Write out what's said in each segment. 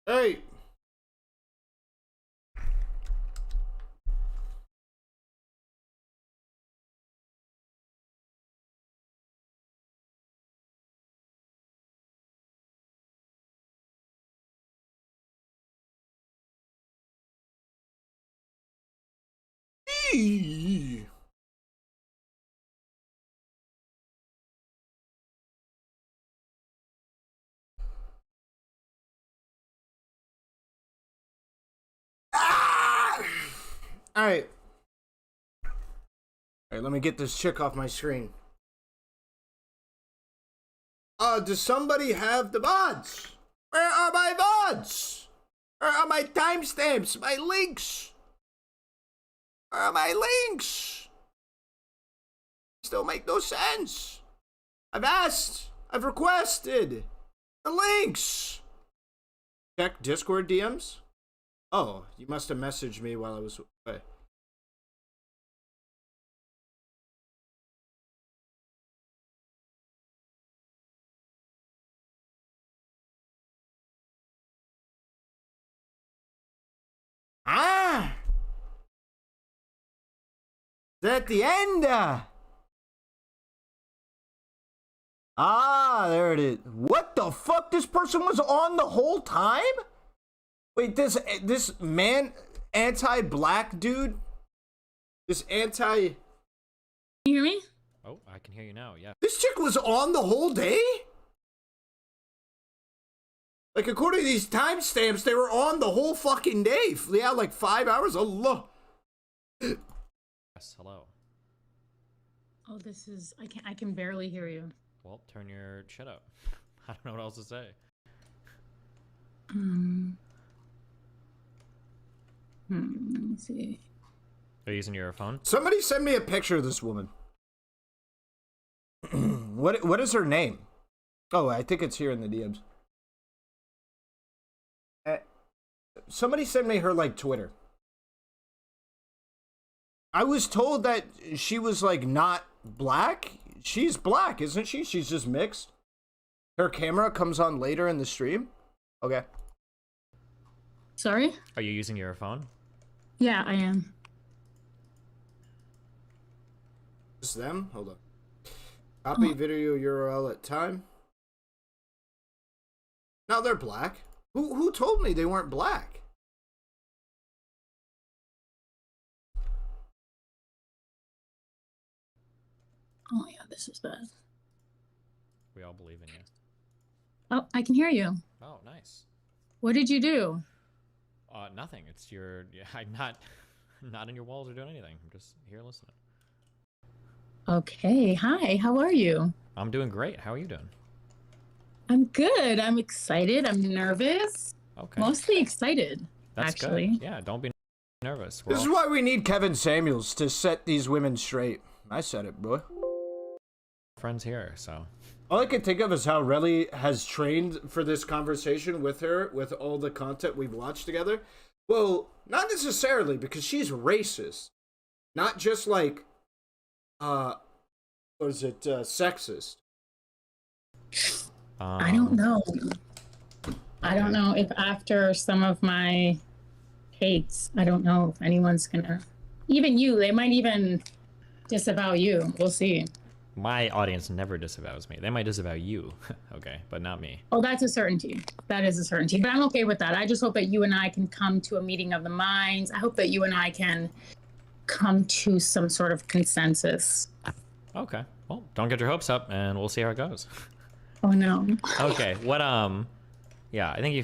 Hey. Eee. Ah! All right. All right, let me get this chick off my screen. Does somebody have the VODs? Where are my VODs? Where are my timestamps? My links? Where are my links? Still make no sense. I've asked. I've requested. The links. Check Discord DMs. Oh, you must have messaged me while I was away. Ah! Is that the end? Ah, there it is. What the fuck? This person was on the whole time? Wait, this man, anti-black dude? This anti... Can you hear me? Oh, I can hear you now, yeah. This chick was on the whole day? Like, according to these timestamps, they were on the whole fucking day. Yeah, like 5 hours. Allah. Yes, hello. Oh, this is... I can barely hear you. Well, turn your shit up. I don't know what else to say. Let me see. Are you using your phone? Somebody send me a picture of this woman. What is her name? Oh, I think it's here in the DMs. Somebody send me her, like, Twitter. I was told that she was, like, not black. She's black, isn't she? She's just mixed. Her camera comes on later in the stream. Okay. Sorry? Are you using your phone? Yeah, I am. Is them? Hold on. Copy video URL at time. No, they're black. Who told me they weren't black? Oh, yeah, this is bad. We all believe in you. Oh, I can hear you. Oh, nice. What did you do? Nothing. It's your... Yeah, I'm not in your walls or doing anything. I'm just here listening. Okay, hi, how are you? I'm doing great. How are you doing? I'm good. I'm excited. I'm nervous. Okay. Mostly excited, That's actually. good. Yeah, don't be nervous. This is why we need Kevin Samuels to set these women straight. I said it, boy. Friends here, so... All I can think of is how Relly has trained for this conversation with her, with all the content we've watched together. Well, not necessarily, because she's racist. Not just like, what is it, sexist. I don't know. I don't know if after some of my hates, I don't know if anyone's gonna... Even you, they might even disavow you. We'll see. My audience never disavows me. They might disavow you, okay, but not me. Oh, that's a certainty. That is a certainty. But I'm okay with that. I just hope that you and I can come to a meeting of the minds. I hope that you and I can come to some sort of consensus. Okay, well, don't get your hopes up, and we'll see how it goes. Oh, no. Okay, what, yeah, I think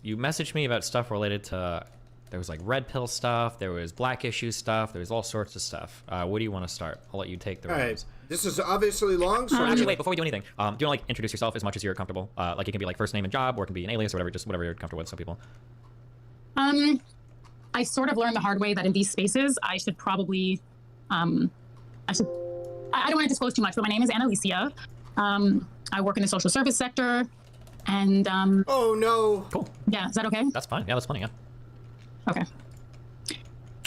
you messaged me about stuff related to, there was like red pill stuff, there was black issue stuff, there was all sorts of stuff. What do you want to start? I'll let you take the reins. This is obviously long, so... Actually, wait, before we do anything, do you want to, like, introduce yourself as much as you're comfortable? Like, it can be, like, first name and job, or it can be an alias, or whatever, just whatever you're comfortable with, some people. I sort of learned the hard way that in these spaces, I should probably, I don't want to disclose too much, but my name is Annalicia. I work in the social service sector, and, Oh, no. Cool. yeah, is that okay? That's fine. Yeah, that's funny, yeah. Okay.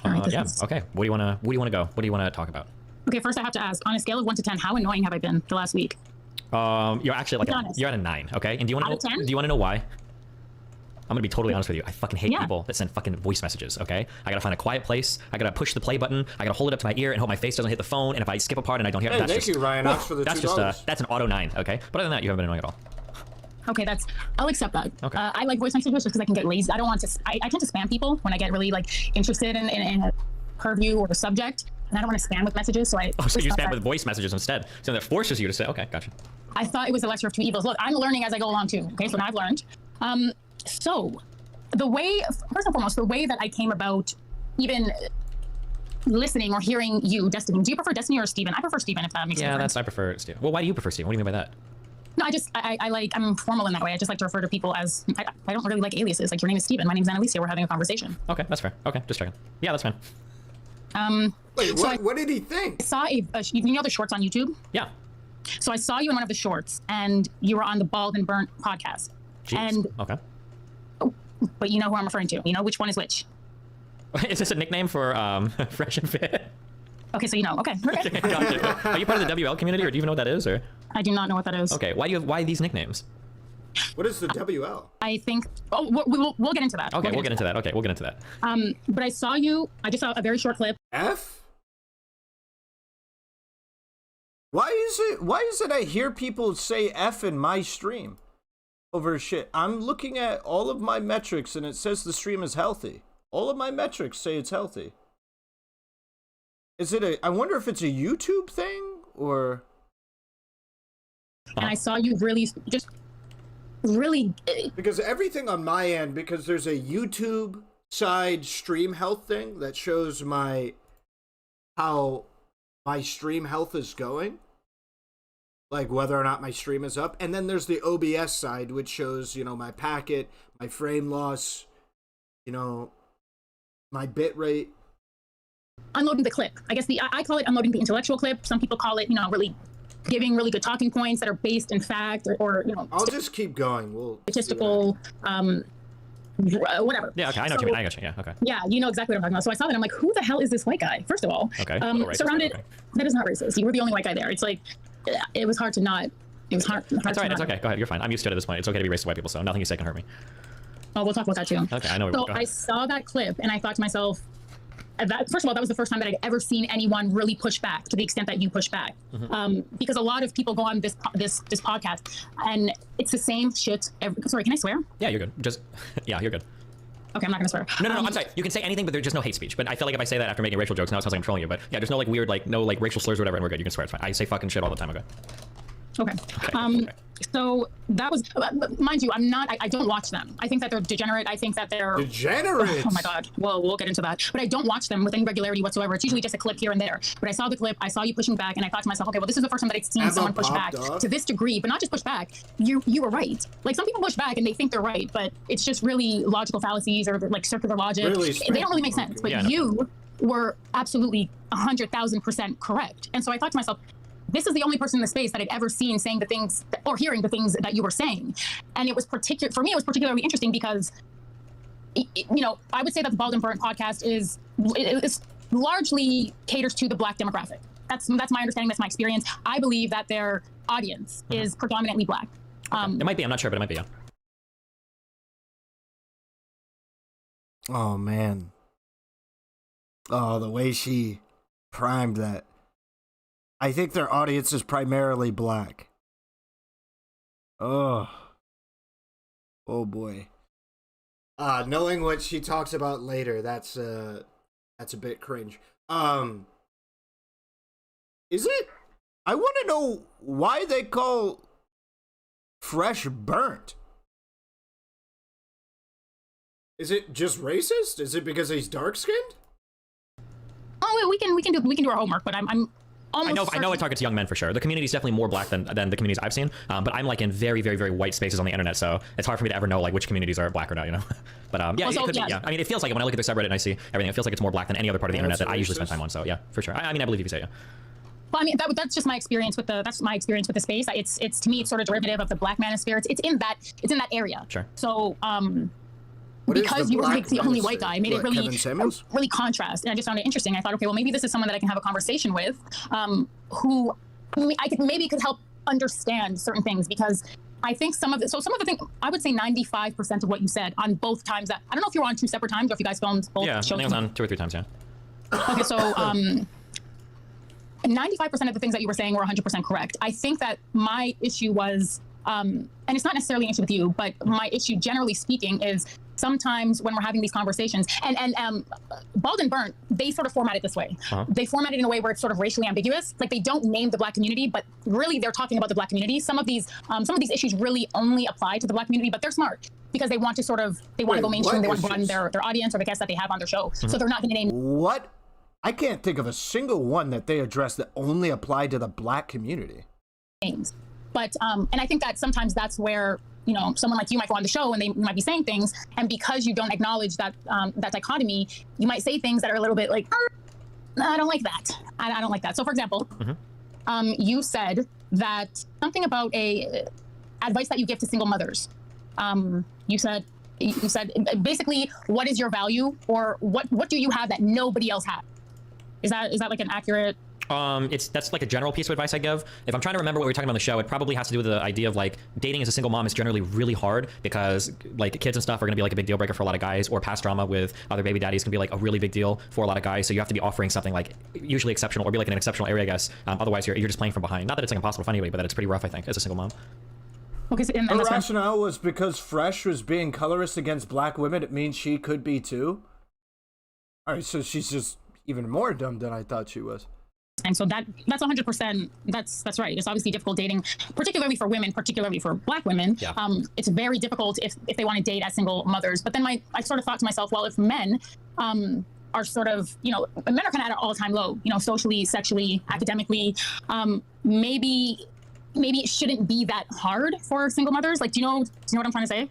All right, yeah, okay. Where do you want to go? What do you want to talk about? Okay, first I have to ask, on a scale of 1 to 10, how annoying have I been the last week? You're actually like Be honest. you're at a 9, okay? And do you want Out of to 10? do you want to know why? I'm gonna be totally honest with you. I fucking hate Yeah. people that send fucking voice messages, okay? I gotta find a quiet place. I gotta push the play button. I gotta hold it up to my ear and hope my face doesn't hit the phone. And if I skip a part and I don't hear it, Hey, that's thank just, you, Ryan Ox, for the that's $2. just, that's an auto 9, okay? But other than that, you haven't been annoying at all. Okay, I'll accept that. Okay. I like voice messages just because I can get lazy. I don't want to, I tend to spam people when I get really like interested in a purview or a subject, and I don't want to spam with messages, so I... Oh, so you spam with voice messages instead. So that forces you to say, okay, gotcha. I thought it was the lesser of two evils. Look, I'm learning as I go along too, okay? So now I've learned. So the way, first and foremost, the way that I came about even listening or hearing you, Destiny. Do you prefer Destiny or Steven? I prefer Steven, if that makes sense. I prefer Steven. Well, why do you prefer Steven? What do you mean by that? No, I'm formal in that way. I just like to refer to people as, I don't really like aliases. Like, your name is Steven, my name's Annalisa, we're having a conversation. Okay, that's fair. Okay, just checking. Yeah, that's fine. Wait, So what did he think? I saw you know the shorts on YouTube? Yeah. So I saw you in one of the shorts, and you were on the Bald and Burnt podcast. Jeez. And, okay. but you know who I'm referring to. You know which one is which. Is this a nickname for Fresh and Fit? Okay, so you know. Okay, we're good. Gotcha. Are you part of the WL community, or do you even know what that is? Or I do not know what that is. okay, why these nicknames? What is the WL? I think. Oh, we'll get into that. Okay, we'll get into that. Okay, we'll get into that. But I just saw a very short clip. F? Why is it I hear people say F in my stream over shit? I'm looking at all of my metrics and it says the stream is healthy. All of my metrics say it's healthy. I wonder if it's a YouTube thing or... And I saw you really Because everything on my end, because there's a YouTube side stream health thing that shows how my stream health is going, like whether or not my stream is up, and then there's the OBS side, which shows, my packet, my frame loss, my bit rate. unloading the clip. I guess I call it unloading the intellectual clip. Some people call it, really giving really good talking points that are based in fact or I'll just keep going. Statistical, whatever. Yeah, okay, I know what you mean. I got you. Yeah, okay. Yeah, you know exactly what I'm talking about. So I saw that. I'm like, who the hell is this white guy? First of all, Okay. surrounded. Okay. That is not racist. You were the only white guy there. It's like, it was hard to not. It was hard. That's all right. It's okay. Go ahead. You're fine. I'm used to it at this point. It's okay to be racist to white people, so nothing you say can hurt me. Oh, we'll talk about that too. Okay, I know. So I saw that clip and I thought to myself, first of all, that was the first time that I'd ever seen anyone really push back to the extent that you push back. Mm-hmm. Because a lot of people go on this podcast and it's the same shit. Sorry, can I swear? Yeah, you're good. Yeah, you're good. Okay, I'm not gonna swear. No, I'm sorry. You can say anything, but there's just no hate speech. But I feel like if I say that after making racial jokes, now it sounds like I'm trolling you. But yeah, there's no weird, no racial slurs or whatever, and we're good. You can swear. It's fine. I say fucking shit all the time. Okay. So that was, mind you, I don't watch them. I think that they're degenerate. I think that they're... Degenerate? Oh my God. Well, we'll get into that. But I don't watch them with any regularity whatsoever. It's usually just a clip here and there. But I saw the clip, I saw you pushing back, and I thought to myself, okay, well, this is the first time that I've seen someone push back to this degree, but not just push back. You were right. Like, some people push back and they think they're right, but it's just really logical fallacies or like circular logic. They don't really make sense. But yeah, you were absolutely 100,000% correct. And so I thought to myself, this is the only person in the space that I'd ever seen saying the things or hearing the things that you were saying. And it was for me, it was particularly interesting because, I would say that the Bald and Burnt podcast is largely caters to the Black demographic. That's my understanding. That's my experience. I believe that their audience is predominantly Black. It might be. I'm not sure, but it might be. Yeah. Oh, man. Oh, the way she primed that. I think their audience is primarily Black. Oh boy. Knowing what she talks about later, that's a bit cringe. Is it? I want to know why they call Fresh burnt. Is it just racist? Is it because he's dark skinned? Oh, we can do our homework, but I'm I know it targets young men for sure. The community is definitely more Black than the communities I've seen. But I'm like in very, very, very white spaces on the internet, so it's hard for me to ever know like which communities are Black or not, But yeah, it could be, yeah. I mean, it feels like it when I look at the subreddit and I see everything. It feels like it's more Black than any other part of the internet that I usually spend time on. So yeah, for sure. I mean, I believe you say yeah. Well, I mean, that's just my experience with the space. It's to me, it's sort of derivative of the Black manosphere. It's in that area. Sure. So because you were like the only white guy, made it really contrast, and I just found it interesting. I thought, okay, well, maybe this is someone that I can have a conversation with, who I could maybe could help understand certain things, because I think some of the things, I would say 95% of what you said on both times that, I don't know if you were on 2 separate times or if you guys filmed both Yeah, I shows. think it was on 2 or 3 times, yeah. Okay, so 95% of the things that you were saying were 100% correct. I think that my issue was, and it's not necessarily an issue with you, but my issue, generally speaking, is sometimes when we're having these conversations, and Bald and Burnt, they sort of format it this way. They format it in a way where it's sort of racially ambiguous. Like, they don't name the Black community, but really they're talking about the Black community. Some of these issues really only apply to the Black community, but they're smart because they want to go mainstream. They want to broaden their audience or the guests that they have on their show. So they're not going to name. What? I can't think of a single one that they address that only applied to the Black community. Names. But, and I think that sometimes that's where, you know, someone like you might go on the show and they might be saying things, and because you don't acknowledge that that dichotomy, you might say things that are a little bit like, I don't like that. I don't like that. So, for example, you said that something about advice that you give to single mothers. You said basically, what is your value, or what do you have that nobody else has? Is that like an accurate? That's like a general piece of advice I give. If I'm trying to remember what we were talking about on the show, it probably has to do with the idea of like dating as a single mom is generally really hard because like kids and stuff are going to be like a big deal breaker for a lot of guys, or past drama with other baby daddies can be like a really big deal for a lot of guys. So you have to be offering something like usually exceptional, or be like in an exceptional area, I guess. Otherwise you're just playing from behind. Not that it's like impossible to find anybody, but that it's pretty rough, I think, as a single mom. Okay, so Her rationale was because Fresh was being colorist against Black women, it means she could be too. All right, so she's just even more dumb than I thought she was. And so that's 100%. That's right. It's obviously difficult dating, particularly for women, particularly for Black women. Yeah. It's very difficult if they want to date as single mothers. But then I sort of thought to myself, well, if men are sort of, you know, men are kind of at an all-time low, you know, socially, sexually, academically, maybe it shouldn't be that hard for single mothers. Like, do you know what I'm trying to say?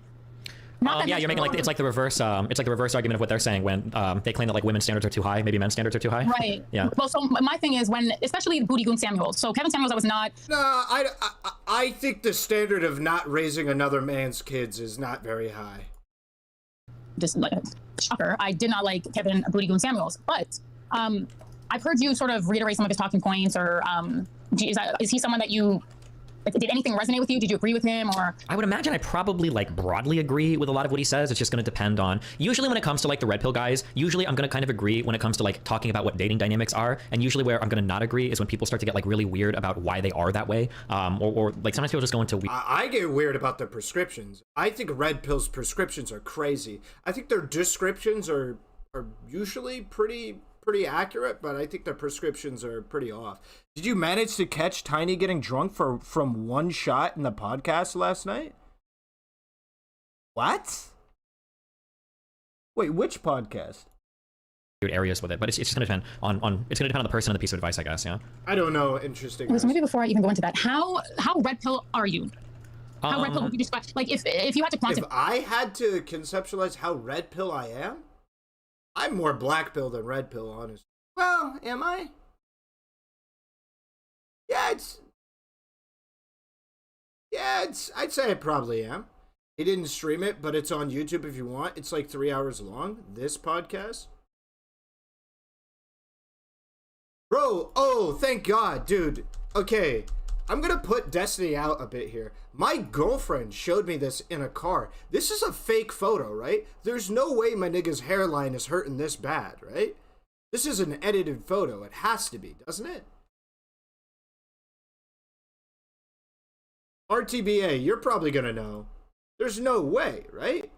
Yeah, you're making like it's like the reverse. It's like the reverse argument of what they're saying when they claim that like women's standards are too high, maybe men's standards are too high. Right. Yeah. Well, so my thing is when, especially Booty Goon Samuels. So Kevin Samuels, I was not. No, I think the standard of not raising another man's kids is not very high. Just like shocker, I did not like Kevin Booty Goon Samuels, but I've heard you sort of reiterate some of his talking points, or is he someone that you? Like, did anything resonate with you? Did you agree with him? Or I would imagine I probably like broadly agree with a lot of what he says. It's just going to depend on, usually when it comes to like the red pill guys, usually I'm going to kind of agree when it comes to like talking about what dating dynamics are. And usually where I'm going to not agree is when people start to get like really weird about why they are that way. Or like sometimes people just go into weird. I get weird about their prescriptions. I think red pill's prescriptions are crazy. I think their descriptions are usually pretty accurate, but I think their prescriptions are pretty off. Did you manage to catch Tiny getting drunk from one shot in the podcast last night? What? Wait, which podcast? Areas with it, but it's just going to depend on it's going to depend on the person and the piece of advice, I guess. Yeah. I don't know. Interesting. Okay, so maybe before I even go into that, how red pill are you? How red pill would you describe? Like if you had to quantify. If I had to conceptualize how red pill I am, I'm more black pill than red pill, honestly. Well, am I? Yeah, I'd say I probably am. He didn't stream it, but it's on YouTube if you want. It's like 3 hours long, this podcast. Bro, oh, thank God, dude. Okay, I'm gonna put Destiny out a bit here. My girlfriend showed me this in a car. This is a fake photo, right? There's no way my nigga's hairline is hurting this bad, right? This is an edited photo. It has to be, doesn't it? RTBA, you're probably gonna know. There's no way, right?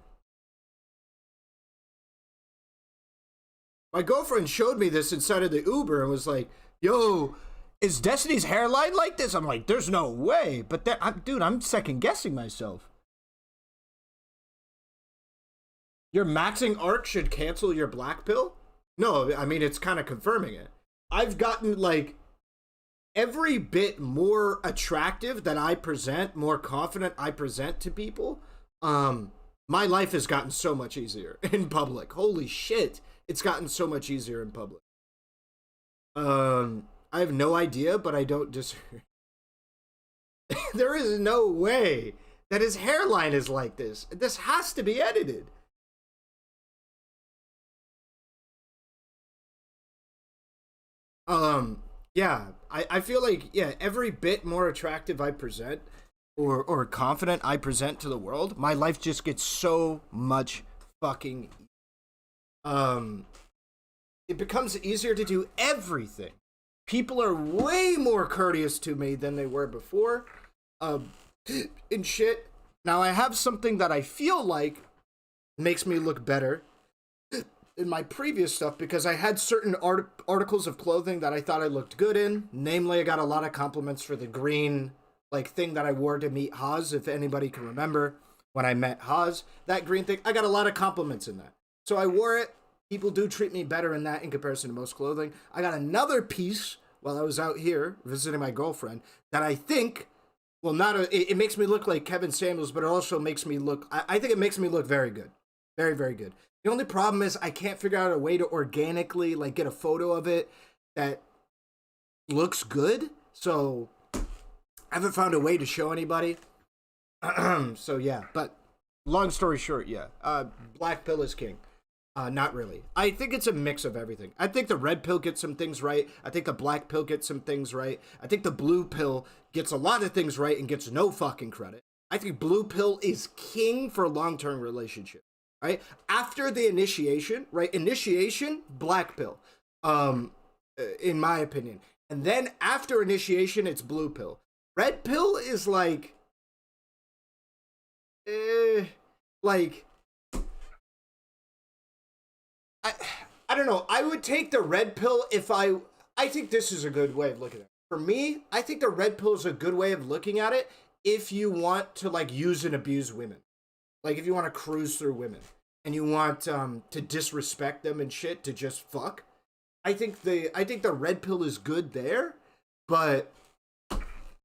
My girlfriend showed me this inside of the Uber and was like, yo, is Destiny's hairline like this? I'm like, there's no way. But dude, I'm second guessing myself. Your maxing arc should cancel your black pill? No, I mean, it's kind of confirming it. I've gotten like every bit more attractive that I present, more confident I present to people. My life has gotten so much easier in public. Holy shit. It's gotten so much easier in public. I have no idea, but I don't disagree. There is no way that his hairline is like this. This has to be edited. Yeah, I feel like, yeah, every bit more attractive I present, or confident I present to the world, my life just gets so much fucking it becomes easier to do everything. People are way more courteous to me than they were before. And shit. Now I have something that I feel like makes me look better in my previous stuff, because I had certain articles of clothing that I thought I looked good in. Namely, I got a lot of compliments for the green thing that I wore to meet Haas, if anybody can remember when I met Haas. That green thing, I got a lot of compliments in that. So I wore it. People do treat me better in that in comparison to most clothing. I got another piece while I was out here visiting my girlfriend that I think, well, it makes me look like Kevin Samuels, but it also makes me look, I think it makes me look very good. Very, very good. The only problem is I can't figure out a way to organically get a photo of it that looks good. So I haven't found a way to show anybody. So yeah, but long story short, yeah. Black pill is king. Not really. I think it's a mix of everything. I think the red pill gets some things right. I think the black pill gets some things right. I think the blue pill gets a lot of things right and gets no fucking credit. I think blue pill is king for long-term relationships. Right? After the initiation, right? Initiation, black pill, in my opinion. And then after initiation, it's blue pill. Red pill is I don't know. I would take the red pill if I think this is a good way of looking at it. For me, I think the red pill is a good way of looking at it if you want to use and abuse women. If you want to cruise through women and you want to disrespect them and shit, to just fuck, I think the red pill is good there, but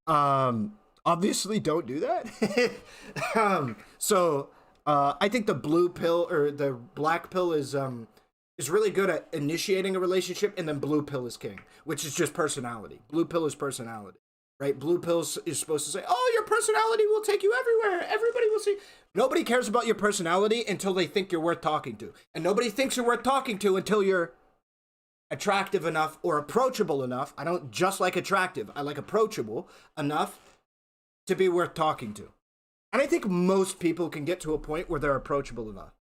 obviously don't do that. So I think the blue pill or the black pill is really good at initiating a relationship, and then blue pill is king, which is just personality. Blue pill is personality. Right? Blue pill is supposed to say, oh, your personality will take you everywhere. Everybody will see. Nobody cares about your personality until they think you're worth talking to. And nobody thinks you're worth talking to until you're attractive enough or approachable enough. I don't just like attractive. I like approachable enough to be worth talking to. And I think most people can get to a point where they're approachable enough.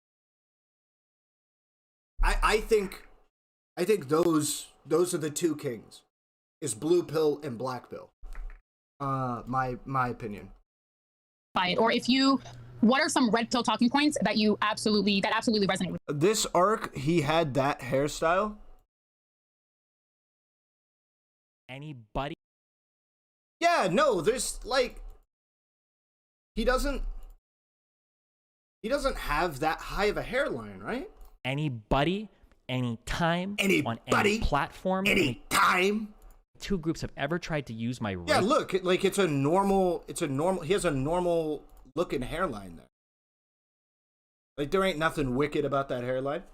I think those are the two kings, is blue pill and black pill. My opinion. By it, or what are some red pill talking points that absolutely resonate with? This arc, he had that hairstyle. Anybody? Yeah, no, there's he doesn't have that high of a hairline, right? Anybody, anytime, on any platform, anytime. Two groups have ever tried to use my race. Yeah, look, it's a normal, he has a normal looking hairline there. There ain't nothing wicked about that hairline.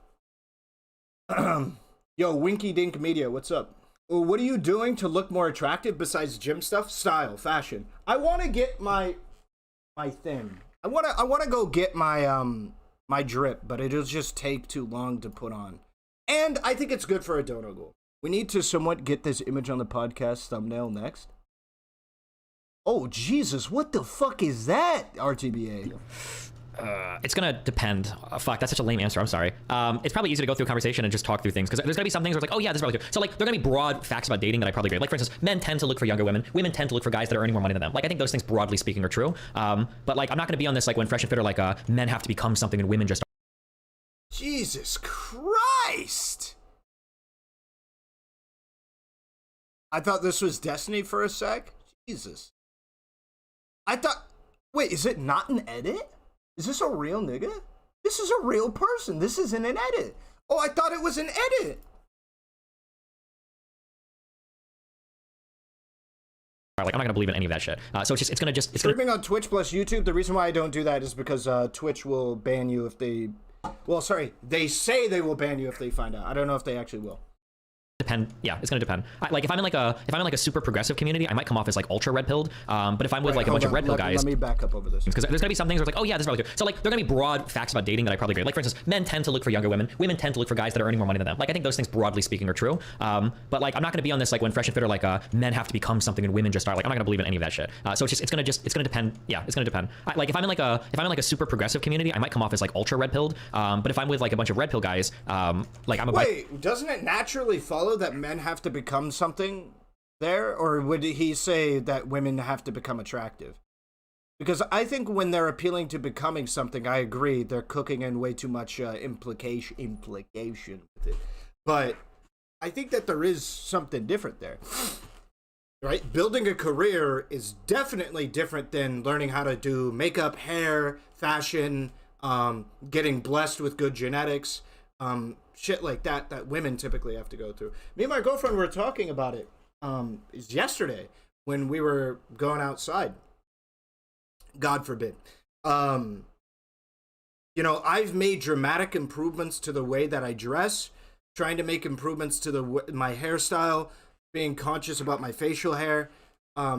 Yo, Winky Dink Media, what's up? Well, what are you doing to look more attractive besides gym stuff? Style, fashion. I want to get my thing. I want to go get my drip, but it'll just take too long to put on. And I think it's good for a dono goal. We need to somewhat get this image on the podcast thumbnail next. Oh, Jesus, what the fuck is that, RTBA? It's gonna depend. Fuck, that's such a lame answer. I'm sorry. It's probably easy to go through a conversation and just talk through things, because there's gonna be some things where it's oh yeah, this is probably true. So there are gonna be broad facts about dating that I probably agree. For instance, men tend to look for younger women. Women tend to look for guys that are earning more money than them. I think those things, broadly speaking, are true. But I'm not gonna be on this when Fresh and Fit are men have to become something and women just. Jesus Christ! I thought this was Destiny for a sec. Jesus. Wait, is it not an edit? Is this a real nigga? This is a real person. This isn't an edit. Oh, I thought it was an edit. I'm not gonna believe in any of that shit. So it's gonna streaming on Twitch plus YouTube. The reason why I don't do that is because Twitch will ban you if they. Well, sorry, they say they will ban you if they find out. I don't know if they actually will. Depend depend. Yeah, it's gonna depend. Like if I'm in like a super progressive community, I might come off as like ultra red pilled. But if I'm with like a bunch of red pill guys, let me back up over this, because there's gonna be some things where it's like, oh yeah, this is probably good. So like there are gonna be broad facts about dating that I probably agree. Like for instance, men tend to look for younger women. Women tend to look for guys that are earning more money than them. Like I think those things broadly speaking are true. But like I'm not gonna be on this like when Fresh and Fit are like men have to become something and women just are. Like I'm not gonna believe in any of that shit. So it's gonna depend. Yeah, it's gonna depend. Like if I'm in like a super progressive community, I might come off as like ultra red pilled. But if I'm with like a bunch of red pill guys, like I'm a wait, doesn't it naturally follow that men have to become something there, or would he say that women have to become attractive? Because I think when they're appealing to becoming something, I agree they're cooking in way too much implication with it. But I think that there is something different there. Right? Building a career is definitely different than learning how to do makeup, hair, fashion, getting blessed with good genetics, shit like that women typically have to go through. Me and my girlfriend were talking about it is yesterday when we were going outside. God forbid. You know, I've made dramatic improvements to the way that I dress, trying to make improvements to my hairstyle, being conscious about my facial hair,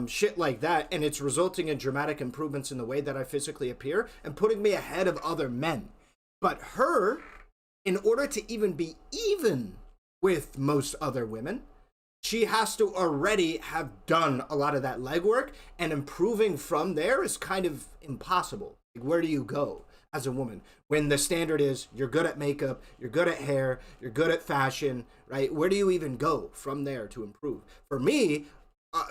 shit like that, and it's resulting in dramatic improvements in the way that I physically appear and putting me ahead of other men. But her, in order to even be even with most other women, she has to already have done a lot of that legwork, and improving from there is kind of impossible. Like, where do you go as a woman when the standard is you're good at makeup, you're good at hair, you're good at fashion, right? Where do you even go from there to improve? For me,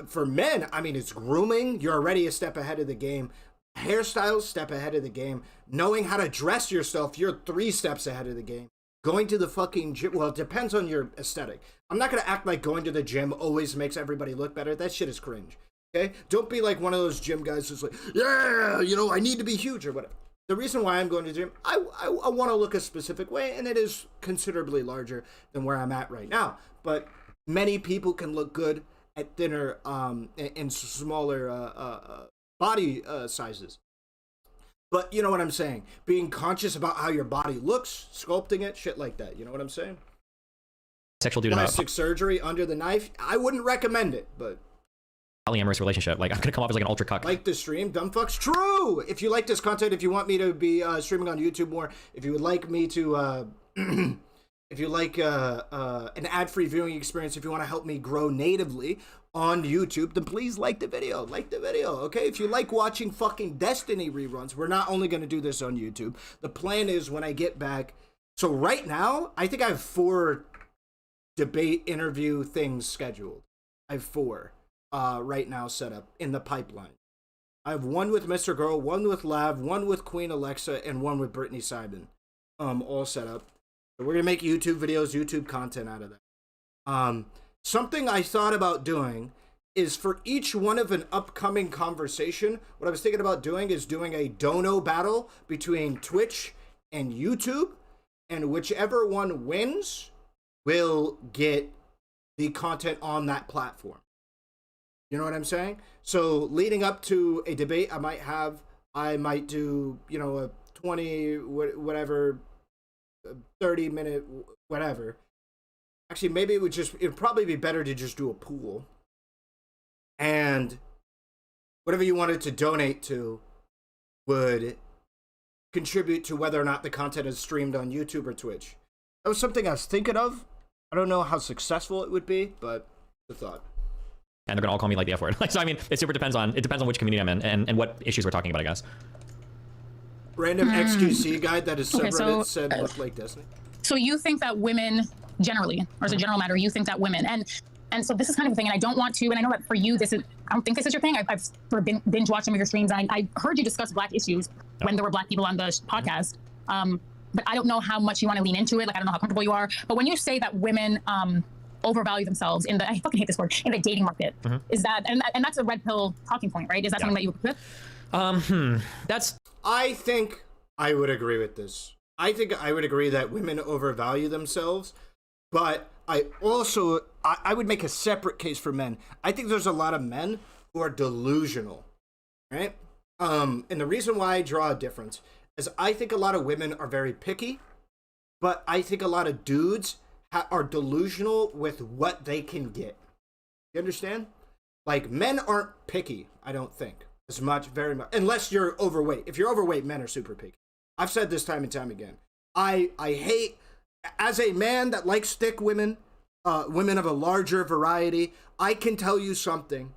for men, I mean, it's grooming. You're already a step ahead of the game. Hairstyles, step ahead of the game. Knowing how to dress yourself, you're 3 steps ahead of the game. Going to the fucking gym, well, it depends on your aesthetic. I'm not going to act like going to the gym always makes everybody look better. That shit is cringe, okay? Don't be like one of those gym guys who's like, yeah, you know, I need to be huge or whatever. The reason why I'm going to the gym, I want to look a specific way, and it is considerably larger than where I'm at right now. But many people can look good at thinner and smaller body sizes. But you know what I'm saying? Being conscious about how your body looks, sculpting it, shit like that. You know what I'm saying? Sexual dude. Plastic surgery under the knife. I wouldn't recommend it, but polyamorous relationship. Like I'm gonna come off as like an ultra cuck. Like the stream, dumb fucks. True. If you like this content, if you want me to be streaming on YouTube more, if you would like me to, if you like an ad-free viewing experience, if you want to help me grow natively on YouTube, then please like the video. Like the video, okay? If you like watching fucking Destiny reruns, we're not only going to do this on YouTube. The plan is when I get back. So right now, I think I have 4 debate interview things scheduled. I have 4 right now set up in the pipeline. I have 1 with Mr. Girl, 1 with Lav, 1 with Queen Alexa, and 1 with Brittany Simon. All set up. So we're going to make YouTube videos, YouTube content out of that. Something I thought about doing is for each one of an upcoming conversation, what I was thinking about doing is doing a dono battle between Twitch and YouTube, and whichever one wins will get the content on that platform. You know what I'm saying? So leading up to a debate I might do, you know, a 20, whatever, 30-minute, whatever. Actually, maybe it'd probably be better to just do a pool. And whatever you wanted to donate to would contribute to whether or not the content is streamed on YouTube or Twitch. That was something I was thinking of. I don't know how successful it would be, but the thought. And they're gonna all call me like the F word. So I mean, it depends on which community I'm in and what issues we're talking about, I guess. Random XQC guy that is subreddit said look like Destiny. So you think that women generally, or as a general matter, you think that women, and so this is kind of a thing, and I don't want to, and I know that for you, I don't think this is your thing. I've sort of binge watched some of your streams, and I heard you discuss Black issues when there were Black people on the podcast. But I don't know how much you want to lean into it. Like, I don't know how comfortable you are. But when you say that women overvalue themselves in the, I fucking hate this word, in the dating market, is that, and that's a red pill talking point, right? Is that something that you agree with? I think I would agree with this. I think I would agree that women overvalue themselves, but I also, I would make a separate case for men. I think there's a lot of men who are delusional, right? And the reason why I draw a difference is I think a lot of women are very picky, but I think a lot of dudes are delusional with what they can get. You understand? Like, men aren't picky, I don't think, as much, very much, unless you're overweight. If you're overweight, men are super picky. I've said this time and time again. I hate, as a man that likes thick women, women of a larger variety, I can tell you something,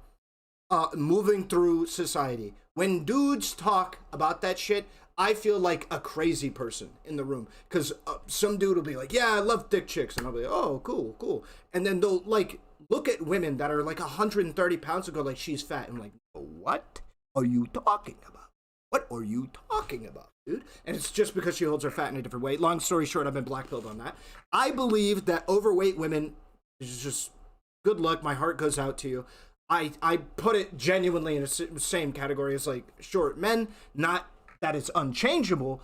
moving through society. When dudes talk about that shit, I feel like a crazy person in the room. Because some dude will be like, yeah, I love thick chicks. And I'll be like, oh, cool, cool. And then they'll, like, look at women that are like 130 pounds and go like, she's fat. I'm like, what are you talking about? What are you talking about, dude? And it's just because she holds her fat in a different way. Long story short, I've been blackpilled on that. I believe that overweight women is just good luck. My heart goes out to you. I put it genuinely in the same category as like short men. Not that it's unchangeable,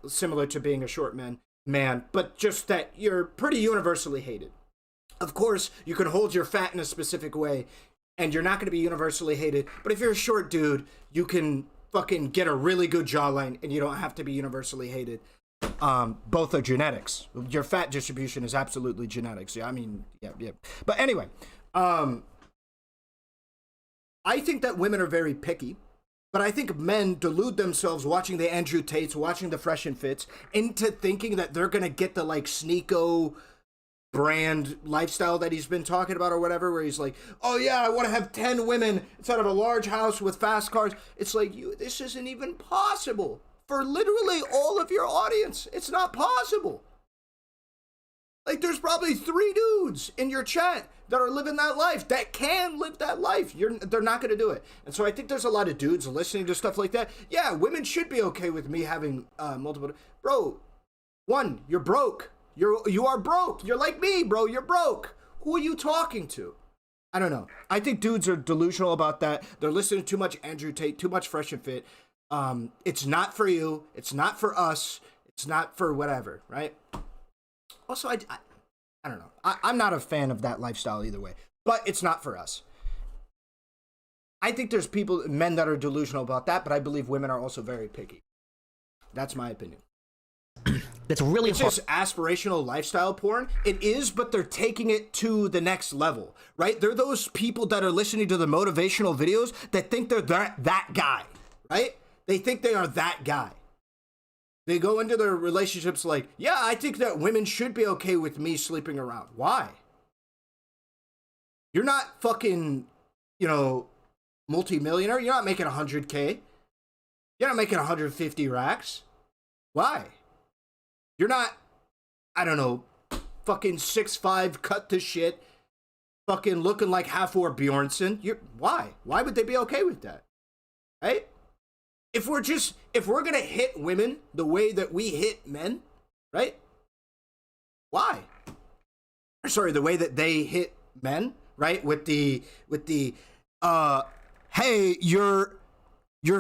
similar to being a short man, but just that you're pretty universally hated. Of course, you can hold your fat in a specific way, and you're not going to be universally hated. But if you're a short dude, you can fucking get a really good jawline, and you don't have to be universally hated. Both are genetics. Your fat distribution is absolutely genetics. Yeah, I mean, yeah. But anyway, I think that women are very picky. But I think men delude themselves watching the Andrew Tates, watching the Fresh and Fits, into thinking that they're going to get the, like, Sneeko brand lifestyle that he's been talking about or whatever, where he's like, oh yeah, I want to have 10 women inside of a large house with fast cars. It's like, this isn't even possible for literally all of your audience. It's not possible. Like, there's probably 3 dudes in your chat that are living that life, that can live that life. They're not going to do it. And so I think there's a lot of dudes listening to stuff like that. Yeah, women should be okay with me having multiple. Bro, one, you're broke. You are broke. You're like me, bro. You're broke. Who are you talking to? I don't know. I think dudes are delusional about that. They're listening to too much Andrew Tate, too much Fresh and Fit. It's not for you. It's not for us. It's not for whatever, right? Also, I don't know. I'm not a fan of that lifestyle either way. But it's not for us. I think there's men that are delusional about that, but I believe women are also very picky. That's my opinion. That's really hard. It's just aspirational lifestyle porn. It is, but they're taking it to the next level, right? They're those people that are listening to the motivational videos that think they're that guy, right? They think they are that guy. They go into their relationships like, yeah, I think that women should be okay with me sleeping around. Why? You're not fucking, multimillionaire. You're not making 100K. You're not making 150 racks. Why? You're not, I don't know, fucking 6'5", cut to shit, fucking looking like half-whore Bjornsson. Why? Why would they be okay with that? Right? If we're gonna hit women the way that we hit men, right? Why? Sorry, the way that they hit men, right? With the hey, you're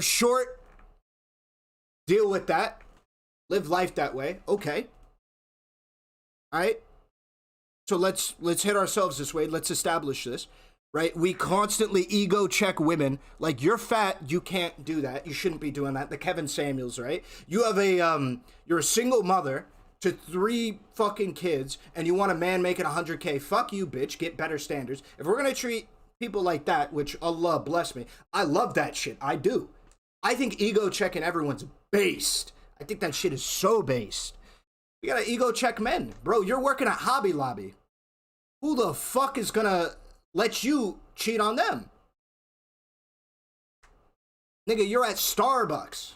short, deal with that. Live life that way. Okay. All right. So let's hit ourselves this way. Let's establish this, right? We constantly ego check women. Like, you're fat, you can't do that. You shouldn't be doing that. The Kevin Samuels, right? You have you're a single mother to 3 fucking kids, and you want a man making 100K. Fuck you, bitch. Get better standards. If we're gonna treat people like that, which Allah bless me, I love that shit. I do. I think ego checking everyone's based. I think that shit is so based. You gotta ego check men. Bro, you're working at Hobby Lobby. Who the fuck is gonna let you cheat on them? Nigga, you're at Starbucks.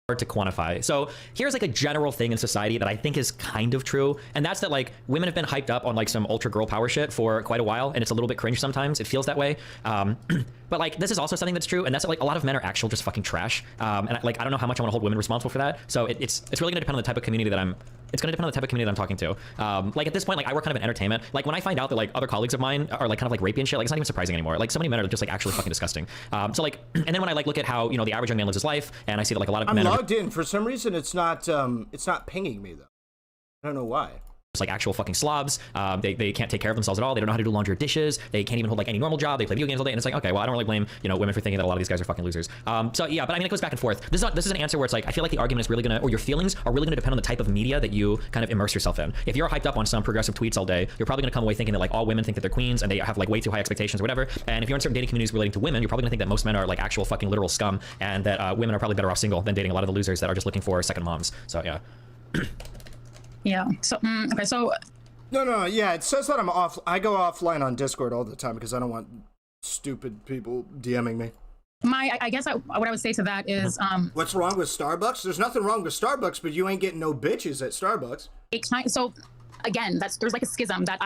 Hard to quantify. So here's like a general thing in society that I think is kind of true, and that's that like women have been hyped up on like some ultra girl power shit for quite a while, and it's a little bit cringe sometimes. It feels that way. But like this is also something that's true, and that's that, like, a lot of men are actual just fucking trash. And I don't know how much I want to hold women responsible for that. So it's really gonna depend on the type of community that I'm. It's gonna depend on the type of community that I'm talking to. Like at this point, like I work kind of in entertainment. Like when I find out that like other colleagues of mine are like kind of like rapey and shit, like it's not even surprising anymore. Like so many men are just like actually fucking disgusting. So like, and then when I like look at how the average young man lives his life, and I see that like a lot of I'm men logged in for some reason. It's not pinging me though. I don't know why. like actual fucking slobs. They can't take care of themselves at all. They don't know how to do laundry or dishes. They can't even hold like any normal job. They play video games all day. And it's like, okay, well, I don't really blame, you know, women for thinking that a lot of these guys are fucking losers. So yeah, but I mean, it goes back and forth. This is an answer where it's like, I feel like the argument is really gonna, or your feelings are really gonna depend on the type of media that you kind of immerse yourself in. If you're hyped up on some progressive tweets all day, you're probably gonna come away thinking that like all women think that they're queens and they have like way too high expectations or whatever. And if you're in certain dating communities relating to women, you're probably gonna think that most men are like actual fucking literal scum, and that women are probably better off single than dating a lot of the losers that are just looking for second moms. So yeah. Yeah. So okay. So. No, yeah, it says that I'm off. I go offline on Discord all the time because I don't want stupid people DMing me. I guess what I would say to that is, What's wrong with Starbucks? There's nothing wrong with Starbucks, but you ain't getting no bitches at Starbucks. so again, there's like a schism that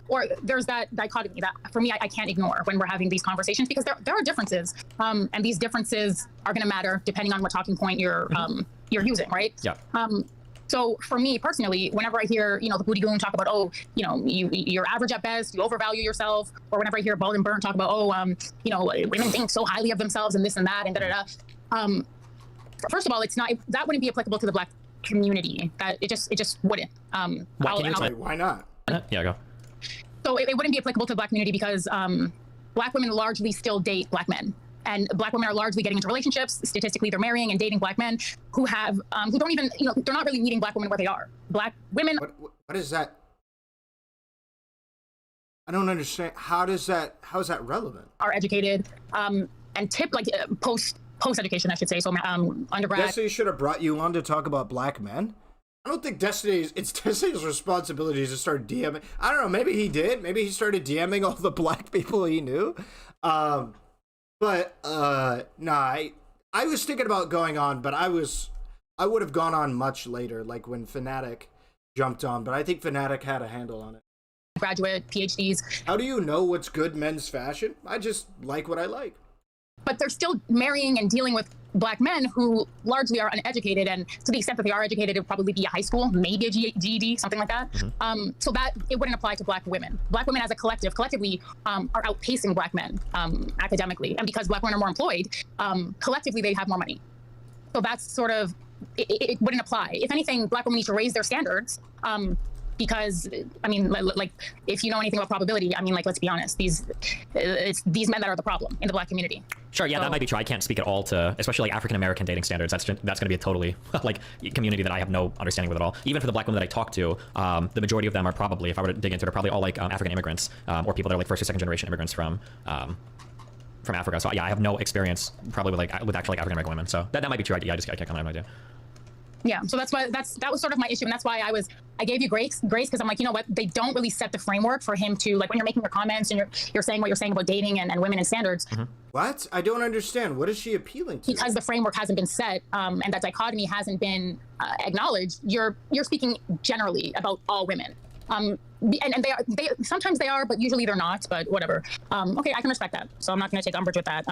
or there's that dichotomy that for me I can't ignore when we're having these conversations, because there are differences, and these differences are going to matter depending on what talking point you're using, right? Yeah. So for me personally, whenever I hear, you know, the booty goon talk about, oh, you know, you're average at best, you overvalue yourself, or whenever I hear Bald and Burn talk about, oh, you know, women think so highly of themselves and this and that and da-da-da. First of all, that wouldn't be applicable to the Black community. That it just wouldn't. Why not? Yeah, go. So it wouldn't be applicable to the Black community because Black women largely still date Black men. And Black women are largely getting into relationships. Statistically, they're marrying and dating Black men who have, who don't even, you know, they're not really meeting Black women where they are. Black women. What is that? I don't understand. How is that relevant? Are educated, and tip like post education, I should say. So undergrad. Destiny should have brought you on to talk about Black men. I don't think it's Destiny's responsibility to start DMing. I don't know. Maybe he did. Maybe he started DMing all the Black people he knew. But I was thinking about going on, but I would have gone on much later, like when Fnatic jumped on, but I think Fnatic had a handle on it. Graduate, PhDs. How do you know what's good men's fashion? I just like what I like. But they're still marrying and dealing with Black men who largely are uneducated, and to the extent that they are educated, it would probably be a high school, maybe a GED, something like that. Mm-hmm. So that it wouldn't apply to Black women. Black women as a collectively are outpacing Black men academically, and because Black women are more employed, collectively they have more money. So that's sort of it wouldn't apply. If anything, Black women need to raise their standards. Because I mean, like if you know anything about probability, I mean, like let's be honest, it's these men that are the problem in the Black community. Sure, yeah, that might be true. I can't speak at all to, especially like African American dating standards. That's going to be a totally like community that I have no understanding with at all. Even for the Black women that I talk to, the majority of them are probably, if I were to dig into it, are probably all like African immigrants or people that are like first or second generation immigrants from Africa. So yeah, I have no experience probably with actually African American women. So that might be true. I can't comment. I have no idea. Yeah, so that was sort of my issue, and that's why I gave you grace because I'm like, you know what, they don't really set the framework for him to, like, when you're making your comments and you're saying what you're saying about dating and women and standards. Mm-hmm. What? I don't understand. What is she appealing to? Because the framework hasn't been set, and that dichotomy hasn't been acknowledged. You're speaking generally about all women. And they sometimes they are, but usually they're not. But whatever. Okay, I can respect that. So I'm not going to take umbrage with that.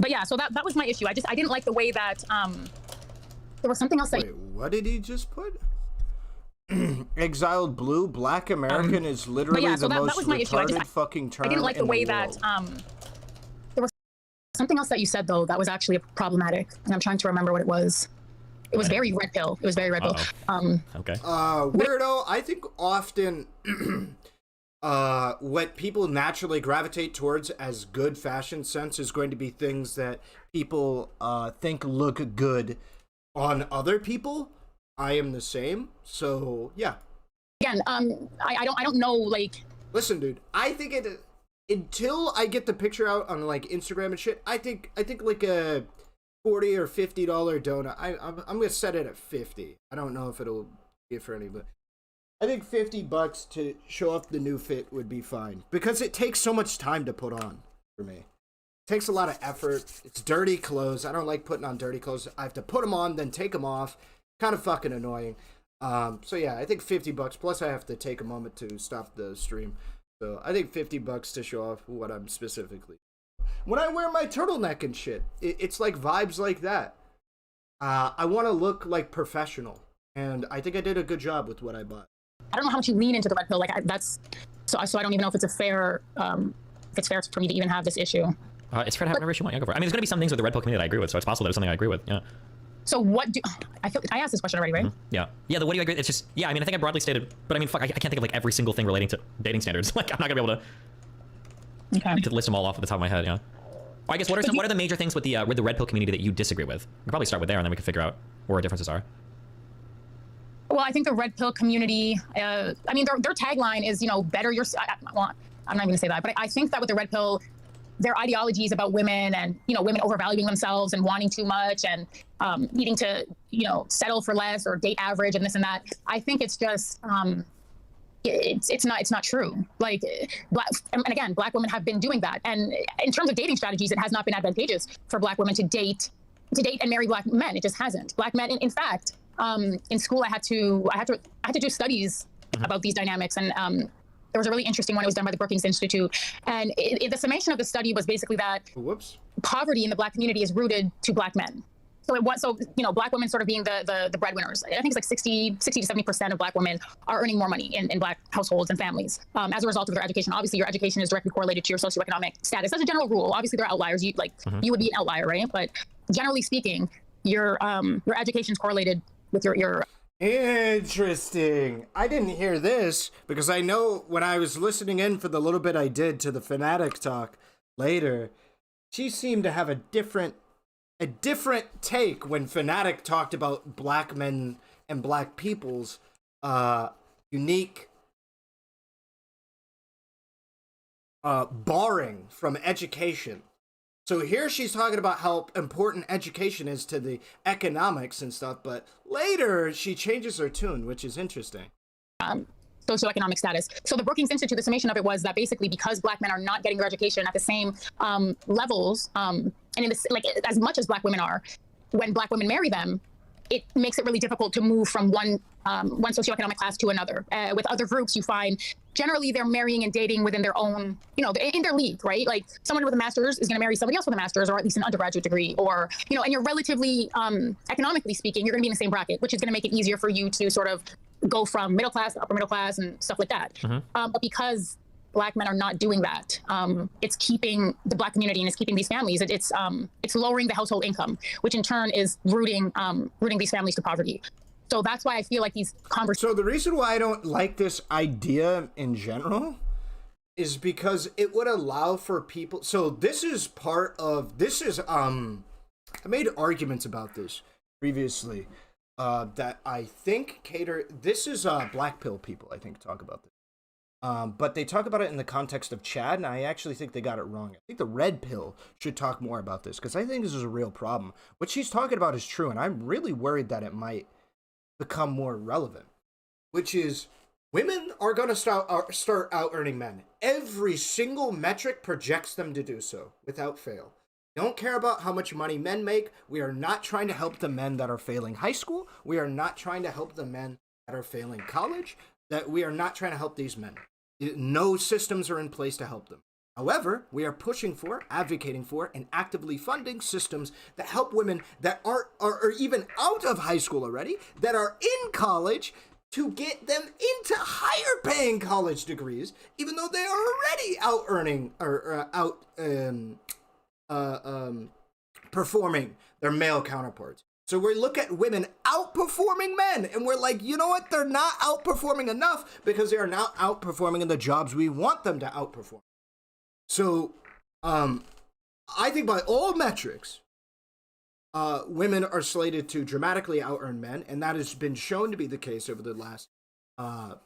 But yeah, so that was my issue. I didn't like the way that. There was something else that. Wait, what did he just put? Exiled Blue, Black American is literally the most retarded fucking term. I didn't like the way that. There was something else that you said though that was actually problematic, and I'm trying to remember what it was. It was very red pill. It was very red pill. Okay. Weirdo. I think often what people naturally gravitate towards as good fashion sense is going to be things that people think look good on other people. I am the same. So yeah. Again, I don't know, like. Listen, dude. I think it until I get the picture out on like Instagram and shit. I think like a $40 or $50 donut. I'm gonna set it at 50. I don't know if it'll be for any, but I think $50 to show off the new fit would be fine because it takes so much time to put on for me. Takes a lot of effort. It's dirty clothes. I don't like putting on dirty clothes. I have to put them on, then take them off. Kind of fucking annoying. So yeah, I think $50. Plus, I have to take a moment to stop the stream. So I think $50 to show off what I'm specifically. When I wear my turtleneck and shit, it's like vibes like that. I want to look like professional, and I think I did a good job with what I bought. I don't know how much you lean into the red pill. Like that's so I don't even know if it's fair for me to even have this issue. It's fair to have whatever issue you want. Go for it. I mean, there's going to be some things with the red pill community that I agree with, so it's possible there's something I agree with. Yeah. So what do I feel? I asked this question already, right? Yeah. Yeah. The what do you agree? It's just, yeah, I mean, I think I broadly stated, but I mean, fuck, I can't think of like every single thing relating to dating standards. Like, I'm not gonna be able to list them all off at the top of my head. Yeah. Well, I guess what are the major things with the red pill community that you disagree with? We can probably start with there, and then we can figure out where our differences are. Well, I think the red pill community, I mean, their tagline is, you know, better your, well, I'm not going to say that, but I think that with the red pill, their ideologies about women and, you know, women overvaluing themselves and wanting too much and needing to, you know, settle for less or date average and this and that. I think it's just, it's not true. Like, and again, Black women have been doing that. And in terms of dating strategies, it has not been advantageous for Black women to date and marry Black men. It just hasn't. Black men, in fact, in school, I had to do studies about these dynamics, and there was a really interesting one. It was done by the Brookings Institute, and the summation of the study was basically that poverty in the Black community is rooted to Black men. So you know, Black women sort of being the breadwinners. I think it's like 60 to 70% of Black women are earning more money in Black households and families as a result of their education. Obviously, your education is directly correlated to your socioeconomic status. As a general rule, obviously there are outliers. You would be an outlier, right? But generally speaking, your education is correlated with your Interesting. I didn't hear this because I know when I was listening in for the little bit I did to the Fanatic talk later, she seemed to have a different take when Fanatic talked about Black men and Black people's unique barring from education. So here she's talking about how important education is to the economics and stuff, but later she changes her tune, which is interesting. Socioeconomic status. So the Brookings Institute, the summation of it was that basically because Black men are not getting their education at the same levels, and in this, like as much as Black women are, when Black women marry them, it makes it really difficult to move from one socioeconomic class to another. With other groups, you find generally they're marrying and dating within their own, you know, in their league, right? Like someone with a master's is going to marry somebody else with a master's, or at least an undergraduate degree, or, you know, and you're relatively, economically speaking, you're going to be in the same bracket, which is going to make it easier for you to sort of go from middle class to upper middle class and stuff like that. But because Black men are not doing that, it's keeping the Black community and it's keeping these families. It's lowering the household income, which in turn is rooting these families to poverty. So that's why I feel like these conversations. So the reason why I don't like this idea in general is because it would allow for people. So this is I made arguments about this previously that I think cater. This is Black pill people, I think, talk about this. But they talk about it in the context of Chad, and I actually think they got it wrong. I think the red pill should talk more about this, because I think this is a real problem. What she's talking about is true, and I'm really worried that it might become more relevant, which is women are going to start out earning men. Every single metric projects them to do so, without fail. Don't care about how much money men make. We are not trying to help the men that are failing high school. We are not trying to help the men that are failing college. That we are not trying to help these men. No systems are in place to help them. However, we are pushing for, advocating for, and actively funding systems that help women that are even out of high school already, that are in college, to get them into higher paying college degrees, even though they are already out earning or performing their male counterparts. So we look at women outperforming men, and we're like, you know what? They're not outperforming enough because they are now outperforming in the jobs we want them to outperform. So, I think by all metrics, women are slated to dramatically out-earn men, and that has been shown to be the case over the last, I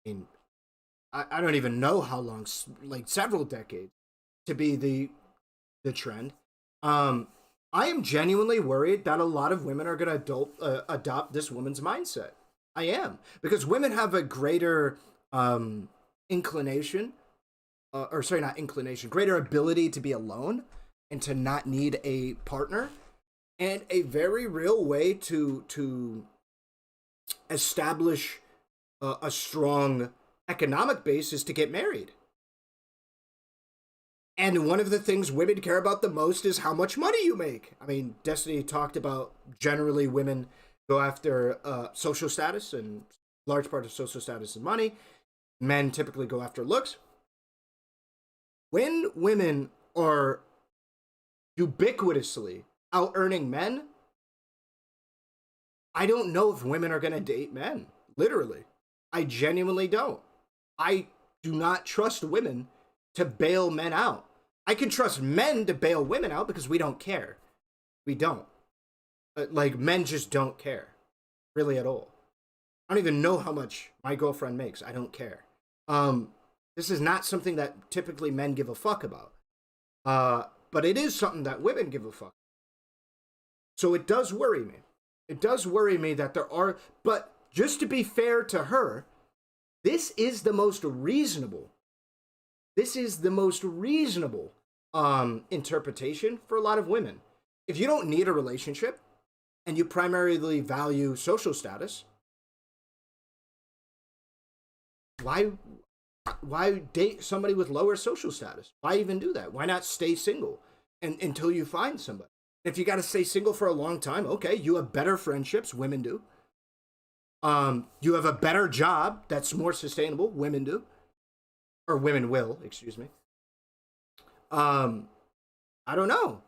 don't even know how long, like several decades, to be the trend. I am genuinely worried that a lot of women are going to adopt this woman's mindset. I am, because women have a greater greater ability to be alone and to not need a partner, and a very real way to establish a strong economic base is to get married. And one of the things women care about the most is how much money you make. I mean, Destiny talked about generally women go after social status, and large part of social status is money. Men typically go after looks. When women are ubiquitously out-earning men, I don't know if women are going to date men. Literally. I genuinely don't. I do not trust women to bail men out. I can trust men to bail women out because we don't care. We don't. Like, men just don't care. Really at all. I don't even know how much my girlfriend makes. I don't care. This is not something that typically men give a fuck about. But it is something that women give a fuck. So it does worry me. It does worry me that there are, but just to be fair to her, this is the most reasonable. This is the most reasonable interpretation for a lot of women. If you don't need a relationship and you primarily value social status, why date somebody with lower social status? Why even do that? Why not stay single until you find somebody? If you got to stay single for a long time, okay, you have better friendships, women do. You have a better job that's more sustainable, women do. Or women will, excuse me. I don't know.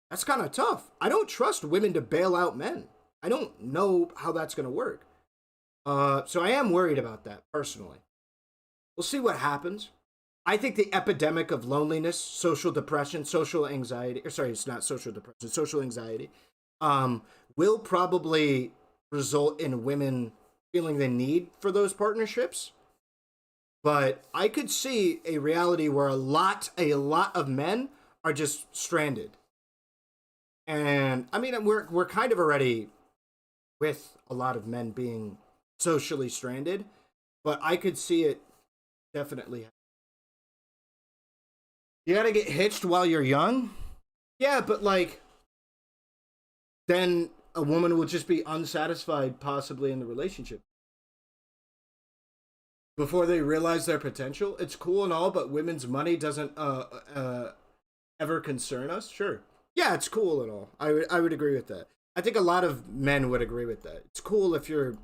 That's kind of tough. I don't trust women to bail out men. I don't know how that's going to work. So I am worried about that, personally. We'll see what happens. I think the epidemic of loneliness, social depression, social anxiety, or sorry, it's not social depression, social anxiety, will probably result in women feeling the need for those partnerships. But I could see a reality where a lot of men are just stranded. And I mean, we're kind of already with a lot of men being socially stranded, but I could see it definitely. You gotta get hitched while you're young? Yeah, but like, then a woman will just be unsatisfied possibly in the relationship. Before they realize their potential. It's cool and all, but women's money doesn't ever concern us? Sure. Yeah, it's cool and all. I would agree with that. I think a lot of men would agree with that. It's cool if you're...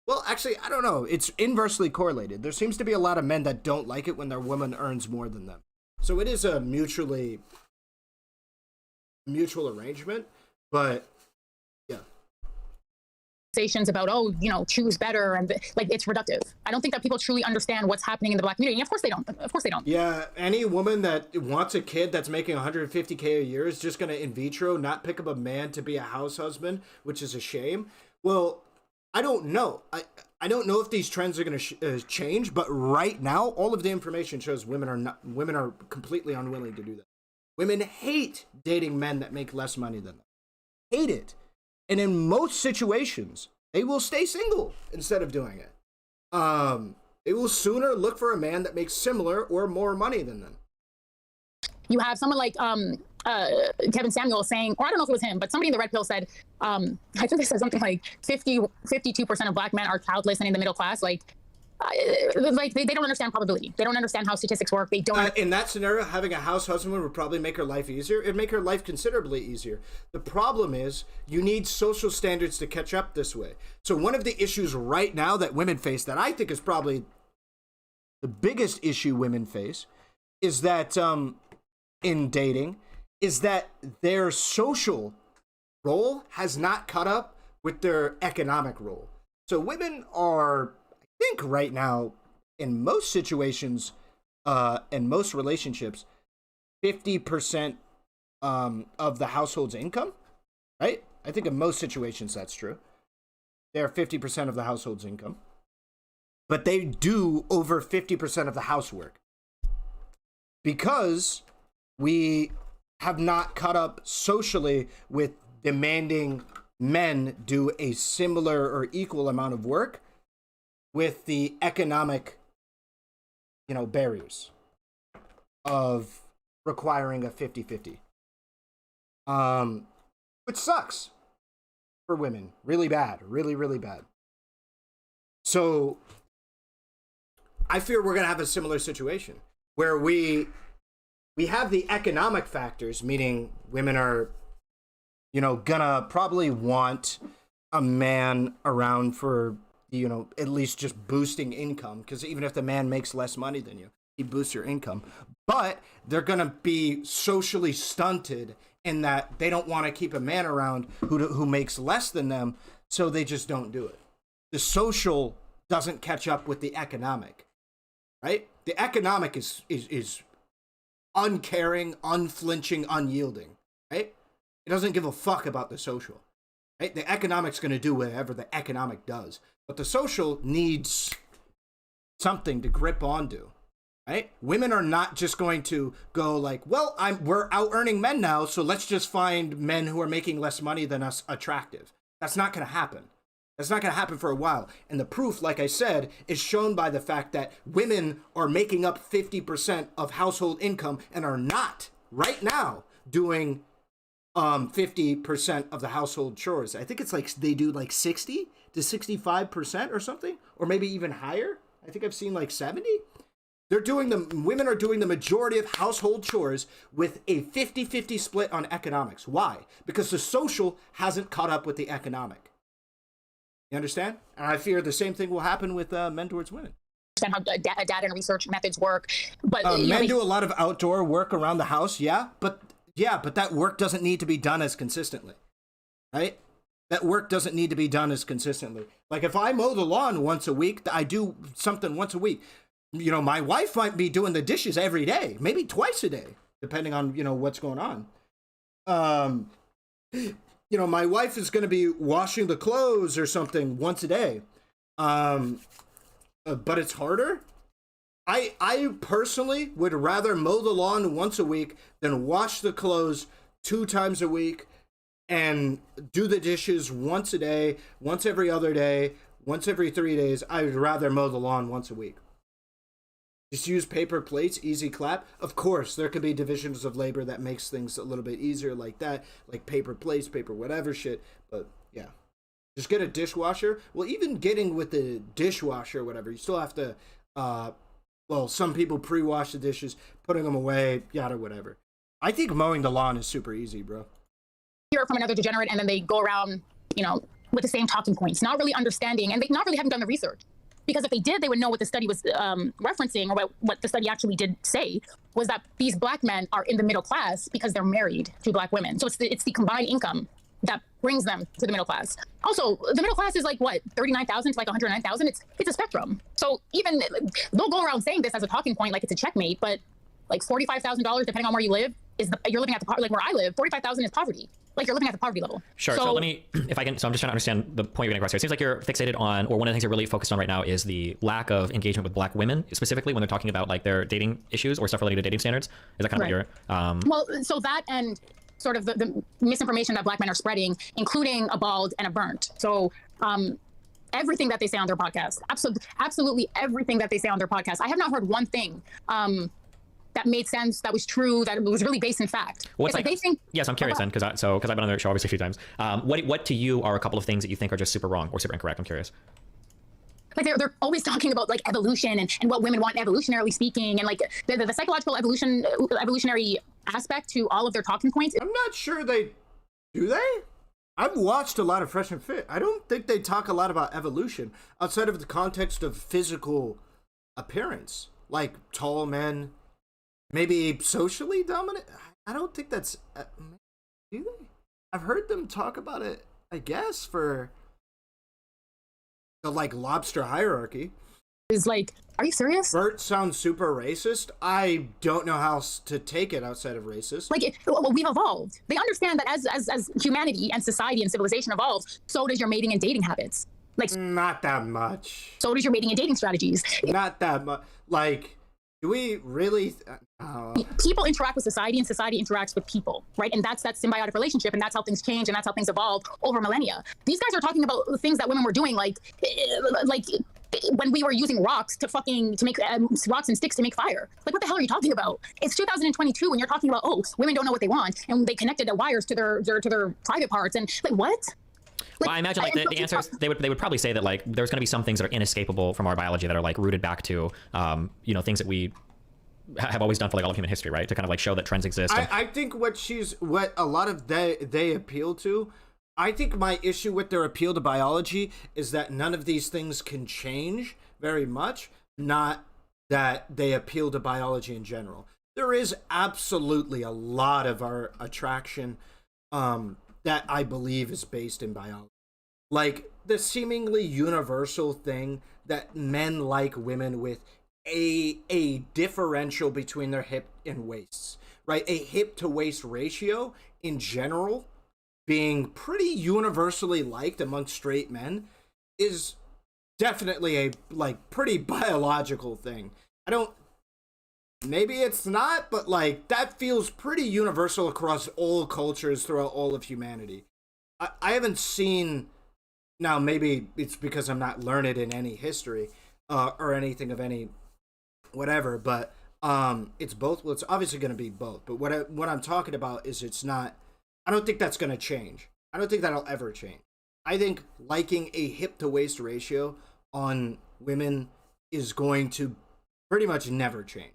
Well, actually, I don't know. It's inversely correlated. There seems to be a lot of men that don't like it when their woman earns more than them. So it is a mutual arrangement, but yeah. Conversations about, oh, you know, choose better, and like, it's reductive. I don't think that people truly understand what's happening in the Black community. And of course they don't. Of course they don't. Yeah, any woman that wants a kid that's making $150K a year is just gonna in vitro not pick up a man to be a house husband, which is a shame. Well, I don't know. I don't know if these trends are gonna change, but right now, all of the information shows women are completely unwilling to do that. Women hate dating men that make less money than them. Hate it. And in most situations, they will stay single instead of doing it. They will sooner look for a man that makes similar or more money than them. You have someone like Kevin Samuel saying, or I don't know if it was him, but somebody in the Red Pill said, I think they said something like 52% of Black men are childless and in the middle class. Like they don't understand probability. They don't understand how statistics work. They don't. In that scenario, having a house husband would probably make her life easier. It'd make her life considerably easier. The problem is you need social standards to catch up this way. So one of the issues right now that women face, that I think is probably the biggest issue women face, is that in dating, is that their social role has not caught up with their economic role. So women are, I think right now, in most situations, in most relationships, 50% of the household's income, right? I think in most situations that's true. They're 50% of the household's income. But they do over 50% of the housework. Because we have not caught up socially with demanding men do a similar or equal amount of work with the economic, barriers of requiring a 50-50. Which sucks for women. Really bad. Really, really bad. So I fear we're going to have a similar situation where we have the economic factors, meaning women are, gonna probably want a man around for, at least just boosting income. Because even if the man makes less money than you, he boosts your income. But they're gonna be socially stunted in that they don't want to keep a man around who makes less than them, so they just don't do it. The social doesn't catch up with the economic, right? The economic is uncaring, unflinching, unyielding, right? It doesn't give a fuck about the social, right? The economic's going to do whatever the economic does, but the social needs something to grip onto, right? Women are not just going to go like, well, we're out earning men now, so let's just find men who are making less money than us attractive. That's not going to happen. That's not going to happen for a while. And the proof, like I said, is shown by the fact that women are making up 50% of household income and are not right now doing 50% of the household chores. I think it's like they do like 60 to 65% or something, or maybe even higher. I think I've seen like 70. Women are doing the majority of household chores with a 50-50 split on economics. Why? Because the social hasn't caught up with the economic. You understand? And I fear the same thing will happen with men towards women. How data and research methods work, but men do a lot of outdoor work around the house, but that work doesn't need to be done as consistently, right? That work doesn't need to be done as consistently. Like if I mow the lawn once a week, I do something once a week. You know, my wife might be doing the dishes every day, maybe twice a day, depending on, you know, what's going on. You know, my wife is going to be washing the clothes or something once a day. But it's harder. I personally would rather mow the lawn once a week than wash the clothes 2 times a week and do the dishes once a day, once every other day, once every 3 days. I would rather mow the lawn once a week. Just use paper plates, easy clap. Of course, there could be divisions of labor that makes things a little bit easier like that, like paper plates, paper whatever shit. But yeah, just get a dishwasher. Well, even getting with the dishwasher or whatever, you still have to, well, some people pre-wash the dishes, putting them away, yada, whatever. I think mowing the lawn is super easy, bro. Hear from another degenerate and then they go around, you know, with the same talking points, not really understanding, and they not really haven't done the research. Because if they did, they would know what the study was referencing, or what the study actually did say was that these black men are in the middle class because they're married to black women. So it's the combined income that brings them to the middle class. Also, the middle class is like what, 39,000 to like 109,000. It's a spectrum. So even they'll go around saying this as a talking point, like it's a checkmate, but like $45,000, depending on where you live, you're living at like where I live, 45,000 is poverty. Like you're living at the poverty level. Sure. So let me, if I can, so I'm just trying to understand the point you're getting across here. It seems like you're fixated on, or one of the things you're really focused on right now is the lack of engagement with black women, specifically when they're talking about like their dating issues or stuff related to dating standards. Is that kind of what you're, Well, so that and sort of the misinformation that black men are spreading, including a bald and a burnt. So, everything that they say on their podcast, absolutely everything that they say on their podcast. I have not heard one thing, that made sense, that was true, that was really based in fact. What's like, they think, yes, I'm curious then, because I've been on their show obviously a few times. What to you are a couple of things that you think are just super wrong or super incorrect? I'm curious. Like they're always talking about like evolution and what women want evolutionarily speaking, and like the psychological evolutionary aspect to all of their talking points. I'm not sure they do. I've watched a lot of Fresh and Fit. I don't think they talk a lot about evolution outside of the context of physical appearance, like tall men. Maybe socially dominant? I don't think that's... do they? I've heard them talk about it, I guess, for the, like, lobster hierarchy. Is like, are you serious? Bert sounds super racist. I don't know how to take it outside of racist. Like, well, we've evolved. They understand that as humanity and society and civilization evolves, so does your mating and dating habits. Like, not that much. So does your mating and dating strategies. Not that much. Like... Do we really? People interact with society, and society interacts with people, right? And that's that symbiotic relationship, and that's how things change, and that's how things evolve over millennia. These guys are talking about things that women were doing, like when we were using rocks to make rocks and sticks to make fire. Like, what the hell are you talking about? It's 2022, and you're talking about, oh, women don't know what they want, and they connected the wires to their private parts, and like what? Well, I imagine like the answers they would probably say that like there's going to be some things that are inescapable from our biology that are like rooted back to you know, things that we have always done for like all of human history, right? To kind of like show that trends exist. I think what a lot of they appeal to. I think my issue with their appeal to biology is that none of these things can change very much. Not that they appeal to biology in general. there is absolutely a lot of our attraction that I believe is based in biology. Like the seemingly universal thing that men like women with a differential between their hip and waists, right? A hip to waist ratio in general being pretty universally liked among straight men is definitely a like pretty biological thing. I don't, maybe it's not, but like that feels pretty universal across all cultures throughout all of humanity. I haven't seen, now maybe it's because I'm not learned in any history or anything of any whatever, but it's both. Well, it's obviously going to be both, but what I'm talking about is it's not, I don't think that's going to change. I don't think that'll ever change. I think liking a hip to waist ratio on women is going to pretty much never change.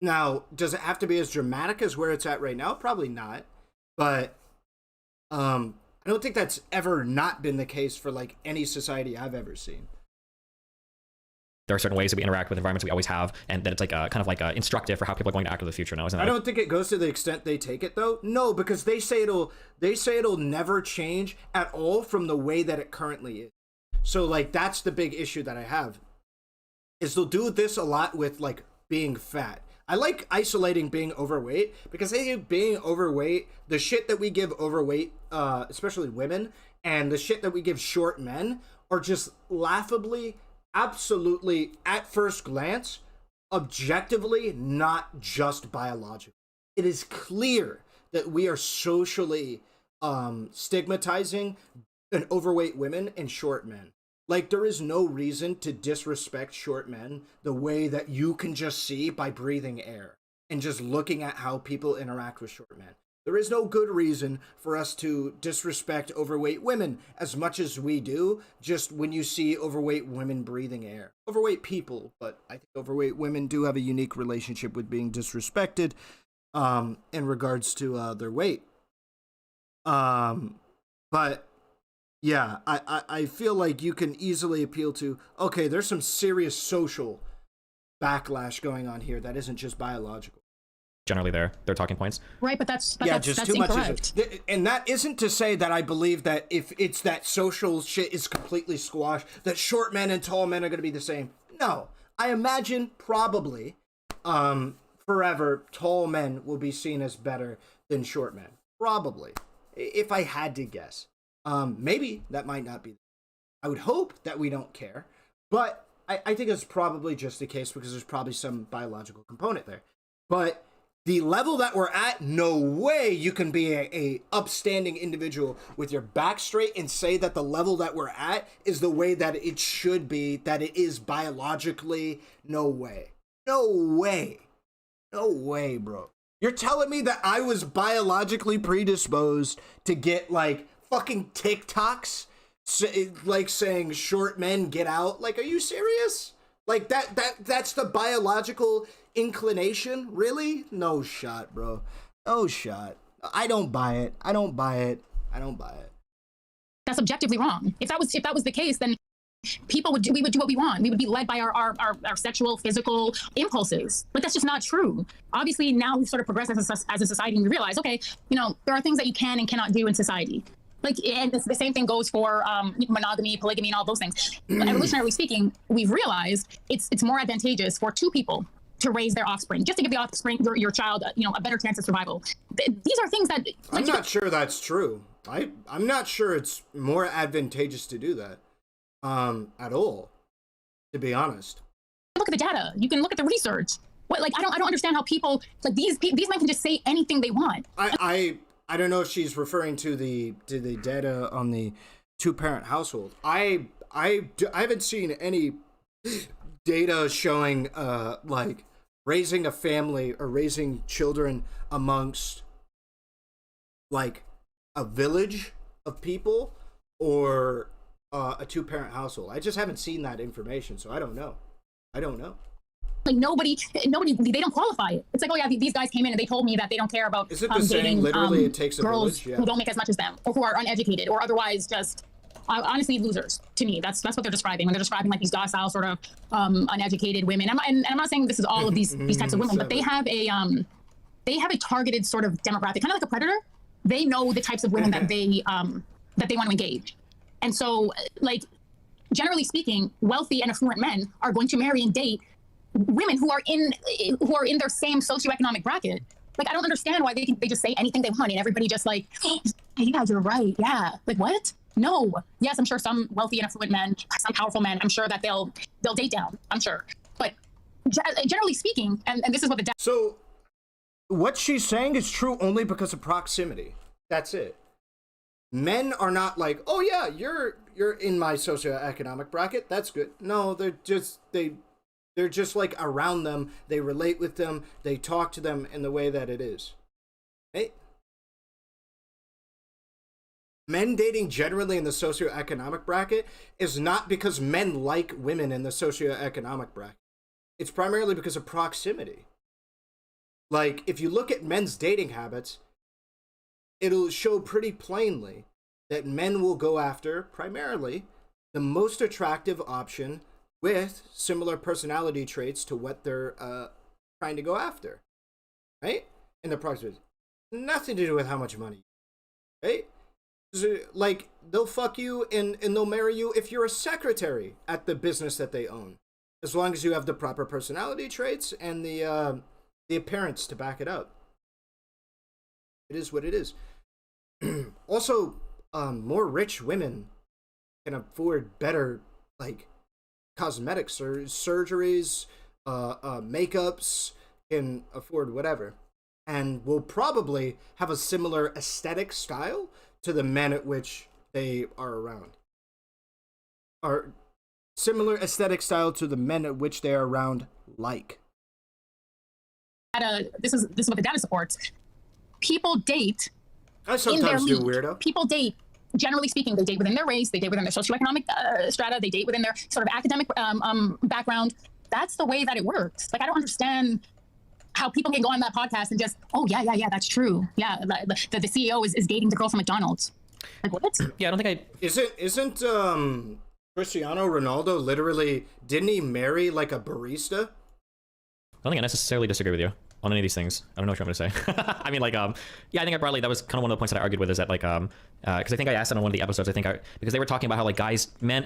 Now, does it have to be as dramatic as where it's at right now? Probably not. But I don't think that's ever not been the case for like any society I've ever seen. There are certain ways that we interact with environments we always have, and that it's like kind of like instructive for how people are going to act in the future now, isn't that? I don't think it goes to the extent they take it though. No, because they say it'll never change at all from the way that it currently is. So like that's the big issue that I have. Is they'll do this a lot with like being fat. I like isolating being overweight because they think being overweight, the shit that we give overweight, especially women, and the shit that we give short men are just laughably, absolutely, at first glance, objectively not just biological. It is clear that we are socially stigmatizing an overweight women and short men. Like, there is no reason to disrespect short men the way that you can just see by breathing air and just looking at how people interact with short men. There is no good reason for us to disrespect overweight women as much as we do just when you see overweight women breathing air. Overweight people, but I think overweight women do have a unique relationship with being disrespected in regards to their weight. But yeah, I feel like you can easily appeal to, okay, there's some serious social backlash going on here that isn't just biological. Generally their talking points. Right, but that's too incorrect. much. And that isn't to say that I believe that if it's that social shit is completely squashed, that short men and tall men are going to be the same. No, I imagine probably forever tall men will be seen as better than short men. Probably, if I had to guess. Maybe that might not be. I would hope that we don't care, but I think it's probably just the case because there's probably some biological component there. But the level that we're at, no way you can be a upstanding individual with your back straight and say that the level that we're at is the way that it should be, that it is biologically. No way. No way. No way, bro. You're telling me that I was biologically predisposed to get like fucking TikToks like saying short men get out? Like, are you serious? Like that's the biological inclination? Really? No shot, bro. No shot. I don't buy it. I don't buy it. I don't buy it. That's objectively wrong. If that was the case, then we would do what we want. We would be led by our sexual, physical impulses. But that's just not true. Obviously, now we've sort of progressed as a society, and we realize, okay, there are things that you can and cannot do in society. Like, and the same thing goes for monogamy, polygamy, and all those things. Evolutionarily speaking, we've realized it's more advantageous for two people to raise their offspring, just to give the offspring, your child, a better chance of survival. These are things that I'm not sure that's true. I'm not sure it's more advantageous to do that at all, to be honest. Look at the data. You can look at the research. What, like, I don't understand how people like these men can just say anything they want. I don't know if she's referring to the data on the two-parent household. I haven't seen any data showing like raising a family or raising children amongst like a village of people or a two-parent household. I just haven't seen that information, so I don't know. Like nobody, they don't qualify it. It's like, oh yeah, these guys came in and they told me that they don't care about is it the dating saying, literally it takes a girls village? Yeah. who don't make as much as them, or who are uneducated, or otherwise just honestly losers to me. That's what they're describing when they're describing like these docile sort of uneducated women. And I'm not saying this is all of these types of women, but they have a targeted sort of demographic, kind of like a predator. They know the types of women that they want to engage. And so, like, generally speaking, wealthy and affluent men are going to marry and date women who are in their same socioeconomic bracket. Like, I don't understand why they just say anything they want and everybody just like, yeah, you're right. Yeah. Like, what? No. Yes, I'm sure some wealthy and affluent men, some powerful men, I'm sure that they'll date down. I'm sure. But generally speaking, and this is what the So what she's saying is true only because of proximity. That's it. Men are not like, oh yeah, you're in my socioeconomic bracket. That's good. No, they're just like around them. They relate with them. They talk to them in the way that it is. Right? Men dating generally in the socioeconomic bracket is not because men like women in the socioeconomic bracket. It's primarily because of proximity. Like, if you look at men's dating habits, it'll show pretty plainly that men will go after, primarily, the most attractive option with similar personality traits to what they're trying to go after. Right? In the proximity. Nothing to do with how much money. Right? Like, they'll fuck you and they'll marry you if you're a secretary at the business that they own. As long as you have the proper personality traits and the appearance to back it up. It is what it is. Also, more rich women can afford better, like, cosmetics or surgeries, makeups, can afford whatever. And will probably have a similar aesthetic style to the men at which they are around. Or similar aesthetic style to the men at which they are around, like. This is what the data supports. People date. I sometimes do, weirdo. People date, generally speaking, they date within their race, they date within their socioeconomic strata, they date within their sort of academic background. That's the way that it works. Like, I don't understand how people can go on that podcast and just, oh, yeah, that's true. Yeah, the CEO is dating the girl from McDonald's. Like, what? Yeah, I don't think Isn't Cristiano Ronaldo literally, didn't he marry like a barista? I don't think I necessarily disagree with you on any of these things. I don't know what you want me to say. I mean, like, yeah, I think that was kind of one of the points that I argued with, is that, like, because I think I asked it on one of the episodes, because they were talking about how, like,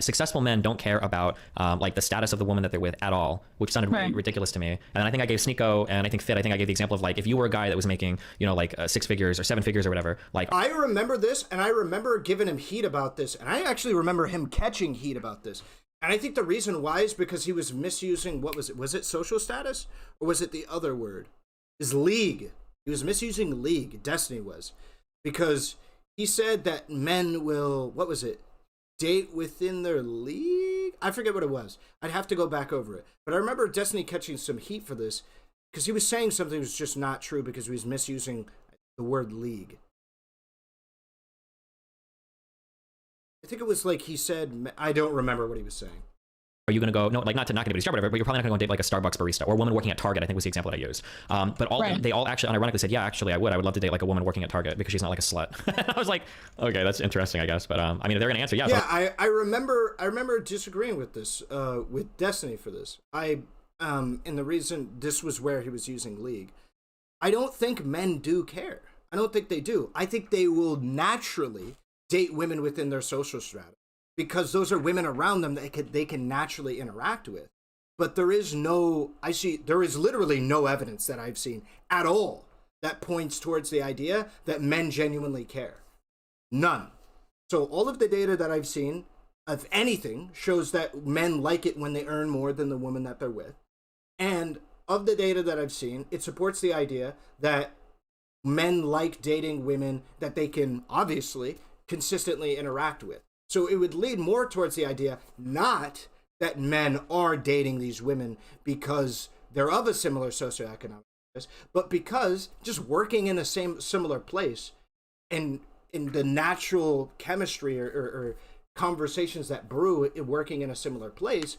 successful men don't care about, like, the status of the woman that they're with at all, which sounded really ridiculous to me. And then I think I gave Sneeko and I think Fit, I gave the example of, like, if you were a guy that was making, you know, like 6 figures or 7 figures or whatever, like. I remember this, and I remember giving him heat about this, and I actually remember him catching heat about this. And I think the reason why is because he was misusing, what was it? Was it social status? Or was it the other word? His league. He was misusing league. Destiny was. Because he said that men will, what was it? Date within their league? I forget what it was. I'd have to go back over it. But I remember Destiny catching some heat for this, because he was saying something that was just not true because he was misusing the word league. I think it was like he said, I don't remember what he was saying. Are you going to go, no, like, not to knock anybody's job or whatever, but you're probably not going to go date like a Starbucks barista or a woman working at Target, I think was the example that I used. But they all actually unironically said, yeah, actually I would love to date like a woman working at Target because she's not like a slut. I was like, okay, that's interesting, I guess. But I mean, if they're going to answer, yeah. Yeah, I remember disagreeing with this, with Destiny for this. And the reason this was where he was using league. I don't think men do care. I don't think they do. I think they will naturally date women within their social strata, because those are women around them that they can naturally interact with. But there is literally no evidence that I've seen at all that points towards the idea that men genuinely care. None. So all of the data that I've seen, if anything, shows that men like it when they earn more than the woman that they're with. And of the data that I've seen, it supports the idea that men like dating women that they can obviously consistently interact with. So it would lead more towards the idea, not that men are dating these women because they're of a similar socioeconomic status, but because just working in a similar place and in the natural chemistry or conversations that brew working in a similar place,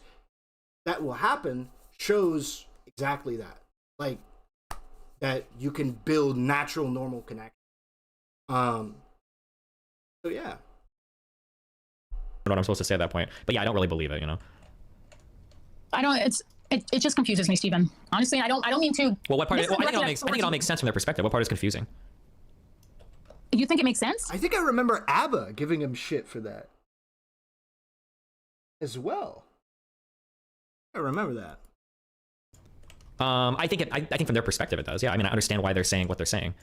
that will happen, shows exactly that. Like, that you can build natural, normal connection. So yeah. what I'm supposed to say at that point. But yeah, I don't really believe it, you know. I don't. It just confuses me, Stephen. Honestly, I don't mean to. Well, what part? This Well, is I think it all makes sense from their perspective. What part is confusing? You think it makes sense? I think I remember ABBA giving him shit for that as well. I remember that. I think from their perspective it does. Yeah, I mean, I understand why they're saying what they're saying.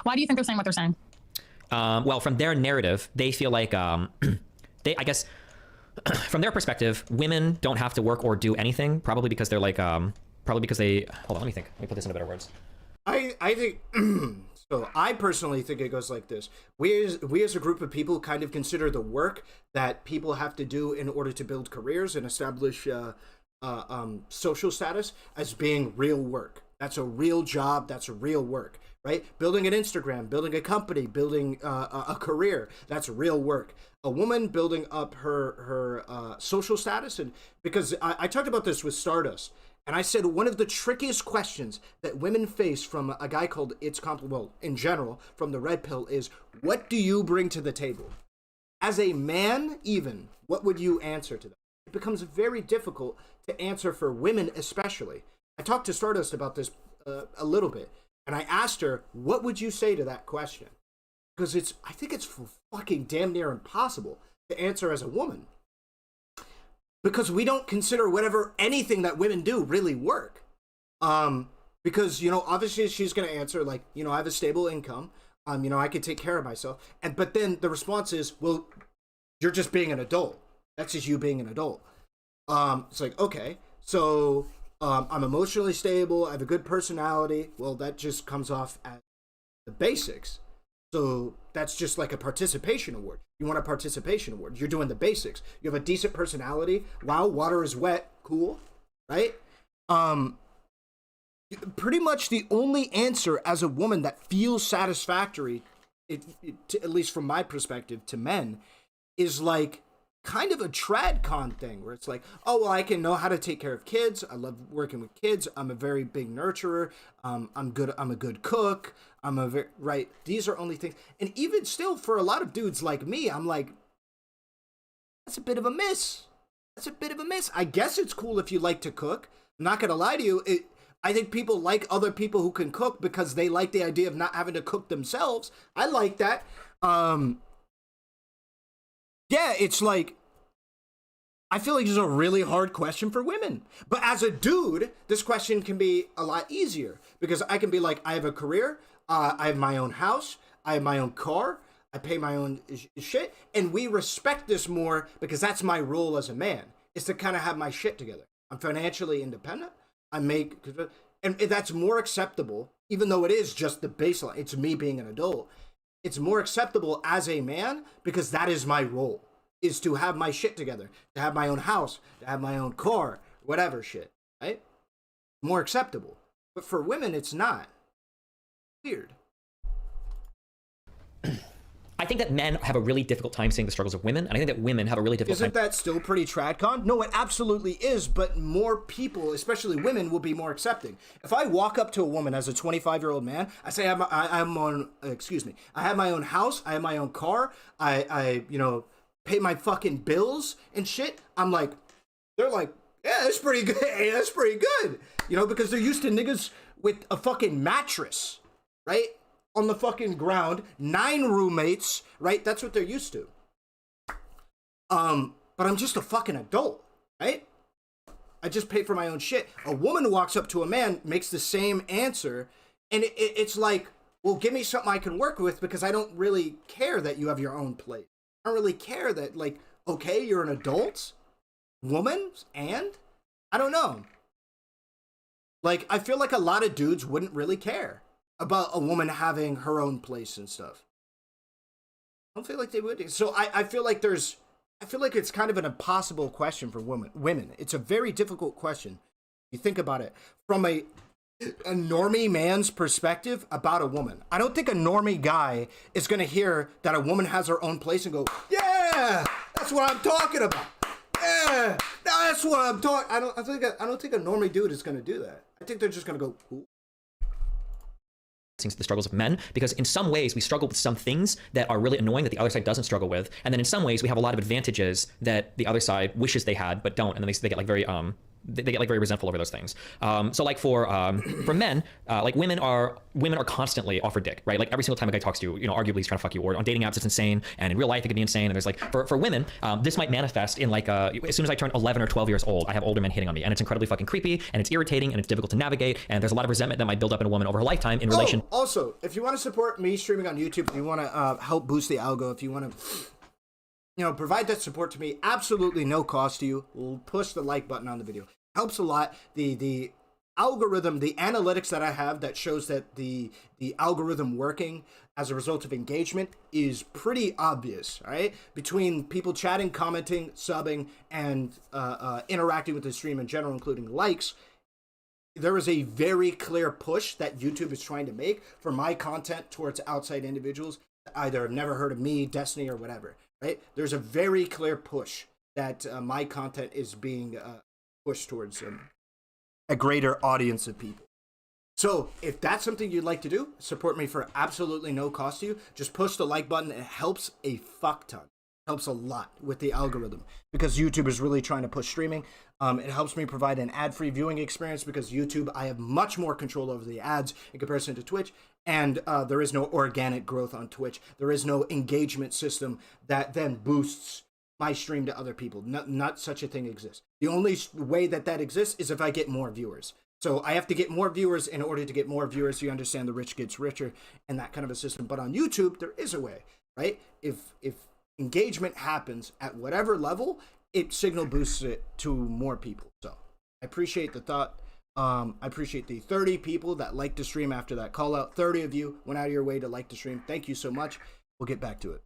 Why do you think they're saying what they're saying? Well, from their narrative, they feel like I guess from their perspective, women don't have to work or do anything, probably because they're like probably because they hold on, let me think. Let me put this into better words. I think so. I personally think it goes like this: we as a group of people kind of consider the work that people have to do in order to build careers and establish social status as being real work. That's a real job. That's a real work, right? Building an Instagram, building a company, building a career. That's real work. A woman building up her social status, and because I talked about this with Stardust. And I said one of the trickiest questions that women face from a guy called well, in general, from the Red Pill is, what do you bring to the table? As a man, even, what would you answer to that? It becomes very difficult to answer for women especially. I talked to Stardust about this a little bit, and I asked her, what would you say to that question? Because I think it's fucking damn near impossible to answer as a woman. Because we don't consider anything that women do really work. Because, obviously she's going to answer like, I have a stable income. I can take care of myself. But then the response is, well, you're just being an adult. That's just you being an adult. It's like, okay, so I'm emotionally stable. I have a good personality. Well, that just comes off as the basics. So that's just like a participation award. You want a participation award. You're doing the basics. You have a decent personality. Wow, water is wet. Cool, right? Pretty much the only answer as a woman that feels satisfactory, at least from my perspective, to men, is like kind of a tradcon thing where it's like, oh, well, I can know how to take care of kids. I love working with kids. I'm a very big nurturer. I'm a good cook. Right. These are only things. And even still, for a lot of dudes like me, I'm like, that's a bit of a miss. That's a bit of a miss. I guess it's cool if you like to cook. I'm not going to lie to you. I think people like other people who can cook because they like the idea of not having to cook themselves. I like that. Yeah, it's like, I feel like it's a really hard question for women. But as a dude, this question can be a lot easier because I can be like, I have a career, I have my own house, I have my own car, I pay my own shit, and we respect this more because that's my role as a man, is to kind of have my shit together. I'm financially independent, and that's more acceptable, even though it is just the baseline, it's me being an adult. It's more acceptable as a man because that is my role, is to have my shit together, to have my own house, to have my own car, whatever shit, right? More acceptable. But for women, it's not. Weird. I think that men have a really difficult time seeing the struggles of women, and I think that women have a really difficult time. Isn't that still pretty tradcon? No, it absolutely is, but more people, especially women, will be more accepting. If I walk up to a woman as a 25-year-old man, I say I have my own house, I have my own car, I pay my fucking bills and shit, they're like, yeah, that's pretty good. Hey, that's pretty good. Because they're used to niggas with a fucking mattress, right? On the fucking ground, 9 roommates, right? That's what they're used to. But I'm just a fucking adult, right? I just pay for my own shit. A woman who walks up to a man makes the same answer, and it's like, well, give me something I can work with because I don't really care that you have your own place. I don't really care that, like, okay, you're an adult woman, and I don't know. Like, I feel like a lot of dudes wouldn't really care about a woman having her own place and stuff. I don't feel like they would. So I feel like it's kind of an impossible question for women. It's a very difficult question. You think about it from a normie man's perspective about a woman. I don't think a normie guy is going to hear that a woman has her own place and go, yeah, that's what I'm talking about. Yeah, that's what I'm talking. I don't think a normie dude is going to do that. I think they're just going to go, ooh. the struggles of men, because in some ways we struggle with some things that are really annoying that the other side doesn't struggle with, and then in some ways we have a lot of advantages that the other side wishes they had but don't, and then they get like very they get like very resentful over those things. So like for men, like women are constantly offered dick, right? Like every single time a guy talks to you, you know, arguably he's trying to fuck you, or on dating apps it's insane, and in real life it can be insane. And there's like for women, this might manifest in like as soon as I turn 11 or 12 years old, I have older men hitting on me, and it's incredibly fucking creepy, and it's irritating, and it's difficult to navigate, and there's a lot of resentment that might build up in a woman over her lifetime in relation. Also, if you want to support me streaming on YouTube, if you want to help boost the algo, if you want to, you know, provide that support to me, absolutely no cost to you. We'll push the like button on the video. Helps a lot. The algorithm, the analytics that I have that shows that the algorithm working as a result of engagement is pretty obvious, right? Between people chatting, commenting, subbing, and interacting with the stream in general, including likes, there is a very clear push that YouTube is trying to make for my content towards outside individuals that either have never heard of me, Destiny, or whatever, right? There's a very clear push that my content is being push towards a greater audience of people. So if that's something you'd like to do, support me for absolutely no cost to you. Just push the like button. It helps a fuck ton. It helps a lot with the algorithm because YouTube is really trying to push streaming. It helps me provide an ad-free viewing experience because YouTube, I have much more control over the ads in comparison to Twitch. And there is no organic growth on Twitch. There is no engagement system that then boosts my stream to other people. Not such a thing exists. The only way that exists is if I get more viewers. So I have to get more viewers in order to get more viewers. You understand the rich gets richer and that kind of a system. But on YouTube, there is a way, right? If engagement happens at whatever level, it signal boosts it to more people. So I appreciate the thought. I appreciate the 30 people that liked the stream after that call out. 30 of you went out of your way to like the stream. Thank you so much. We'll get back to it.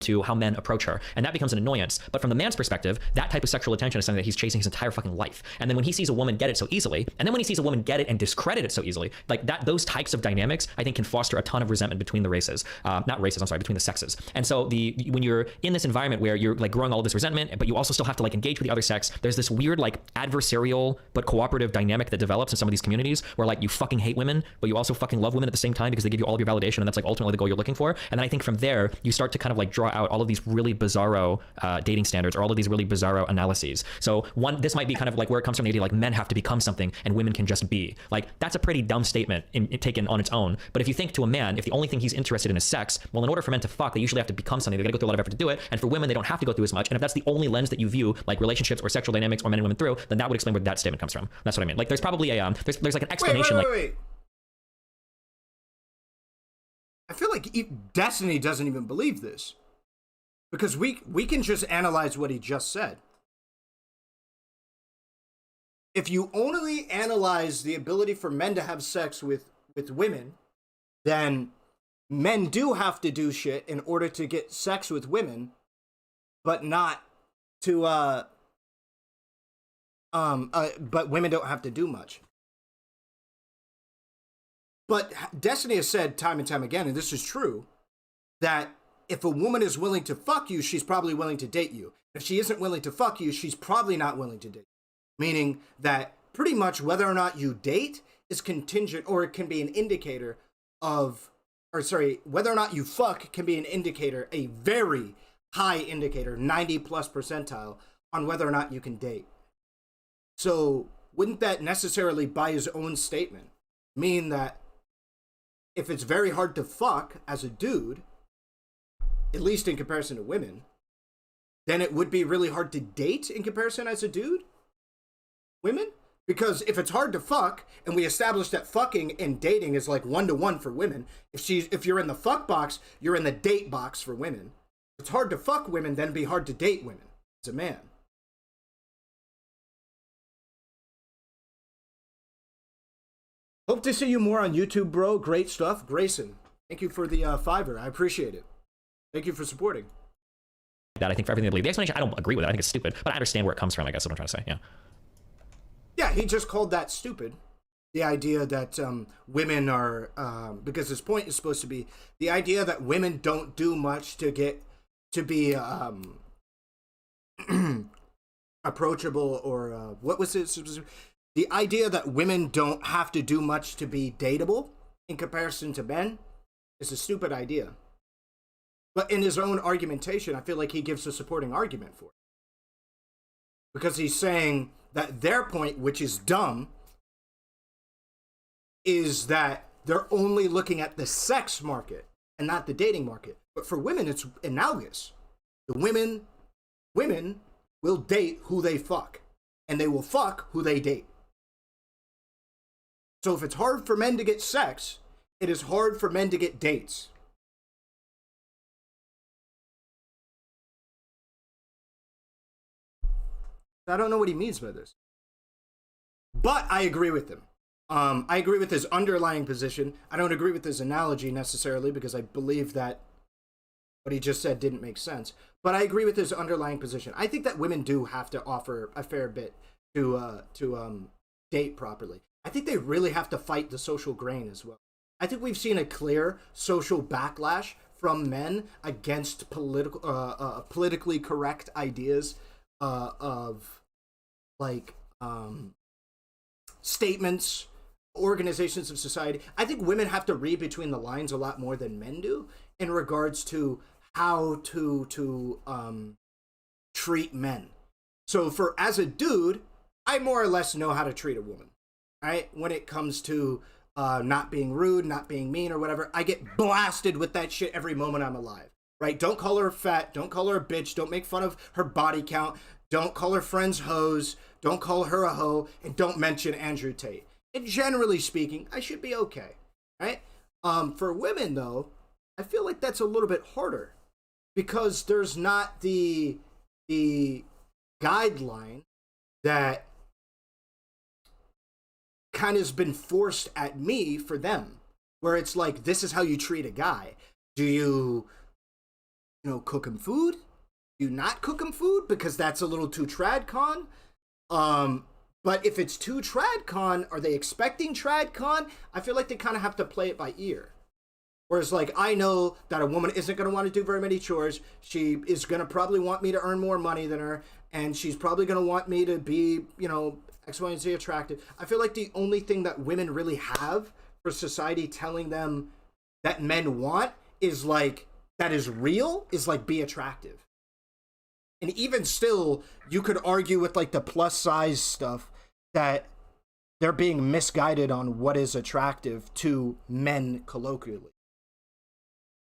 To how men approach her, and that becomes an annoyance. But from the man's perspective, that type of sexual attention is something that he's chasing his entire fucking life. And then when he sees a woman get it so easily, and then when he sees a woman get it and discredit it so easily, like that, those types of dynamics, I think, can foster a ton of resentment between the races, not races, I'm sorry, between the sexes. And so when you're in this environment where you're like growing all this resentment, but you also still have to like engage with the other sex, there's this weird like adversarial but cooperative dynamic that develops in some of these communities where like you fucking hate women, but you also fucking love women at the same time because they give you all of your validation, and that's like ultimately the goal you're looking for. And then I think from there you start to kind of like draw out all of these really bizarro dating standards, or all of these really bizarro analyses. So this might be kind of like where it comes from, the idea like men have to become something and women can just be. Like that's a pretty dumb statement taken on its own. But if you think to a man, if the only thing he's interested in is sex, well, in order for men to fuck, they usually have to become something. They gotta go through a lot of effort to do it. And for women, they don't have to go through as much. And if that's the only lens that you view like relationships or sexual dynamics or men and women through, then that would explain where that statement comes from. That's what I mean. Like there's probably a there's like an explanation. Wait. I feel like Destiny doesn't even believe this. Because we can just analyze what he just said. If you only analyze the ability for men to have sex with women, then men do have to do shit in order to get sex with women, but not to but women don't have to do much. But Destiny has said time and time again, and this is true, that if a woman is willing to fuck you, she's probably willing to date you. If she isn't willing to fuck you, she's probably not willing to date you. Meaning that pretty much whether or not you date is contingent, or it can be an indicator of, whether or not you fuck can be an indicator, a very high indicator, 90+ percentile, on whether or not you can date. So wouldn't that necessarily, by his own statement, mean that if it's very hard to fuck as a dude, at least in comparison to women, then it would be really hard to date in comparison as a dude? Women? Because if it's hard to fuck, and we established that fucking and dating is like 1-to-1 for women, if you're in the fuck box, you're in the date box for women. If it's hard to fuck women, then it'd be hard to date women as a man. Hope to see you more on YouTube, bro. Great stuff. Grayson, thank you for the $5. I appreciate it. Thank you for supporting. That I think for everything they believe. The explanation, I don't agree with it. I think it's stupid, but I understand where it comes from, I guess is what I'm trying to say. Yeah. Yeah, he just called that stupid. The idea that women are, because his point is supposed to be the idea that women don't do much to get to be approachable, or what was it? The idea that women don't have to do much to be dateable in comparison to men is a stupid idea. But in his own argumentation, I feel like he gives a supporting argument for it. Because he's saying that their point, which is dumb, is that they're only looking at the sex market and not the dating market. But for women, it's analogous. The women will date who they fuck, and they will fuck who they date. So if it's hard for men to get sex, it is hard for men to get dates. I don't know what he means by this. But I agree with him. I agree with his underlying position. I don't agree with his analogy necessarily because I believe that what he just said didn't make sense. But I agree with his underlying position. I think that women do have to offer a fair bit to date properly. I think they really have to fight the social grain as well. I think we've seen a clear social backlash from men against politically correct ideas of like statements, organizations of society. I think women have to read between the lines a lot more than men do in regards to how to treat men. So as a dude, I more or less know how to treat a woman, right? When it comes to not being rude, not being mean or whatever, I get blasted with that shit every moment I'm alive, right? Don't call her fat, don't call her a bitch, don't make fun of her body count, don't call her friends hoes, don't call her a hoe, and don't mention Andrew Tate. And generally speaking, I should be okay, right? For women though, I feel like that's a little bit harder because there's not the guideline that kind of has been forced at me for them, where it's like, this is how you treat a guy. Do you cook him food? Do you not cook him food because that's a little too tradcon? But if it's too tradcon, are they expecting tradcon? I feel like they kind of have to play it by ear. Whereas, like, I know that a woman isn't going to want to do very many chores. She is going to probably want me to earn more money than her. And she's probably going to want me to be, X, Y, and Z attractive. I feel like the only thing that women really have for society telling them that men want is, like, that is real, is, like, be attractive. And even still, you could argue with, like, the plus size stuff that they're being misguided on what is attractive to men colloquially.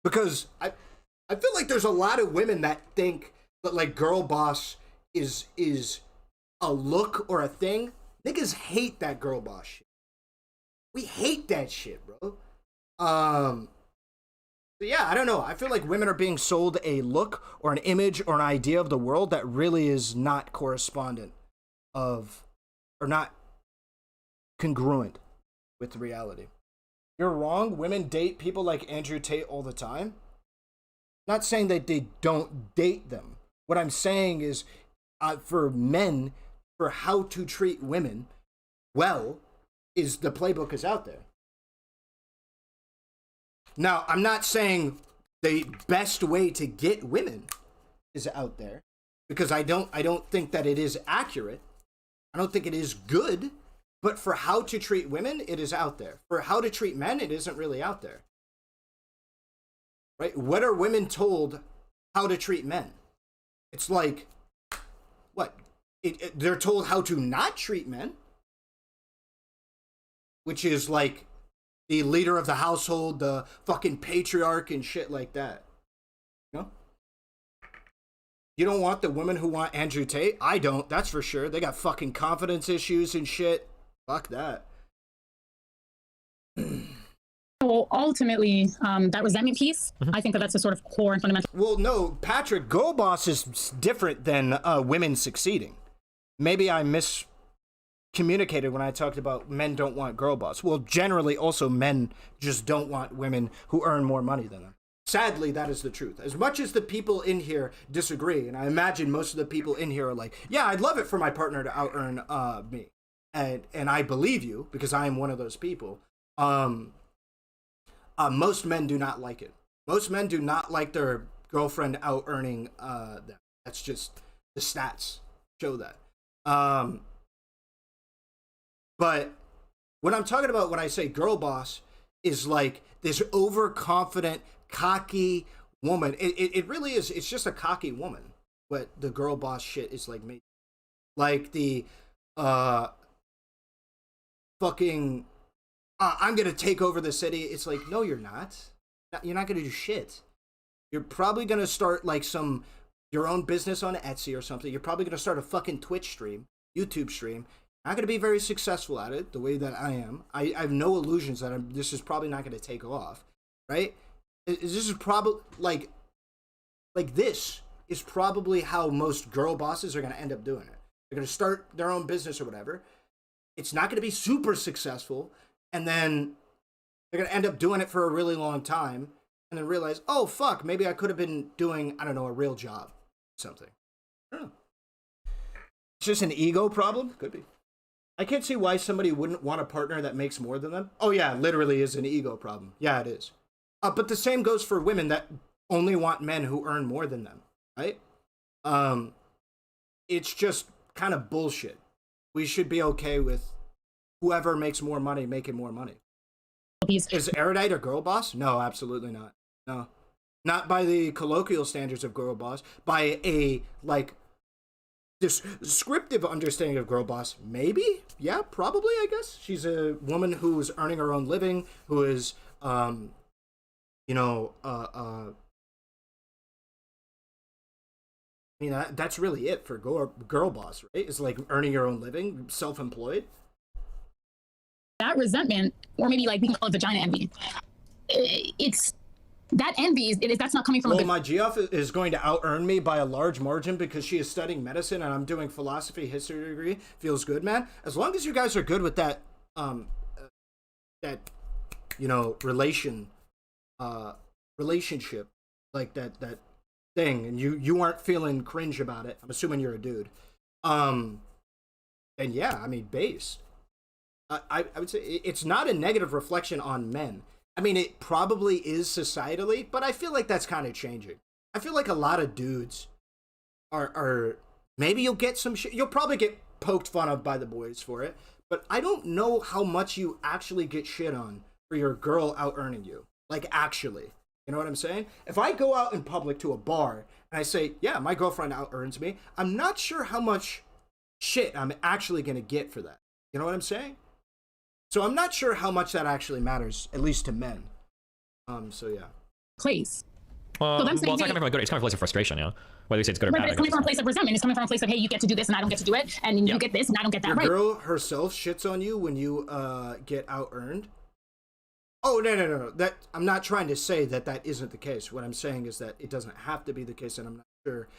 Because I feel like there's a lot of women that think that, like, girl boss is a look or a thing. Niggas hate that girl boss shit. We hate that shit, bro. Yeah, I don't know. I feel like women are being sold a look or an image or an idea of the world that really is not correspondent of, or not congruent with reality. You're wrong. Women date people like Andrew Tate all the time. Not saying that they don't date them. What I'm saying is, for men, for how to treat women well, is the playbook is out there. Now, I'm not saying the best way to get women is out there, because I don't think that it is accurate. I don't think it is good, but for how to treat women, it is out there. For how to treat men, it isn't really out there. Right? What are women told how to treat men? It's like, what? They're told how to not treat men, which is like the leader of the household, the fucking patriarch and shit like that. You know? You don't want the women who want Andrew Tate? I don't, that's for sure. They got fucking confidence issues and shit. Fuck that. So ultimately, that resentment piece, I think that's a sort of core and fundamental. Well, no, Patrick, girl boss is different than women succeeding. Maybe I miscommunicated when I talked about men don't want girl boss. Well, generally, also, men just don't want women who earn more money than them. Sadly, that is the truth. As much as the people in here disagree, and I imagine most of the people in here are like, yeah, I'd love it for my partner to out-earn me. And I believe you, because I am one of those people. Most men do not like it. Most men do not like their girlfriend out-earning them. That's just, the stats show that. But what I'm talking about when I say girl boss is like this overconfident, cocky woman. It really is. It's just a cocky woman. But the girl boss shit is like made, like the fucking I'm gonna take over the city. It's like, no, you're not. You're not gonna do shit. You're probably gonna start like your own business on Etsy or something. You're probably gonna start a fucking Twitch stream, YouTube stream. Not gonna be very successful at it the way that I am. I have no illusions that this is probably not gonna take off, right? This is probably like this is probably how most girl bosses are gonna end up doing it. They're gonna start their own business or whatever. It's not gonna be super successful, and then they're gonna end up doing it for a really long time, and then realize, oh fuck, maybe I could have been doing, I don't know, a real job, something. I don't know. It's just an ego problem? Could be. I can't see why somebody wouldn't want a partner that makes more than them. Oh yeah, literally is an ego problem. Yeah, it is. But the same goes for women that only want men who earn more than them, right? It's just kind of bullshit. We should be okay with whoever makes more money making more money. Is Erudite a girl boss? No, absolutely not. No. Not by the colloquial standards of girl boss. By a, like, descriptive understanding of girl boss, maybe? Yeah, probably, I guess. She's a woman who's earning her own living, who is, I mean, that's really it for girl boss, right? It's like earning your own living, self-employed. That resentment, or maybe like we can call it vagina envy. It's that envy that's not coming from. Well, my Geoff is going to out-earn me by a large margin because she is studying medicine and I'm doing philosophy history degree. Feels good, man. As long as you guys are good with that, relationship, like that thing, and you aren't feeling cringe about it. I'm assuming you're a dude. And yeah, I mean, based. I would say it's not a negative reflection on men. I mean, it probably is societally, but I feel like that's kind of changing. I feel like a lot of dudes are maybe you'll get some shit. You'll probably get poked fun of by the boys for it, but I don't know how much you actually get shit on for your girl out earning you. Like, actually. You know what I'm saying? If I go out in public to a bar and I say, yeah, my girlfriend out earns me, I'm not sure how much shit I'm actually going to get for that. You know what I'm saying? So I'm not sure how much that actually matters, at least to men. So yeah. Place. Well, so it's not coming from a good. It's coming from a place of frustration, you know. Whether you say it's good or bad. But it's coming from a place of resentment. It's coming from a place of, hey, you get to do this and I don't get to do it, and you get this and I don't get that. Your right? girl herself shits on you when you get out earned. Oh no! That I'm not trying to say that isn't the case. What I'm saying is that it doesn't have to be the case, and I'm not sure.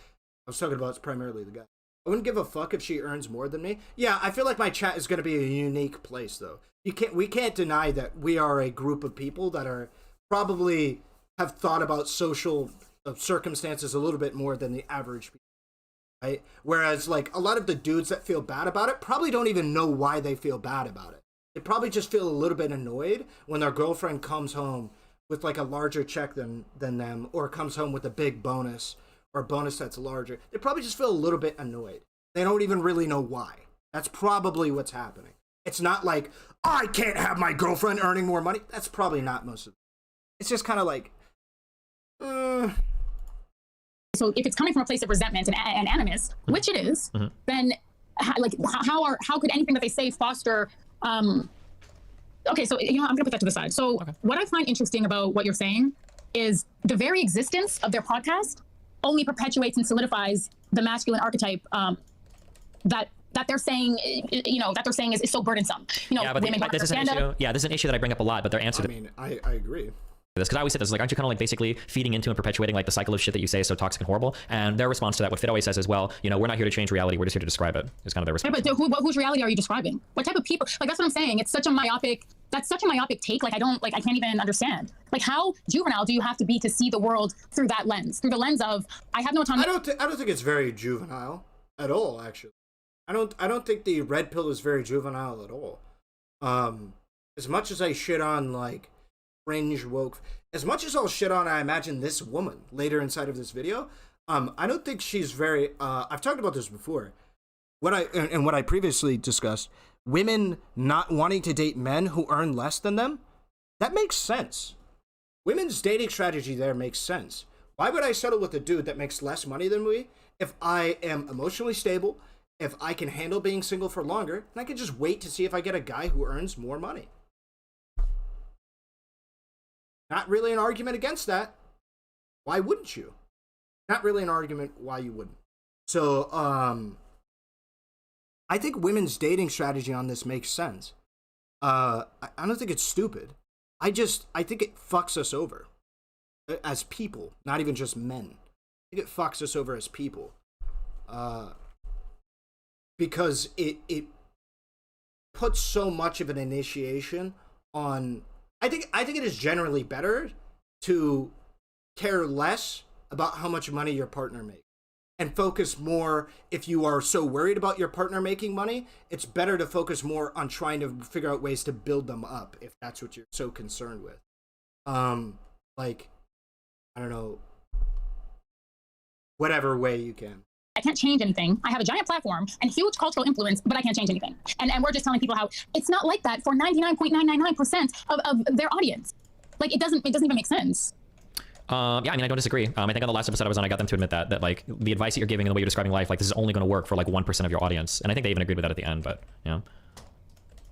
I was talking about it's primarily the guy. I wouldn't give a fuck if she earns more than me. Yeah, I feel like my chat is going to be a unique place, though. We can't deny that we are a group of people that are probably have thought about social circumstances a little bit more than the average people, right? Whereas, like, a lot of the dudes that feel bad about it probably don't even know why they feel bad about it. They probably just feel a little bit annoyed when their girlfriend comes home with, like, a larger check than them, or comes home with a big bonus, or a bonus that's larger. They probably just feel a little bit annoyed. They don't even really know why. That's probably what's happening. It's not like, I can't have my girlfriend earning more money. That's probably not most of it. It's just kind of like, So if it's coming from a place of resentment and animus, which it is, then how could anything that they say foster? Okay, so I'm gonna put that to the side. So what I find interesting about what you're saying is the very existence of their podcast only perpetuates and solidifies the masculine archetype that they're saying, is so burdensome. Yeah, but this is an issue. Yeah, this is an issue that I bring up a lot. But their answer. I agree. Because I always say this, like, aren't you kind of like basically feeding into and perpetuating like the cycle of shit that you say is so toxic and horrible? And their response to that, what Fit always says is, well, we're not here to change reality, we're just here to describe it. Is kind of their response. Yeah, but whose reality are you describing? What type of people? Like, that's what I'm saying. It's such a myopic. That's such a myopic take. Like, I can't even understand. Like, how juvenile do you have to be to see the world through that lens? Through the lens of, I have no autonomy. I don't think it's very juvenile at all. Actually, I don't think the red pill is very juvenile at all. As much as I shit on like fringe woke, as much as I'll shit on, I imagine, this woman later inside of this video, I don't think she's very, I've talked about this before, what I previously discussed, women not wanting to date men who earn less than them, that makes sense. Women's dating strategy there makes sense. Why would I settle with a dude that makes less money than me if I am emotionally stable, if I can handle being single for longer, and I can just wait to see if I get a guy who earns more money? Not really an argument against that. Why wouldn't you? Not really an argument why you wouldn't. So, I think women's dating strategy on this makes sense. I don't think it's stupid. I think it fucks us over as people, not even just men. I think it fucks us over as people. Because it puts so much of an initiation on, I think it is generally better to care less about how much money your partner makes and focus more. If you are so worried about your partner making money, it's better to focus more on trying to figure out ways to build them up if that's what you're so concerned with. Like, I don't know, whatever way you can. I can't change anything. I have a giant platform and huge cultural influence, but I can't change anything. And we're just telling people how it's not like that for 99.999% of their audience. Like, it doesn't even make sense. Yeah, I mean, I don't disagree. I think on the last episode I was on, I got them to admit that like the advice that you're giving and the way you're describing life, like this is only going to work for like 1% of your audience. And I think they even agreed with that at the end, but you know.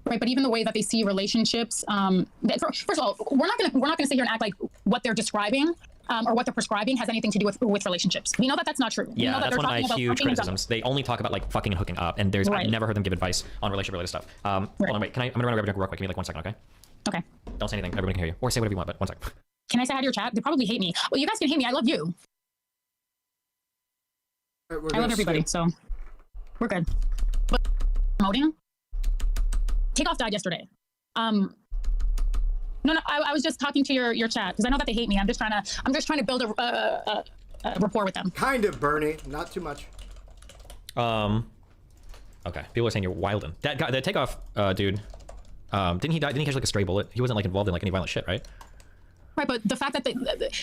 Right, but even the way that they see relationships, first of all, we're not gonna sit here and act like what they're describing or what they're prescribing has anything to do with relationships. We know that that's not true. Yeah, that that's one of my huge criticisms. They only talk about like fucking and hooking up, and Right. I've never heard them give advice on relationship related stuff. Hold on, wait, I'm gonna run a real quick. Give me like 1 second, okay? Okay. Don't say anything. Everybody can hear you, or say whatever you want. But 1 second. Can I say hi to your chat? They probably hate me. Well, you guys can hate me. I love you. Right, I love everybody, so we're good. But promoting? Takeoff died yesterday. No, I was just talking to your chat because I know that they hate me. I'm just trying to build a rapport with them. Kind of, Bernie. Not too much. Okay. People are saying you're wildin'. That guy, the Takeoff dude, didn't he die? Didn't he catch like a stray bullet? He wasn't like involved in like any violent shit, right? Right, but the fact that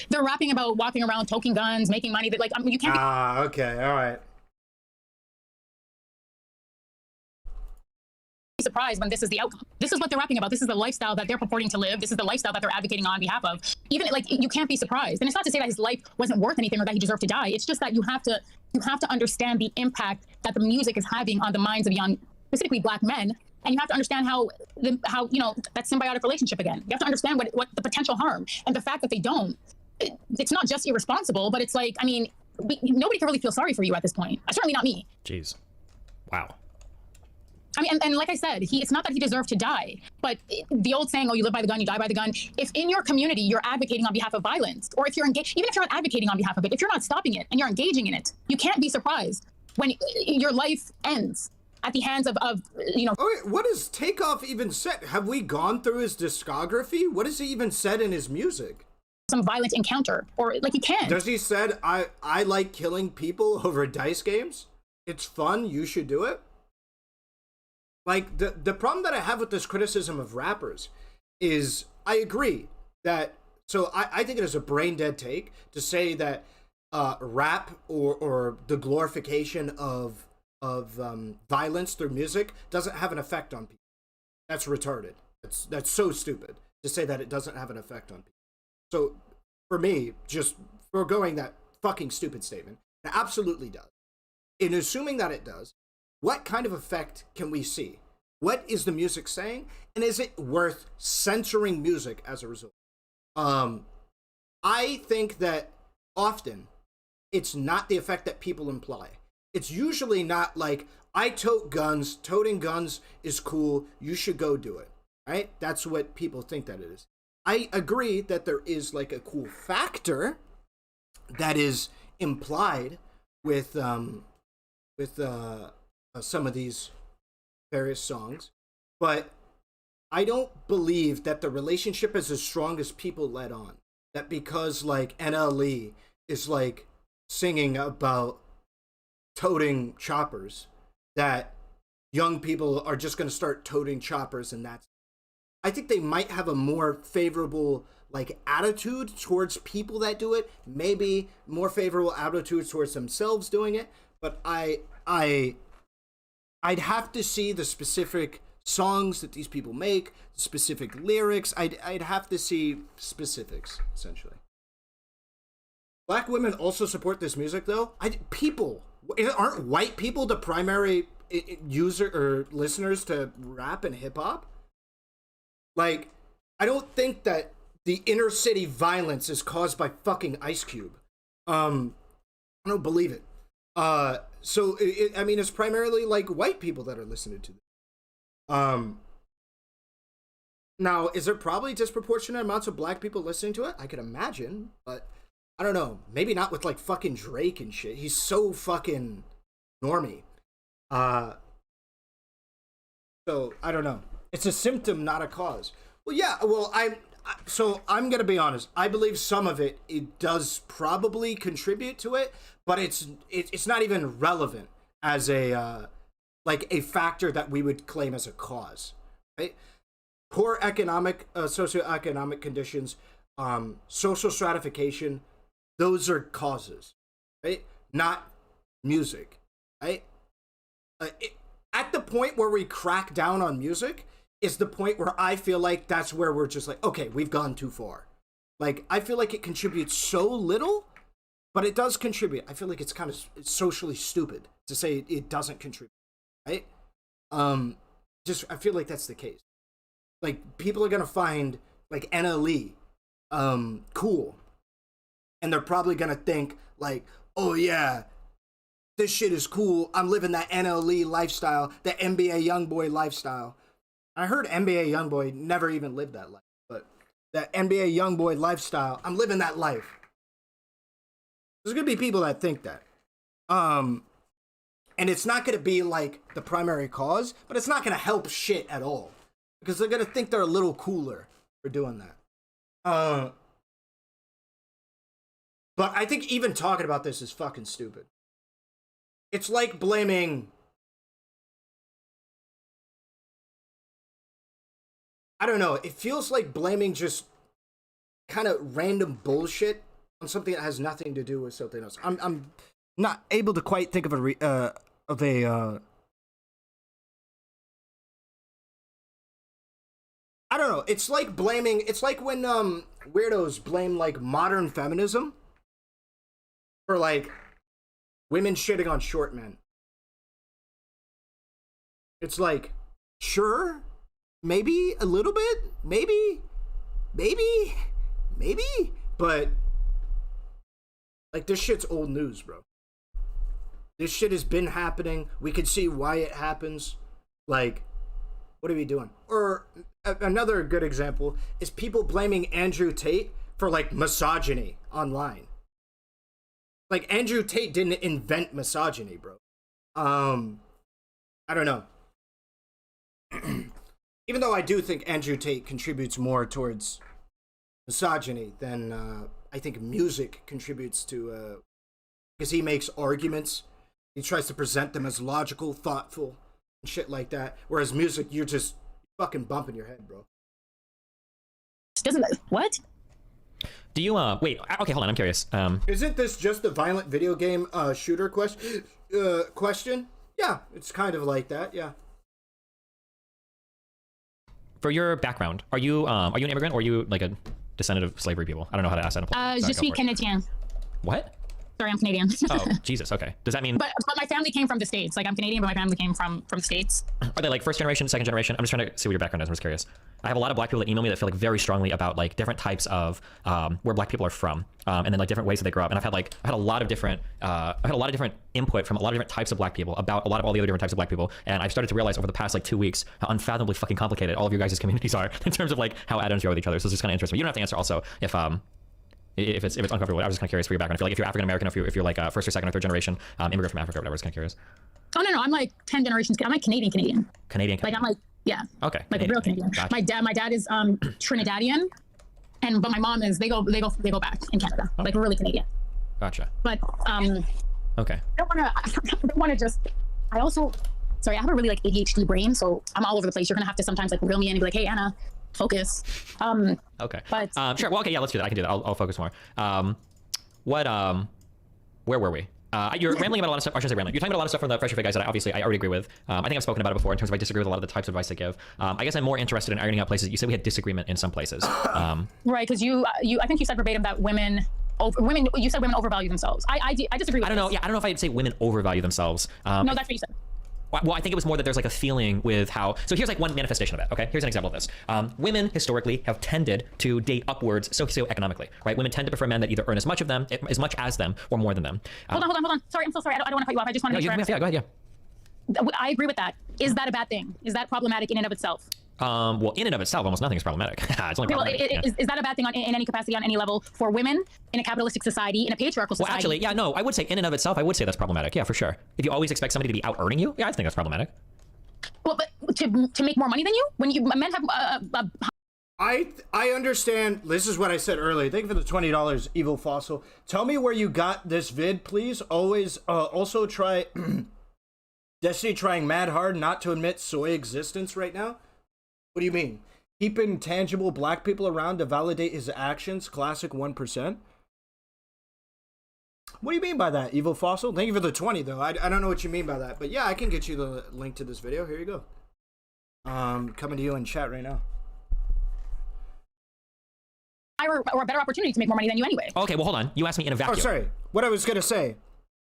they're rapping about walking around, toking guns, making money, that like you can't. Okay, all right. Be surprised when this is the outcome. This is what they're rapping about. This is the lifestyle that they're purporting to live. This is the lifestyle that they're advocating on behalf of. Even like you can't be surprised. And it's not to say that his life wasn't worth anything or that he deserved to die. It's just that you have to understand the impact that the music is having on the minds of young, specifically Black men. And you have to understand how you know that symbiotic relationship again. You have to understand what the potential harm and the fact that they don't. It's not just irresponsible, but it's like, I mean, nobody can really feel sorry for you at this point. Certainly not me. Jeez. Wow. I mean, and like I said, it's not that he deserved to die, but the old saying, "Oh, you live by the gun, you die by the gun." If in your community you're advocating on behalf of violence, or if you're engaged, even if you're not advocating on behalf of it, if you're not stopping it and you're engaging in it, you can't be surprised when your life ends at the hands of you know. Oh, wait, what has Takeoff even said? Have we gone through his discography? What has he even said in his music? Some violent encounter, or like you can't. Does he said, I like killing people over dice games? It's fun, you should do it? Like, the problem that I have with this criticism of rappers is, I agree that, so I think it is a brain dead take to say that rap or the glorification of violence through music doesn't have an effect on people. That's retarded. That's so stupid to say that it doesn't have an effect on people. So for me, just foregoing that fucking stupid statement, it absolutely does. In assuming that it does, what kind of effect can we see? What is the music saying? And is it worth censoring music as a result? I think that often it's not the effect that people imply. It's usually not like, I tote guns, toting guns is cool, you should go do it, right? That's what people think that it is. I agree that there is like a cool factor that is implied with some of these various songs, but I don't believe that the relationship is as strong as people let on. That because like NLE is like singing about toting choppers, that young people are just going to start toting choppers, and that's. I think they might have a more favorable like attitude towards people that do it, maybe more favorable attitude towards themselves doing it, but I'd have to see the specific songs that these people make, specific lyrics. I'd have to see specifics, essentially. Black women also support this music, though. Aren't white people the primary user or listeners to rap and hip hop? Like, I don't think that the inner city violence is caused by fucking Ice Cube. I don't believe it. So I mean, it's primarily like white people that are listening to this. Now, is there probably disproportionate amounts of black people listening to it? I could imagine, but I don't know. Maybe not with like fucking Drake and shit. He's so fucking normie. So I don't know. It's a symptom, not a cause. Well, yeah. Well, I'm gonna be honest. I believe some of it does probably contribute to it, but it's not even relevant as a like a factor that we would claim as a cause, right? Poor socioeconomic conditions, social stratification, those are causes, right? Not music, right? At the point where we crack down on music is the point where I feel like that's where we're just like, okay, we've gone too far. Like, I feel like it contributes so little, but it does contribute. I feel like it's kind of socially stupid to say it doesn't contribute, right? I feel like that's the case. Like, people are gonna find like NLE cool, and they're probably gonna think like, oh yeah, this shit is cool. I'm living that NLE lifestyle, that NBA YoungBoy lifestyle. I heard NBA YoungBoy never even lived that life, but that NBA YoungBoy lifestyle, I'm living that life. There's gonna be people that think that. And it's not gonna be like the primary cause, but it's not gonna help shit at all. Because they're gonna think they're a little cooler for doing that. But I think even talking about this is fucking stupid. It's like blaming, I don't know, it feels like blaming just kind of random bullshit on something that has nothing to do with something else. I'm not able to quite think of a I don't know. It's like blaming. It's like when weirdos blame like modern feminism for like women shitting on short men. It's like, sure, maybe a little bit, maybe, but like this shit's old news, bro. This shit has been happening. We can see why it happens. Like, what are we doing? Or another good example is people blaming Andrew Tate for like misogyny online. Like, Andrew Tate didn't invent misogyny, bro. I don't know. Even though I do think Andrew Tate contributes more towards misogyny than I think music contributes to, because he makes arguments. He tries to present them as logical, thoughtful, and shit like that. Whereas music, you're just fucking bumping your head, bro. Doesn't what? Do you wait? Okay, hold on. I'm curious. Isn't this just a violent video game shooter question? Yeah, it's kind of like that. Yeah. For your background, are you an immigrant or are you like a descendant of slavery people? I don't know how to ask that. Je suis Canadien. What? Sorry, I'm Canadian. Oh, Jesus. Okay. Does that mean? But my family came from the States. Like, I'm Canadian, but my family came from the States. Are they like first generation, second generation? I'm just trying to see what your background is. I'm just curious. I have a lot of black people that email me that feel like very strongly about like different types of where black people are from, and then like different ways that they grow up. And I had a lot of different input from a lot of different types of black people about a lot of all the other different types of black people. And I've started to realize over the past like 2 weeks how unfathomably fucking complicated all of your guys' communities are in terms of like how atoms grow with each other. So it's just kind of interesting. You don't have to answer also if it's uncomfortable. I was just kind of curious for your background. I feel like if you're African American, if you're like first or second or third generation immigrant from Africa or whatever, I was kind of curious. Oh no, I'm like 10 generations. I'm like Canadian. Like I'm like, yeah. Okay. Like a real Canadian. Gotcha. My dad is Trinidadian, but my mom is they go back in Canada. Oh. Like, we're really Canadian. Gotcha. But okay. I don't want to just. I also, sorry, I have a really like ADHD brain, so I'm all over the place. You're gonna have to sometimes like reel me in and be like, hey Anna, focus. Okay. But sure. Well, okay. Yeah, let's do that. I can do that. I'll focus more. Where were we? You're rambling about a lot of stuff. I shouldn't say rambling. You're talking about a lot of stuff from the Fresh Your Fit guys that I already agree with. I think I've spoken about it before in terms of I disagree with a lot of the types of advice they give. I guess I'm more interested in ironing out places. You said we had disagreement in some places. Right, because I think you said verbatim that women. You said women overvalue themselves. I disagree with I don't know. this. Yeah, I don't know if I'd say women overvalue themselves. No, that's what you said. Well, I think it was more that there's like a feeling with how. So here's like one manifestation of it. Okay, here's an example of this. Women historically have tended to date upwards socioeconomically, right? Women tend to prefer men that either earn as much as them, or more than them. Hold on. Sorry, I'm so sorry. I don't want to cut you off. I just want to make sure. Yeah, go ahead. Yeah. I agree with that. Is that a bad thing? Is that problematic in and of itself? Well, in and of itself, almost nothing is problematic. It's only problematic. Is that a bad thing in any capacity, on any level, for women in a capitalistic society, in a patriarchal society? Well, actually, yeah, no, I would say in and of itself, I would say that's problematic. Yeah, for sure. If you always expect somebody to be out earning you, yeah, I think that's problematic. Well, but to make more money than you, when men have I understand. This is what I said earlier. Thank you for the $20, Evil Fossil. Tell me where you got this vid, please. Always also try Destiny trying mad hard not to admit soy existence right now. What do you mean? Keeping tangible black people around to validate his actions. Classic 1%. What do you mean by that, Evil Fossil? Thank you for the 20, though. I don't know what you mean by that. But yeah, I can get you the link to this video. Here you go. Coming to you in chat right now. or a better opportunity to make more money than you anyway. Okay, well, hold on. You asked me in a vacuum. Oh, sorry. What I was going to say,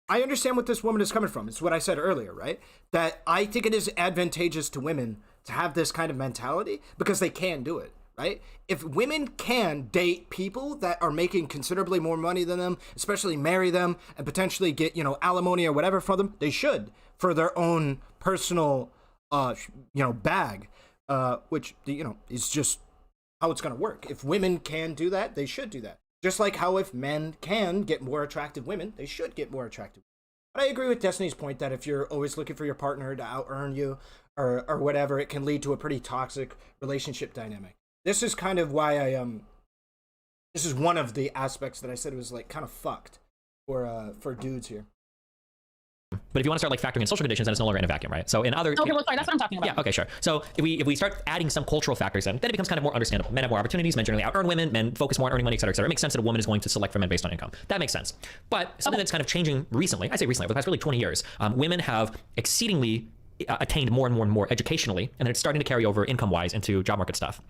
I understand what this woman is coming from. It's what I said earlier, right? That I think it is advantageous to women to have this kind of mentality because they can do it, right? If women can date people that are making considerably more money than them, especially marry them and potentially get, you know, alimony or whatever for them, they should for their own personal, bag, which, is just how it's going to work. If women can do that, they should do that. Just like how if men can get more attractive women, they should get more attractive. But I agree with Destiny's point that if you're always looking for your partner to out-earn you or whatever, it can lead to a pretty toxic relationship dynamic. This is kind of why this is one of the aspects that I said was like kind of fucked for dudes here. But if you want to start like factoring in social conditions, then it's no longer in a vacuum, right? So in other... Okay, well, sorry, that's what I'm talking about. Yeah, okay, sure. So if we start adding some cultural factors in, then it becomes kind of more understandable. Men have more opportunities, men generally out-earn women, men focus more on earning money, et cetera, et cetera. It makes sense that a woman is going to select for men based on income. That makes sense. But something that's kind of changing recently, I say recently, over the past really 20 years, women have exceedingly attained more and more and more educationally, and it's starting to carry over income-wise into job market stuff.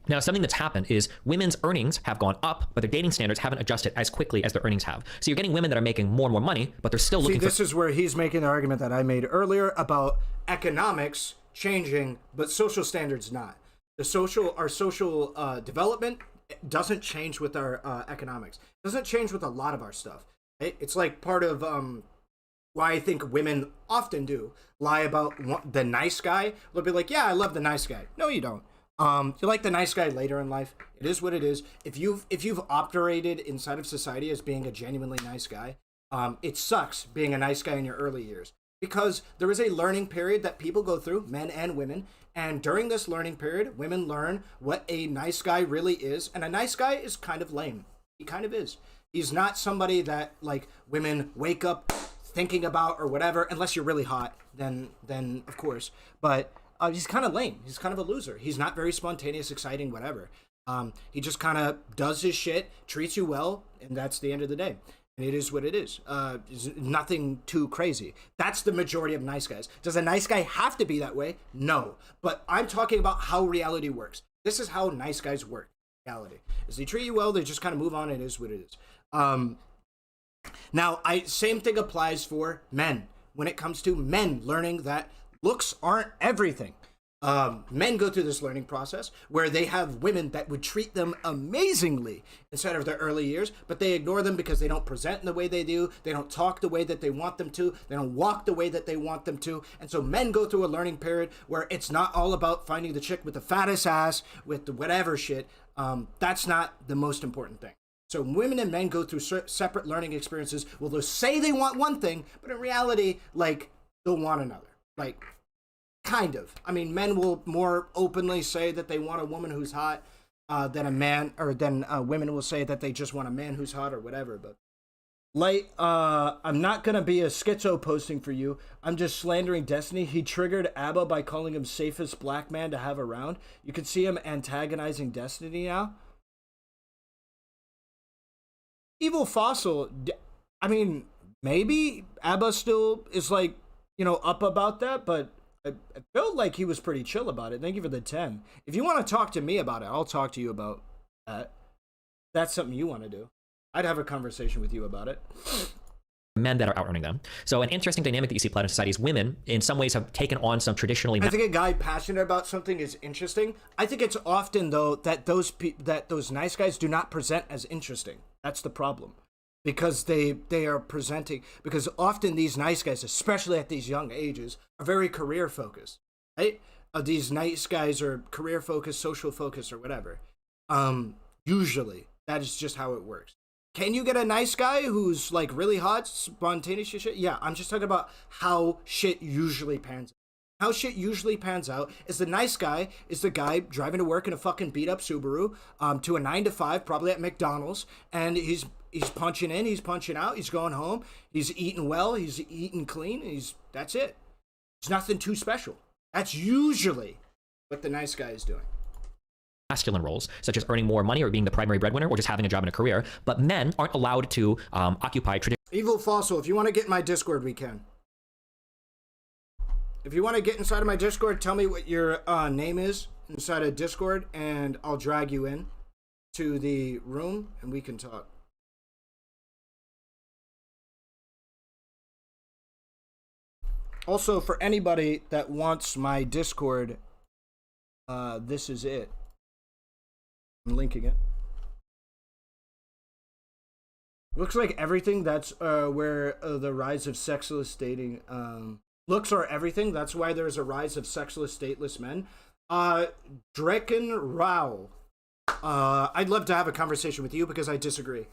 Now, something that's happened is women's earnings have gone up, but their dating standards haven't adjusted as quickly as their earnings have. So you're getting women that are making more and more money, but they're still looking for... This is where he's making the argument that I made earlier about economics changing, but social standards not. Our social development doesn't change with our economics. It doesn't change with a lot of our stuff. Right? It's like part of why I think women often do lie about the nice guy. They'll be like, yeah, I love the nice guy. No, you don't. You like the nice guy later in life. It is what it is. If you've operated inside of society as being a genuinely nice guy, it sucks being a nice guy in your early years because there is a learning period that people go through, men and women. And during this learning period, women learn what a nice guy really is. And a nice guy is kind of lame. He kind of is. He's not somebody that like women wake up thinking about or whatever, unless you're really hot, then of course. But he's kind of lame. He's kind of a loser. He's not very spontaneous, exciting, whatever. He just kind of does his shit, treats you well, and that's the end of the day. And it is what it is. It's nothing too crazy. That's the majority of nice guys. Does a nice guy have to be that way? No. But I'm talking about how reality works. This is how nice guys work. Reality is they treat you well, they just kind of move on. It is what it is. Now, same thing applies for men. When it comes to men learning that looks aren't everything. Men go through this learning process where they have women that would treat them amazingly inside of their early years, but they ignore them because they don't present in the way they do. They don't talk the way that they want them to. They don't walk the way that they want them to. And so men go through a learning period where it's not all about finding the chick with the fattest ass, with the whatever shit. That's not the most important thing. So women and men go through separate learning experiences. Well, they'll say they want one thing, but in reality, like, they'll want another. Like, kind of. I mean, men will more openly say that they want a woman who's hot than a man, or than women will say that they just want a man who's hot or whatever. But I'm not gonna be a schizo posting for you. I'm just slandering Destiny. He triggered ABBA by calling him safest black man to have around. You can see him antagonizing Destiny now. Evil Fossil, I mean, maybe Abba still is like, you know, up about that, but I felt like he was pretty chill about it. Thank you for the 10. If you want to talk to me about it, I'll talk to you about that. That's something you want to do. I'd have a conversation with you about it. Men that are out earning them. So an interesting dynamic that you see play out in society is women in some ways have taken on some traditionally I think a guy passionate about something is interesting. I think it's often though that those nice guys do not present as interesting. That's the problem. Because they are presenting, because often these nice guys, especially at these young ages, are very career focused, right? These nice guys are career focused, social focused, or whatever. Usually that is just how it works. Can you get a nice guy who's like really hot, spontaneous shit? Yeah, I'm just talking about how shit usually pans out. How shit usually pans out is the nice guy is the guy driving to work in a fucking beat up Subaru to a 9 to 5, probably at McDonald's, and he's punching in, he's punching out, he's going home, he's eating well, he's eating clean, that's it. There's nothing too special. That's usually what the nice guy is doing. masculine roles, such as earning more money or being the primary breadwinner or just having a job and a career, but men aren't allowed to occupy traditional. Evil Fossil, if you want to get in my Discord, we can. If you want to get inside of my Discord, tell me what your name is inside of Discord, and I'll drag you in to the room, and we can talk. Also, for anybody that wants my Discord, this is it. I'm linking it. Looks like everything. That's where the rise of sexless dating. Looks are everything. That's why there's a rise of sexless, dateless men. Drekken Rao. I'd love to have a conversation with you because I disagree.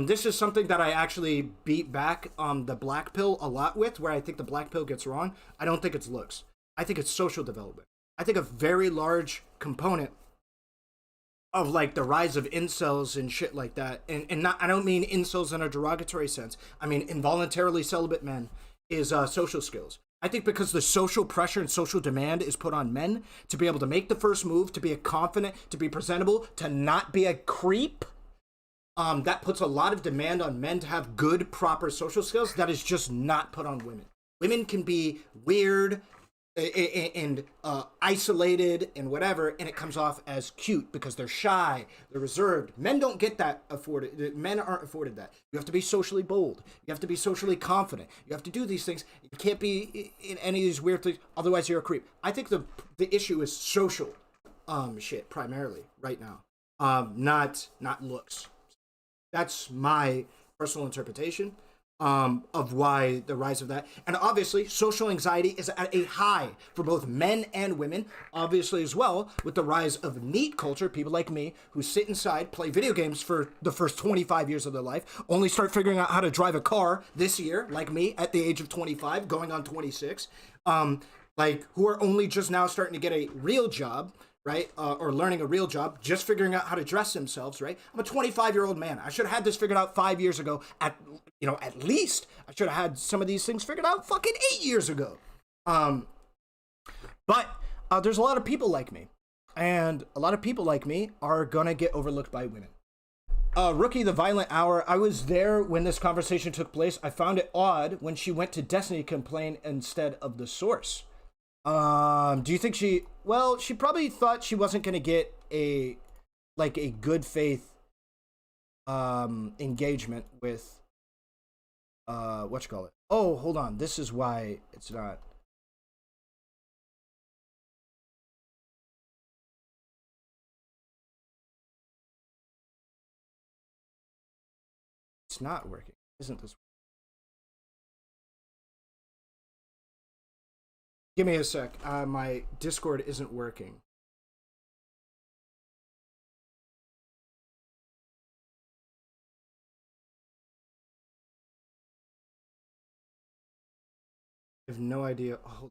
This is something that I actually beat back the black pill a lot with, where I think the black pill gets wrong. I don't think it's looks. I think it's social development. I think a very large component of like the rise of incels and shit like that, and not, I don't mean incels in a derogatory sense. I mean involuntarily celibate men is social skills. I think because the social pressure and social demand is put on men to be able to make the first move, to be a confident, to be presentable, to not be a creep. That puts a lot of demand on men to have good, proper social skills that is just not put on women. Women can be weird and isolated and whatever, and it comes off as cute because they're shy, they're reserved. Men don't get that afforded. Men aren't afforded that. You have to be socially bold. You have to be socially confident. You have to do these things. You can't be in any of these weird things. Otherwise, you're a creep. I think the issue is social shit primarily right now, not looks. That's my personal interpretation of why the rise of that. And obviously, social anxiety is at a high for both men and women. Obviously, as well, with the rise of neat culture, people like me who sit inside, play video games for the first 25 years of their life, only start figuring out how to drive a car this year, like me, at the age of 25, going on 26, like who are only just now starting to get a real job, right? Or learning a real job, just figuring out how to dress themselves, right? I'm a 25-year-old man. I should have had this figured out 5 years ago. At least I should have had some of these things figured out fucking 8 years ago. But there's a lot of people like me, and a lot of people like me are gonna get overlooked by women. Rookie, the Violent Hour. I was there when this conversation took place. I found it odd when she went to Destiny to complain instead of the source. Do you think she probably thought she wasn't going to get a good faith, engagement with, whatchamacallit. Oh, hold on. This is why it's not. It's not working. Isn't this? Give me a sec. My Discord isn't working. I have no idea. Oh.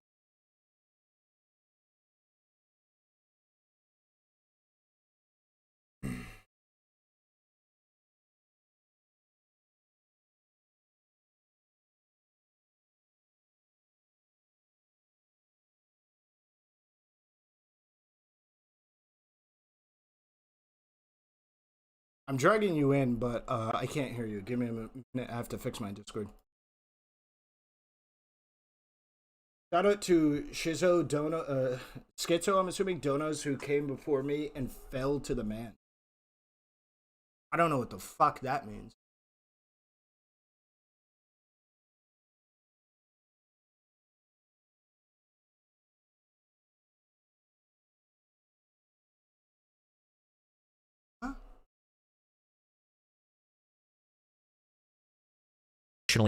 I'm dragging you in, but I can't hear you. Give me a minute. I have to fix my Discord. Shout out to Shizo Dono, Schizo, I'm assuming, Donos, who came before me and fell to the man. I don't know what the fuck that means. Huh?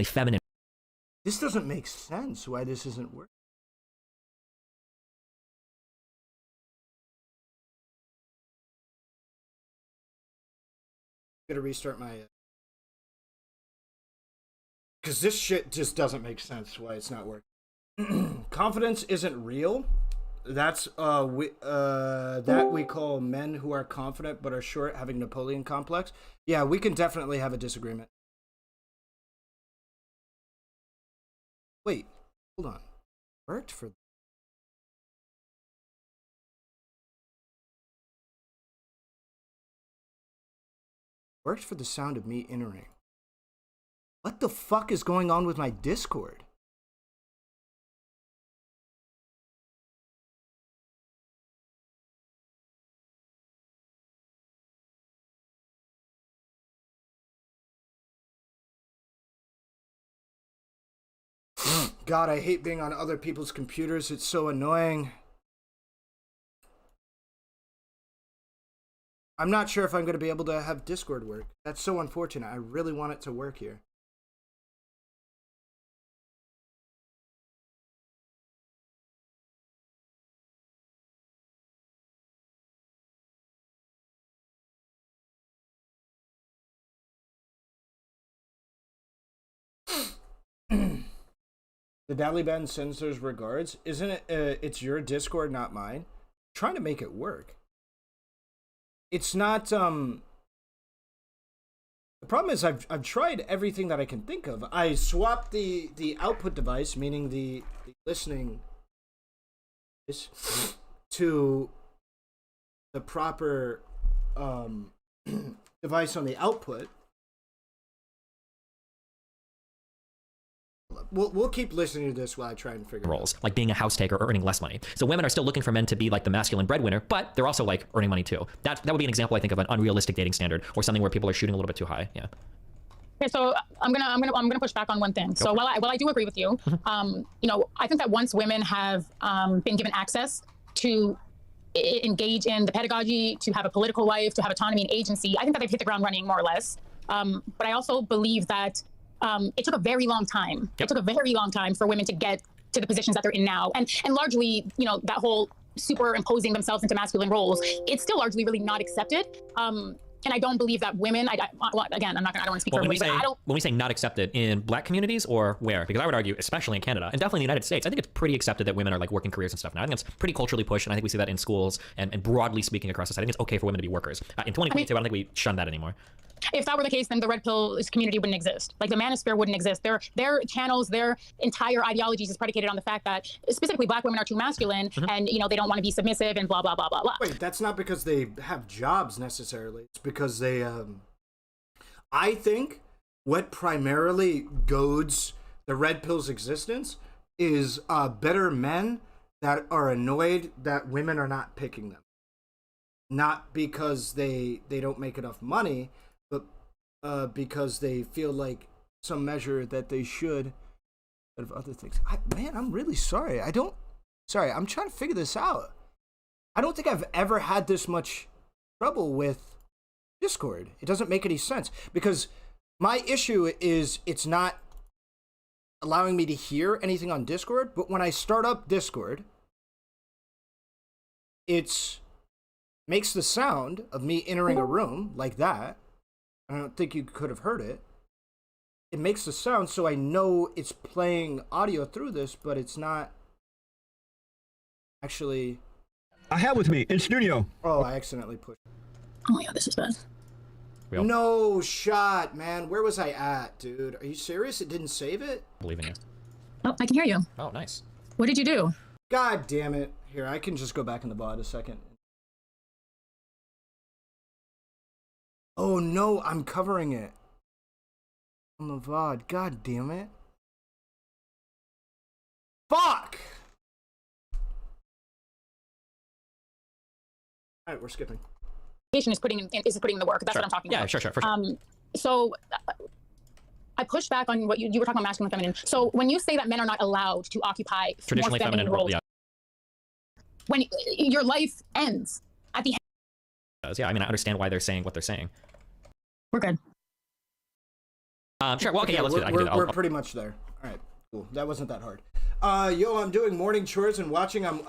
Feminine. This doesn't make sense why this isn't working. I'm gonna restart my... Because this shit just doesn't make sense why it's not working. Confidence isn't real. That's that we call men who are confident but are short having Napoleon complex. Yeah, we can definitely have a disagreement. Wait, hold on. Worked for... Worked for the sound of me entering. What the fuck is going on with my Discord? God, I hate being on other people's computers. It's so annoying. I'm not sure if I'm going to be able to have Discord work. That's so unfortunate. I really want it to work here. The Daliban sends those regards. Isn't it? It's your Discord, not mine. I'm trying to make it work. It's not. The problem is I've tried everything that I can think of. I swapped the output device, meaning the listening, to the proper device on the output. We'll keep listening to this while I try and figure roles, like being a house taker or earning less money. So women are still looking for men to be like the masculine breadwinner, but they're also like earning money too. That would be an example, I think, of an unrealistic dating standard or something where people are shooting a little bit too high. Yeah. Okay, so I'm gonna push back on one thing. So while I do agree with you, you know, I think that once women have been given access to engage in the pedagogy, to have a political life, to have autonomy and agency, I think that they've hit the ground running more or less. But I also believe that it took a very long time. It took a very long time for women to get to the positions that they're in now. And largely, you know, that whole superimposing themselves into masculine roles, it's still largely really not accepted. And I don't believe that women, again, I don't want to speak for everybody, but I don't... When we say not accepted, in black communities or where? Because I would argue, especially in Canada, and definitely in the United States, I think it's pretty accepted that women are like working careers and stuff now. I think it's pretty culturally pushed, and I think we see that in schools and broadly speaking across society. I think it's okay for women to be workers. In 2022, I don't think we shun that anymore. If that were the case, then the red pill community wouldn't exist. Like the manosphere wouldn't exist. Their channels, their entire ideologies is predicated on the fact that specifically black women are too masculine and, you know, they don't want to be submissive and blah, blah, blah, blah, blah. Wait, that's not because they have jobs necessarily. It's because they, I think what primarily goads the red pill's existence is better men that are annoyed that women are not picking them. Not because they don't make enough money, but because they feel like some measure that they should of other things. Man, I'm really sorry. Sorry, I'm trying to figure this out. I don't think I've ever had this much trouble with Discord. It doesn't make any sense because my issue is it's not allowing me to hear anything on Discord, but when I start up Discord, it makes the sound of me entering a room like that. I don't think you could have heard it. It makes the sound, so I know it's playing audio through this, but it's not actually... I have with me in studio. Oh, I accidentally pushed. Oh my god, this is bad. Real. No shot, man. Where was I at, dude? Are you serious? It didn't save it? Believe in you. Oh, I can hear you. Oh, nice. What did you do? God damn it. Here, I can just go back in the VOD a second. Oh no, I'm covering it on the VOD. God damn it. Fuck! All right, we're skipping. Is putting in the work. That's Sure. what I'm talking Yeah, about. sure, for sure. So I push back on what you were talking about masculine and feminine. So when you say that men are not allowed to occupy Traditionally more feminine roles, yeah. when your life ends at the end. Yeah, I mean, I understand why they're saying what they're saying. We're good. Sure. Well, okay, yeah, let's do that. I can do that. We're pretty much there. All right, cool. That wasn't that hard. Yo, I'm doing morning chores and watching. I'm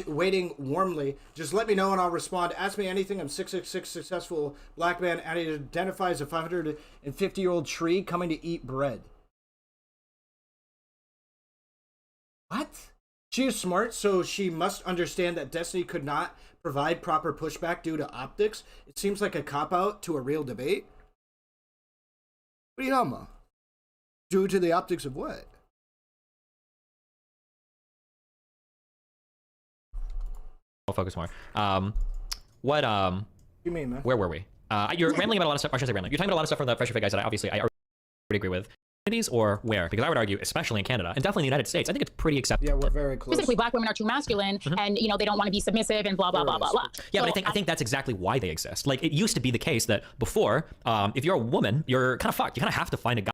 waiting warmly. Just let me know and I'll respond. Ask me anything. I'm 666 successful black man and he identifies a 550-year-old tree coming to eat bread. What? She is smart, so she must understand that Destiny could not provide proper pushback due to optics. It seems like a cop-out to a real debate. What are you talking about? Due to the optics of what? I'll focus more. What you mean, man? Where were we? You're rambling about a lot of stuff. I shouldn't say rambling. You're talking about a lot of stuff from the Fresh Fit guys that I already agree with. Or where? Because I would argue, especially in Canada and definitely in the United States, I think it's pretty acceptable. Yeah, we're very close. Specifically, black women are too masculine, and they don't want to be submissive and blah blah blah blah blah. Yeah, so, but I think that's exactly why they exist. Like, it used to be the case that before, if you're a woman, you're kind of fucked. You kind of have to find a guy.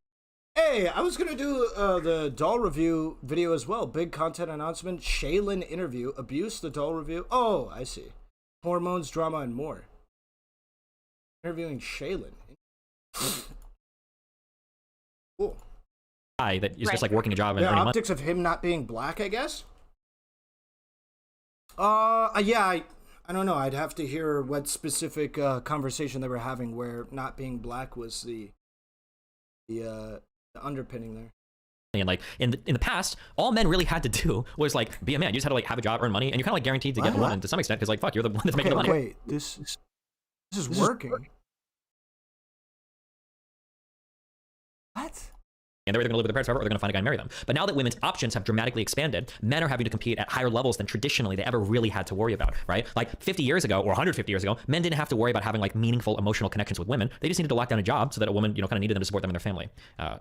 Hey, I was gonna do the doll review video as well. Big content announcement. Shaylin interview. Abuse. The doll review. Oh, I see. Hormones, drama, and more. Interviewing Shaylin. Cool. That is just like working a job and the earning money. optics of him not being black, I guess. Yeah, I don't know. I'd have to hear what specific conversation they were having where not being black was the underpinning there. And like in the past, all men really had to do was like be a man. You just had to like have a job, earn money, and you're kind of like guaranteed to get a woman to some extent because like fuck, you're the one that's making the money. Wait, this is working. What? And they're either going to live with their parents forever or they're going to find a guy and marry them. But now that women's options have dramatically expanded, men are having to compete at higher levels than traditionally they ever really had to worry about, right? Like 50 years ago or 150 years ago, men didn't have to worry about having like meaningful emotional connections with women. They just needed to lock down a job so that a woman, kind of needed them to support them and their family.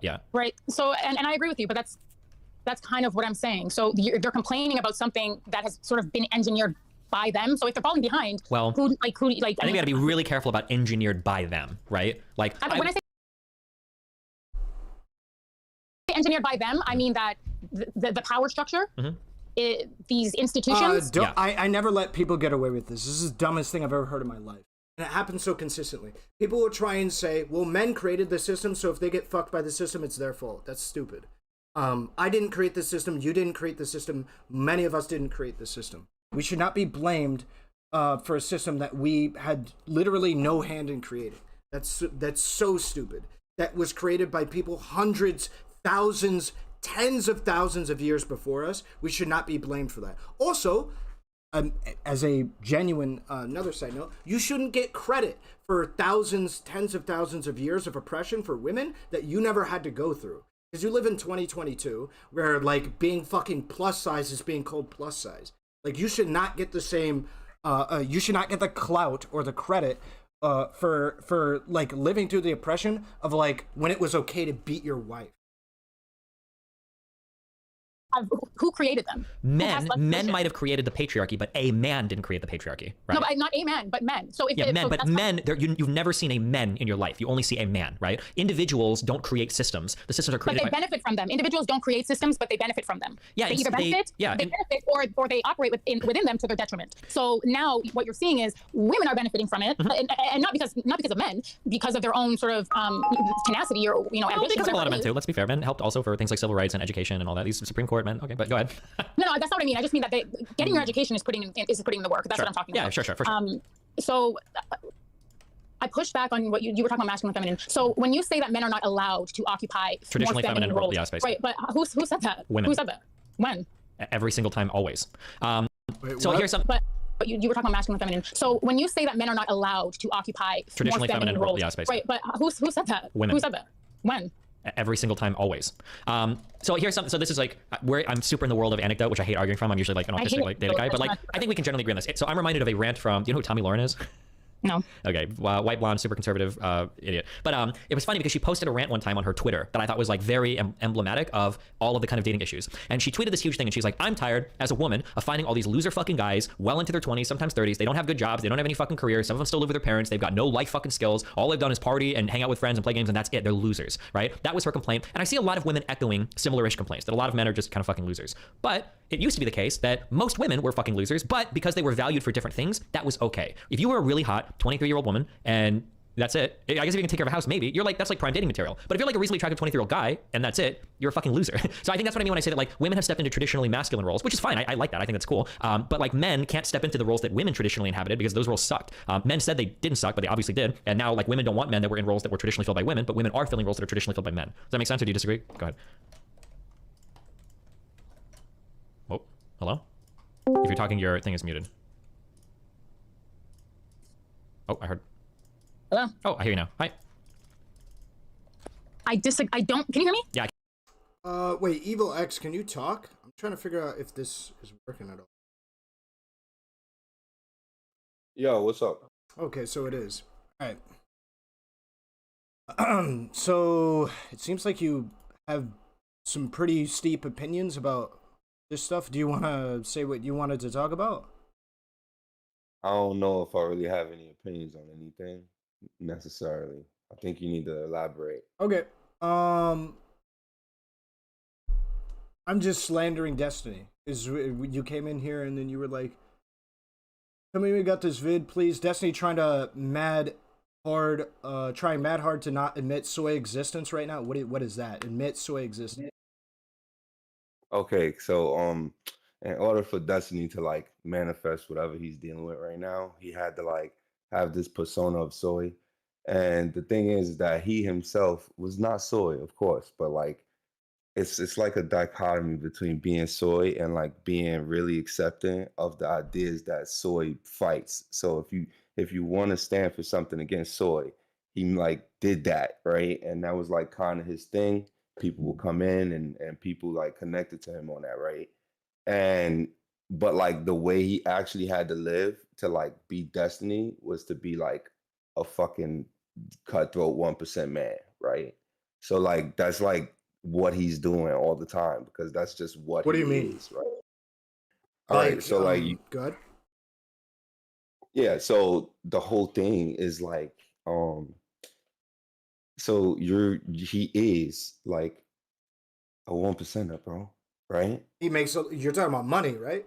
Yeah. Right. So, and I agree with you, but that's kind of what I'm saying. So they're complaining about something that has sort of been engineered by them. So if they're falling behind, well, who I think we got to be really careful about engineered by them, right? Like when I say engineered by them, I mean that the power structure, these institutions. I never let people get away with this. This is the dumbest thing I've ever heard in my life. And it happens so consistently. People will try and say, well, men created the system, so if they get fucked by the system, it's their fault. That's stupid. I didn't create the system. You didn't create the system. Many of us didn't create the system. We should not be blamed for a system that we had literally no hand in creating. That's so stupid. That was created by people hundreds, thousands, tens of thousands of years before us. We should not be blamed for that. Also, as a genuine another side note, you shouldn't get credit for thousands, tens of thousands of years of oppression for women that you never had to go through. Because you live in 2022 where like being fucking plus size is being called plus size. Like you should not get the same you should not get the clout or the credit for like living through the oppression of like when it was okay to beat your wife. Who created them? Men might have created the patriarchy, but a man didn't create the patriarchy, right? No, but not a man, but men. So if men, so but men, you've never seen a men in your life. You only see a man, right? Individuals don't create systems. The systems are created. But they benefit from them. Individuals don't create systems, but they benefit from them. Yeah, they either benefit, or they operate within them to their detriment. So now what you're seeing is women are benefiting from it, and not because of men, because of their own sort of tenacity or ambition. Because of a lot of men too. Let's be fair. Men helped also for things like civil rights and education and all that. These Supreme Court men. Okay, but go ahead. No, that's not what I mean. I just mean that getting your education is putting in the work. That's what I'm talking about. Yeah, sure, for sure. So I push back on what you were talking about masculine and feminine. So when you say that men are not allowed to occupy traditionally more feminine roles, yeah, right? But who said that? Women. Who said that? When? Every single time, always. Wait, so what? here's something. But you were talking about masculine and feminine. So when you say that men are not allowed to occupy traditionally more feminine roles, yeah, space. right? But who said that? Women. Who said that? When? Every single time, always. So here's something. So this is like where I'm super in the world of anecdote, which I hate arguing from. I'm usually like an autistic like data guy, but like I think we can generally agree on this. So I'm reminded of a rant from. Do you know who Tommy Lauren is? No. Okay, white blonde, super conservative idiot. But it was funny because she posted a rant one time on her Twitter that I thought was like very emblematic of all of the kind of dating issues. And she tweeted this huge thing, and she's like, "I'm tired as a woman of finding all these loser fucking guys well into their 20s, sometimes 30s. They don't have good jobs. They don't have any fucking careers. Some of them still live with their parents. They've got no life fucking skills. All they've done is party and hang out with friends and play games, and that's it. They're losers, right?" That was her complaint. And I see a lot of women echoing similar-ish complaints that a lot of men are just kind of fucking losers. But it used to be the case that most women were fucking losers, but because they were valued for different things, that was okay. If you were a really hot 23-year-old woman and that's it, I guess if you can take care of a house, maybe, you're like, that's like prime dating material. But if you're like a reasonably attractive 23-year-old guy and that's it, you're a fucking loser. So I think that's what I mean when I say that like women have stepped into traditionally masculine roles, which is fine. I like that. I think that's cool. But like men can't step into the roles that women traditionally inhabited because those roles sucked. Men said they didn't suck, but they obviously did. And now like women don't want men that were in roles that were traditionally filled by women, but women are filling roles that are traditionally filled by men. Does that make sense, or do you disagree? Go ahead. Oh, hello? If you're talking, your thing is muted. Oh, I heard. Hello? Oh, I hear you now. Hi. I don't, can you hear me? Yeah. Wait, Evil X, can you talk? I'm trying to figure out if this is working at all. Yo, what's up? Okay, so it is. All right. So it seems like you have some pretty steep opinions about this stuff. Do you want to say what you wanted to talk about? I don't know if I really have any opinions on anything necessarily. I think you need to elaborate. Okay. I'm just slandering Destiny. You came in here and then you were like, "Tell me we got this vid, please." Destiny trying mad hard to not admit soy existence right now. What is that? Admit soy existence. Okay, so in order for Destiny to like manifest whatever he's dealing with right now, he had to like have this persona of soy. And the thing is that he himself was not soy, of course, but like it's like a dichotomy between being soy and like being really accepting of the ideas that soy fights. So if you want to stand for something against soy, he like did that, right? And that was like kind of his thing. People will come in and people like connected to him on that, right? And but like the way he actually had to live to like be Destiny was to be like a fucking cutthroat 1% man, right? So like that's like what he's doing all the time because that's just what do he you mean? is, right? All right, so like go ahead. yeah, so the whole thing is like so he is like a 1%er, bro, right? He makes you're talking about money, right?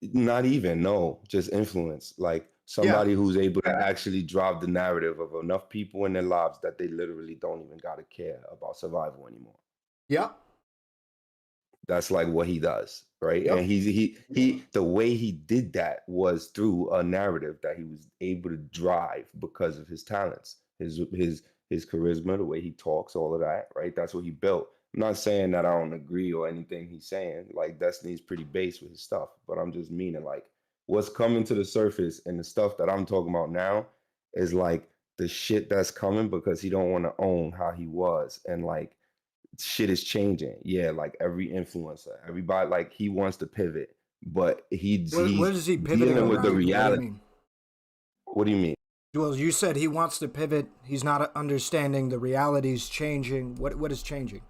Not even, no, just influence. Like somebody who's able to actually drive the narrative of enough people in their lives that they literally don't even gotta care about survival anymore. Yeah. That's like what he does, right? Yep. And he the way he did that was through a narrative that he was able to drive because of his talents, his charisma, the way he talks, all of that, right? That's what he built. I'm not saying that I don't agree or anything he's saying. Like Destiny's pretty base with his stuff, but I'm just meaning like what's coming to the surface and the stuff that I'm talking about now is like the shit that's coming because he don't want to own how he was and like shit is changing. Yeah, like every influencer, everybody like he wants to pivot, but he's What is he pivoting dealing with the around? reality. What do you mean? Well, you said he wants to pivot. He's not understanding the reality's changing. What is changing?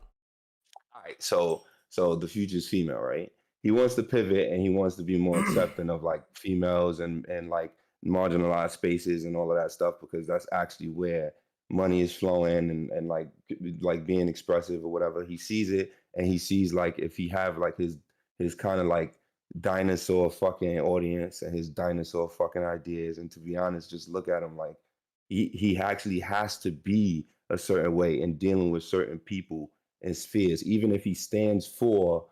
All right, so the future's female, right? He wants to pivot and he wants to be more accepting of like females and like marginalized spaces and all of that stuff because that's actually where money is flowing and like being expressive or whatever. He sees it and he sees like if he have like his kind of like dinosaur fucking audience and his dinosaur fucking ideas, and to be honest, just look at him like he actually has to be a certain way in dealing with certain people and spheres, even if he stands for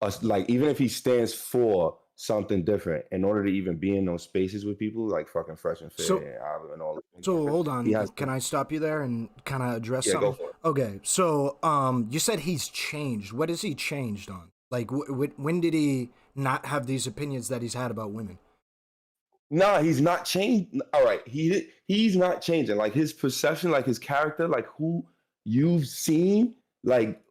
us, like even if he stands for something different in order to even be in those spaces with people like fucking Fresh and Fair and all that. So hold on, can I stop you there and kind of address something? Go for it. Okay, so you said he's changed. What has he changed on? Like when did he not have these opinions that he's had about women? Nah, he's not changed. All right, he's not changing. Like his perception, like his character, like who you've seen, like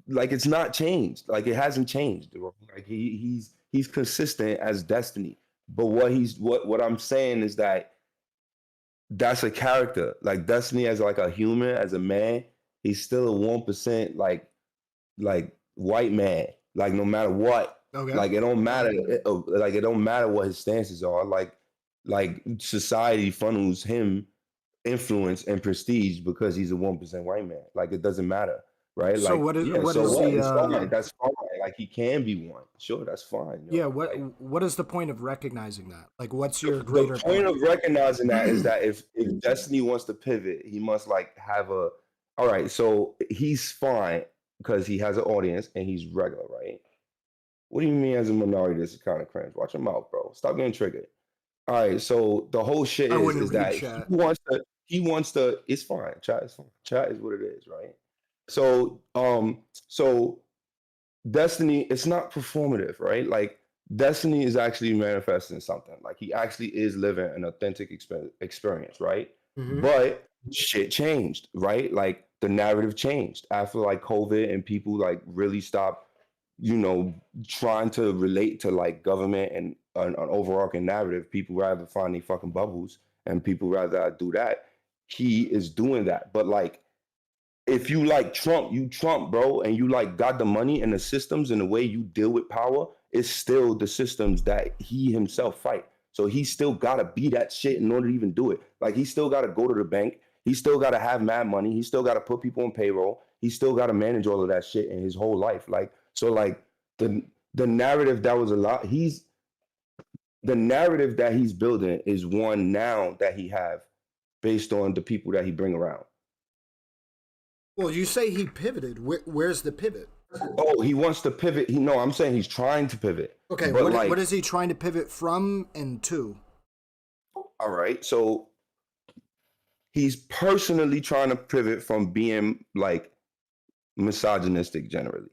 it's not changed. Like it hasn't changed. Like he's consistent as Destiny. But what I'm saying is that that's a character. Like Destiny as like a human, as a man, he's still a 1% like white man. Like no matter what, Okay. like it don't matter. Like it don't matter what his stances are. Like society funnels him influence and prestige because he's a 1% white man. Like it doesn't matter, right? So Like what is yeah, what so is what? the It's fine. That's fine. Like he can be one. Sure, that's fine. yeah, Yo. Like, what is the point of recognizing that? Like what's your the greater point of recognizing that is that if Destiny wants to pivot, he must like have a all right, so he's fine because he has an audience and he's regular, right? What do you mean as a minority this is kind of cringe? Watch your mouth, bro. Stop getting triggered. All right, so the whole shit I is wouldn't read that chat. he wants to it's fine. Chat is fine. Chat is what it is, right? So Destiny, it's not performative, right? Like Destiny is actually manifesting something. Like he actually is living an authentic experience, right? Mhm. But shit changed, right? Like the narrative changed after like COVID and people like really stopped, trying to relate to like government and an overarching narrative. People rather find their fucking bubbles and people rather do that. He is doing that. But like if you like Trump, you Trump, bro, and you like got the money and the systems and the way you deal with power, it's still the systems that he himself fight. So he still gotta be that shit in order to even do it. Like he still gotta go to the bank. He still gotta have mad money. He still gotta put people on payroll. He still gotta manage all of that shit in his whole life. Like so, like the narrative that was a lot. The narrative that he's building is one now that he have based on the people that he bring around. Well, you say he pivoted. Where's the pivot? Oh, he wants to pivot. I'm saying he's trying to pivot. Okay, but what is he trying to pivot from and to? All right, so he's personally trying to pivot from being like misogynistic generally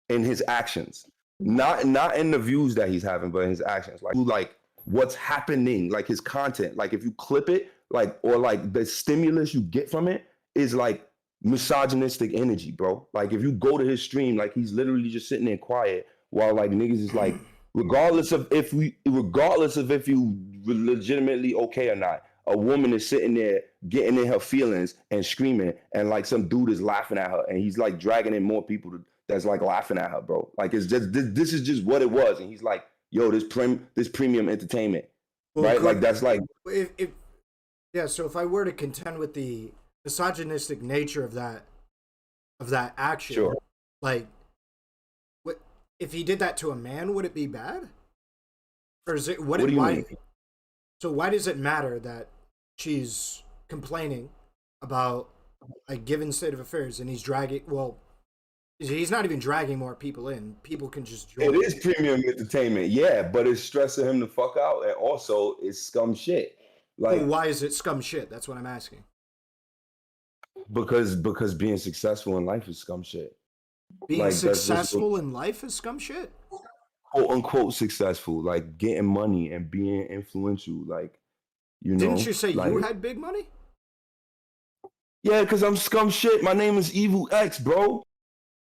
in his actions, not in the views that he's having, but in his actions, like what's happening, like his content. Like if you clip it, like or like the stimulus you get from it is like misogynistic energy, bro. Like if you go to his stream, like he's literally just sitting there quiet while like niggas is like, regardless of if you legitimately okay or not, a woman is sitting there getting in her feelings and screaming, and like some dude is laughing at her, and he's like dragging in more people that's like laughing at her, bro. Like it's just this is just what it was, and he's like, yo, this premium entertainment, Well, right? Like that's like if yeah. So if I were to contend with the misogynistic nature of that action, sure. like what if he did that to a man? Would it be bad? Or is it what do you mean? So why does it matter that she's complaining about a given state of affairs and he's not even dragging more people in. People can just join. It is premium entertainment, yeah, but it's stressing him the fuck out, and also it's scum shit. Like, well, why is it scum shit? That's what I'm asking. Because being successful in life is scum shit. Being like, successful in life is scum shit? Quote unquote successful, like getting money and being influential, like Didn't you say like, you had big money? Yeah, because I'm scum shit. My name is Evil X, bro.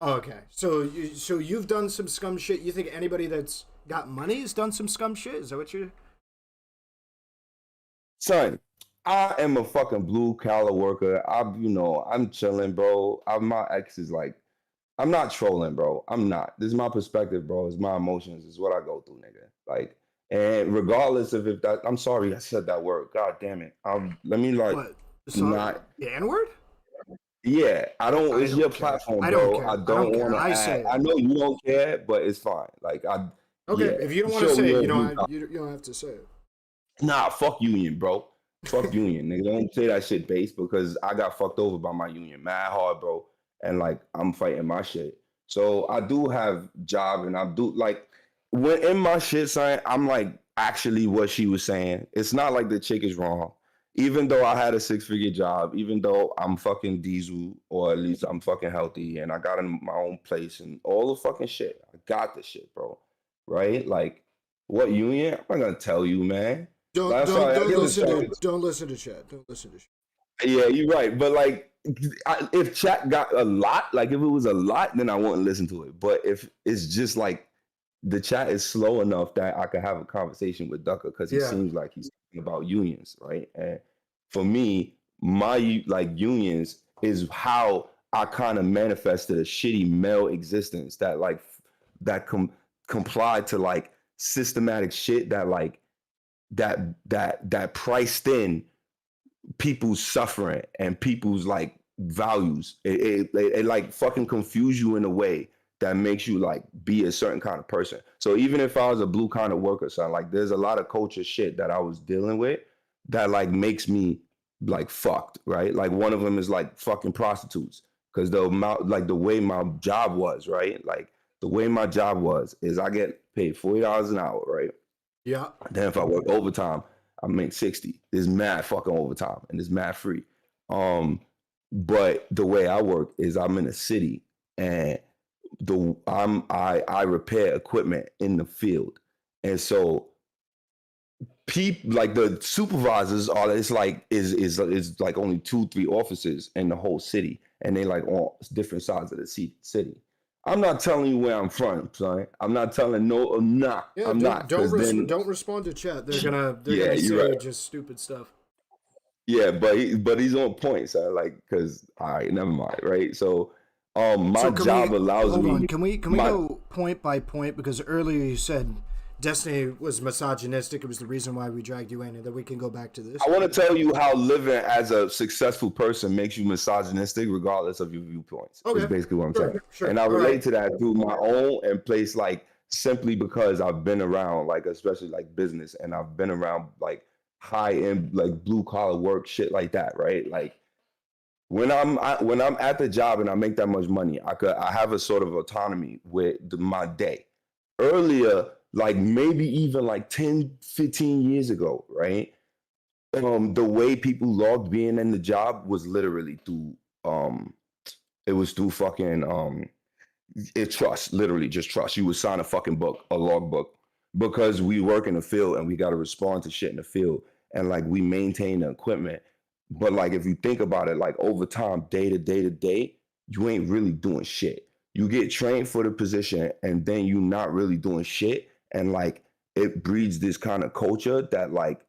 Okay, so you've done some scum shit. You think anybody that's got money has done some scum shit? Is that what you're? Son, I am a fucking blue collar worker. I'm chilling, bro. My ex is like, I'm not trolling, bro. I'm not. This is my perspective, bro. It's my emotions. It's what I go through, nigga. Like, and regardless of if that, I'm sorry I said that word. God damn it. Let me like what? Not the N-word? Yeah, it's your platform, bro. I don't want to. I know you don't care, but it's fine. Like okay, yeah, if you don't want to say it, you don't have to say it. Nah, fuck union, bro. Fuck union, nigga. Don't say that shit, base, because I got fucked over by my union, mad hard, bro. And like I'm fighting my shit. So I do have job, and I do like when in my shit, son. I'm like actually what she was saying. It's not like the chick is wrong. Even though I had a 6-figure job, even though I'm fucking diesel, or at least I'm fucking healthy, and I got in my own place and all the fucking shit. I got the shit, bro. Right? Like, what union? I'm not gonna tell you, man. Don't listen to chat. Don't listen to chat. Yeah, you're right. But like, if chat got a lot, like if it was a lot, then I wouldn't listen to it. But if it's just like the chat is slow enough that I could have a conversation with Ducker because he seems like he's talking about unions, right? And for me, my like unions is how I kind of manifested a shitty male existence that like that complied to like systematic shit that like that priced in people's suffering and people's like values. It like fucking confuse you in a way that makes you like be a certain kind of person. So even if I was a blue kind of worker, son, like there's a lot of culture shit that I was dealing with that like makes me like fucked, right? Like one of them is like fucking prostitutes. Cause the amount, like the way my job was, right? Like the way my job was is I get paid $40 an hour, right? Yeah. Then if I work overtime, I make 60. There's mad fucking overtime and it's mad free. But the way I work is I'm in a city and I repair equipment in the field. And so people like the supervisors are it's like is like only 2-3 offices in the whole city, and they like on different sides of the city. I'm not telling you where I'm from, son. I'm not telling no, I'm not. Yeah, I'm not. don't respond to chat. They're gonna say right. just stupid stuff. Yeah, but he's on point, son. Like, cause all right, never mind, right? So, my job allows me. Hold on, can we go point by point, because earlier you said Destiny was misogynistic. It was the reason why we dragged you in, and then we can go back to this. I want to tell you how living as a successful person makes you misogynistic, regardless of your viewpoints. Okay. Is basically what I'm saying. Sure. And I relate to that through my own and place, like simply because I've been around, like especially like business, and I've been around like high end, like blue collar work, shit like that, right? Like when I'm at the job and I make that much money, I have a sort of autonomy with my day. Earlier, like maybe even like 10, 15 years ago, right? The way people logged being in the job was literally through it was through fucking trust, literally just trust. You would sign a fucking book, a log book, because we work in the field and we got to respond to shit in the field, and like we maintain the equipment. But like if you think about it, like over time, day to day, you ain't really doing shit. You get trained for the position and then you not really doing shit, and like it breeds this kind of culture that like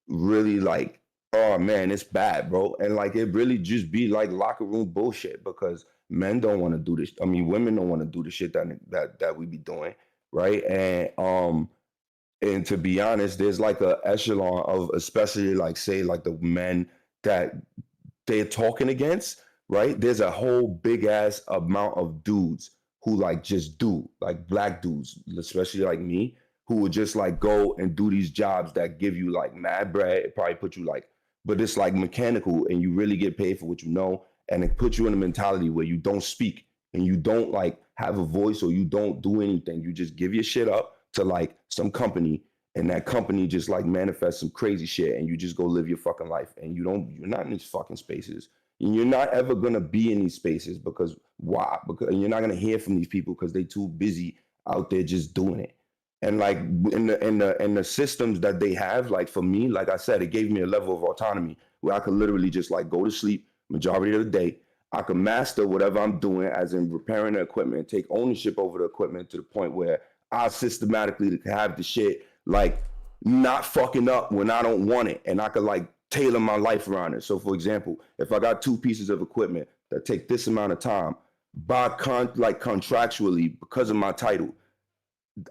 really like, oh man, it's bad, bro. And like it really just be like locker room bullshit, because men don't want to do this. I mean, women don't want to do the shit that we be doing, right? And to be honest, there's like a echelon of, especially like say like the men that they're talking against, right? There's a whole big ass amount of dudes who like just do, like black dudes, especially like me, who would just like go and do these jobs that give you like mad bread. It probably put you like, but it's like mechanical and you really get paid for what you know. And it puts you in a mentality where you don't speak and you don't like have a voice, or you don't do anything. You just give your shit up to like some company, and that company just like manifests some crazy shit, and you just go live your fucking life, and you're not in these fucking spaces. And you're not ever gonna be in these spaces because why? Because you're not gonna hear from these people because they too busy out there just doing it. And like in the systems that they have, like for me, like I said, it gave me a level of autonomy where I could literally just like go to sleep majority of the day. I could master whatever I'm doing, as in repairing the equipment, take ownership over the equipment to the point where I systematically have the shit like not fucking up when I don't want it, and I could like tailor my life around it. So for example, if I got 2 pieces of equipment that take this amount of time, contractually, because of my title,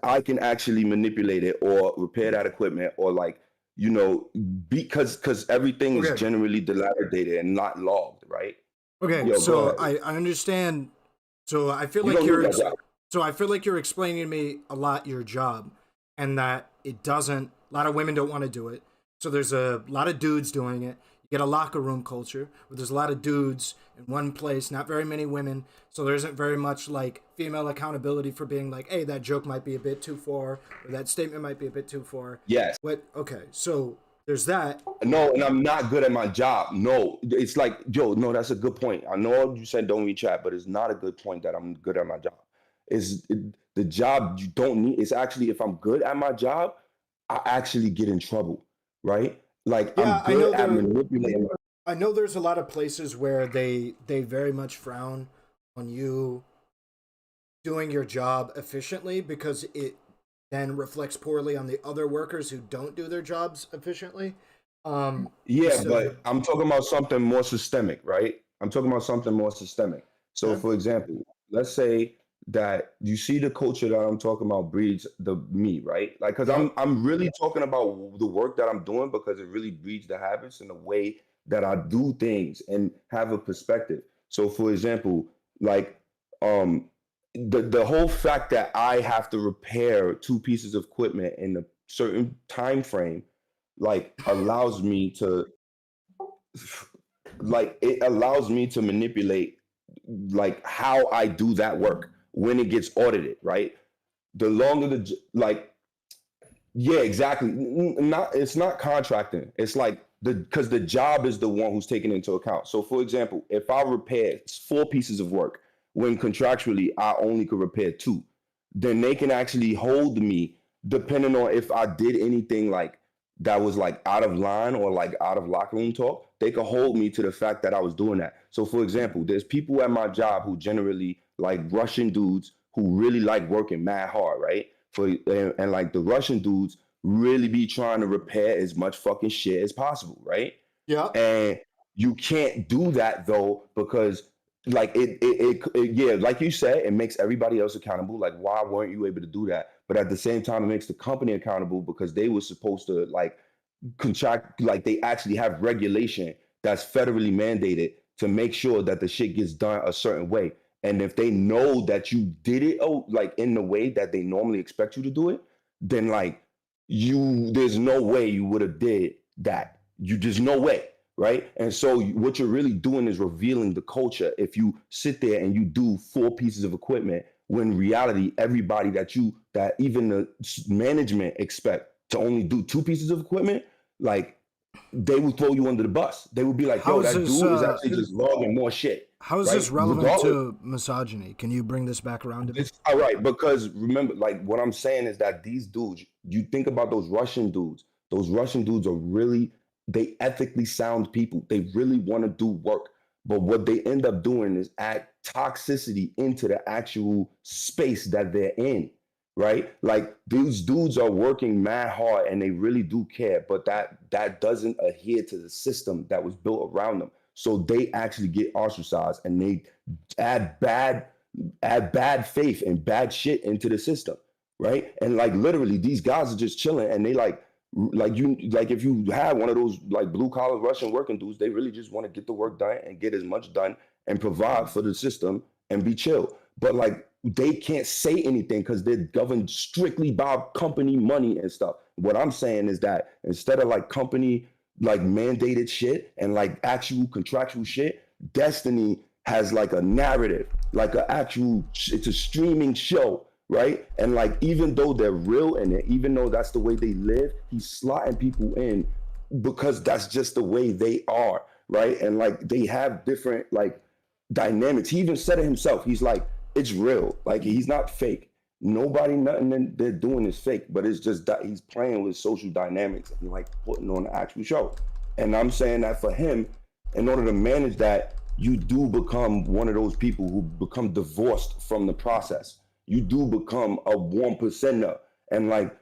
I can actually manipulate it or repair that equipment, or like, you know, because everything is generally dilapidated and not logged, right? Okay, so I understand. So I feel like you're explaining to me a lot your job, and that it doesn't, a lot of women don't want to do it. So there's a lot of dudes doing it. You get a locker room culture where there's a lot of dudes in one place, not very many women. So there isn't very much like female accountability for being like, hey, that joke might be a bit too far, or that statement might be a bit too far. Yes. Okay, so there's that. No, and I'm not good at my job. No, it's like, yo, no, that's a good point. I know you said don't read chat, but it's not a good point that I'm good at my job. The job you don't need. It's actually, if I'm good at my job, I actually get in trouble, right? Like I'm good at manipulating. I know there's a lot of places where they very much frown on you doing your job efficiently, because it then reflects poorly on the other workers who don't do their jobs efficiently. Yeah, So- but I'm talking about something more systemic, right? I'm talking about something more systemic. So, Okay. for example, let's say that you see the culture that I'm talking about breeds the me, right? Like, because Yep. I'm really talking about the work that I'm doing because it really breeds the habits and the way that I do things and have a perspective. So, for example, like the whole fact that I have to repair two pieces of equipment in a certain time frame like allows me to like it allows me to manipulate like how I do that work when it gets audited, right? The longer like yeah, exactly. Not it's not contracting. It's like because the job is the one who's taken into account. So for example, if I repair 4 pieces of work when contractually I only could repair 2, then they can actually hold me depending on if I did anything like that was like out of line or like out of locker room talk. They could hold me to the fact that I was doing that. So for example, there's people at my job who generally like Russian dudes who really like working mad hard, right? And like the Russian dudes really be trying to repair as much fucking shit as possible, right? Yeah. And you can't do that though because like yeah, like you said, it makes everybody else accountable. Like, why weren't you able to do that? But at the same time, it makes the company accountable because they were supposed to like contract, like they actually have regulation that's federally mandated to make sure that the shit gets done a certain way. And if they know that you did it like in the way that they normally expect you to do it, then like there's no way you would have did that. There's no way, right? And so what you're really doing is revealing the culture if you sit there and you do 4 pieces of equipment when in reality everybody that even the management expect to only do 2 pieces of equipment, like they would throw you under the bus. They would be like, yo, How's that this, dude is actually just logging more shit. How is right? this relevant Regardless, to misogyny? Can you bring this back around to me? it's all right, because remember, like what I'm saying is that these dudes, you think about those Russian dudes. Those Russian dudes are really, they ethically sound people. They really want to do work. But what they end up doing is add toxicity into the actual space that they're in, right? Like these dudes are working mad hard and they really do care, but that doesn't adhere to the system that was built around them. So they actually get ostracized and they add bad faith and bad shit into the system, right? And like literally, these guys are just chilling, and they like if you have one of those like blue collar Russian working dudes, they really just want to get the work done and get as much done and provide for the system and be chill. But like they can't say anything because they're governed strictly by company money and stuff. What I'm saying is that instead of like company like mandated shit and like actual contractual shit, Destiny has like a narrative, like an actual, it's a streaming show, right? And like, even though they're real and even though that's the way they live, he's slotting people in because that's just the way they are, right? And like, they have different like dynamics. He even said it himself. He's like, it's real. Like, he's not fake. Nobody, nothing they're doing is fake, but it's just that he's playing with social dynamics and like putting on the actual show. And I'm saying that for him, in order to manage that, you do become one of those people who become divorced from the process. You do become a 1%er. And like,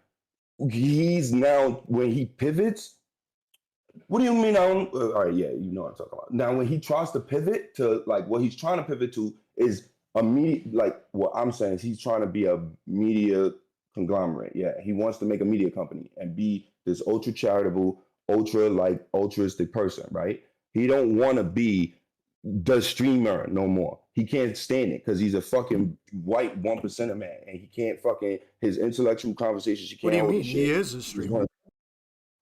he's now, when he pivots, what do you mean? All right, yeah, you know what I'm talking about. Now, when he tries to pivot to like what he's trying to pivot to is a media, like what I'm saying is he's trying to be a media conglomerate. Yeah, he wants to make a media company and be this ultra charitable, ultra like altruistic person, right? He don't want to be the streamer no more. He can't stand it because he's a fucking white 1%er man, and he can't fucking his intellectual conversations. What do you mean? He is a streamer.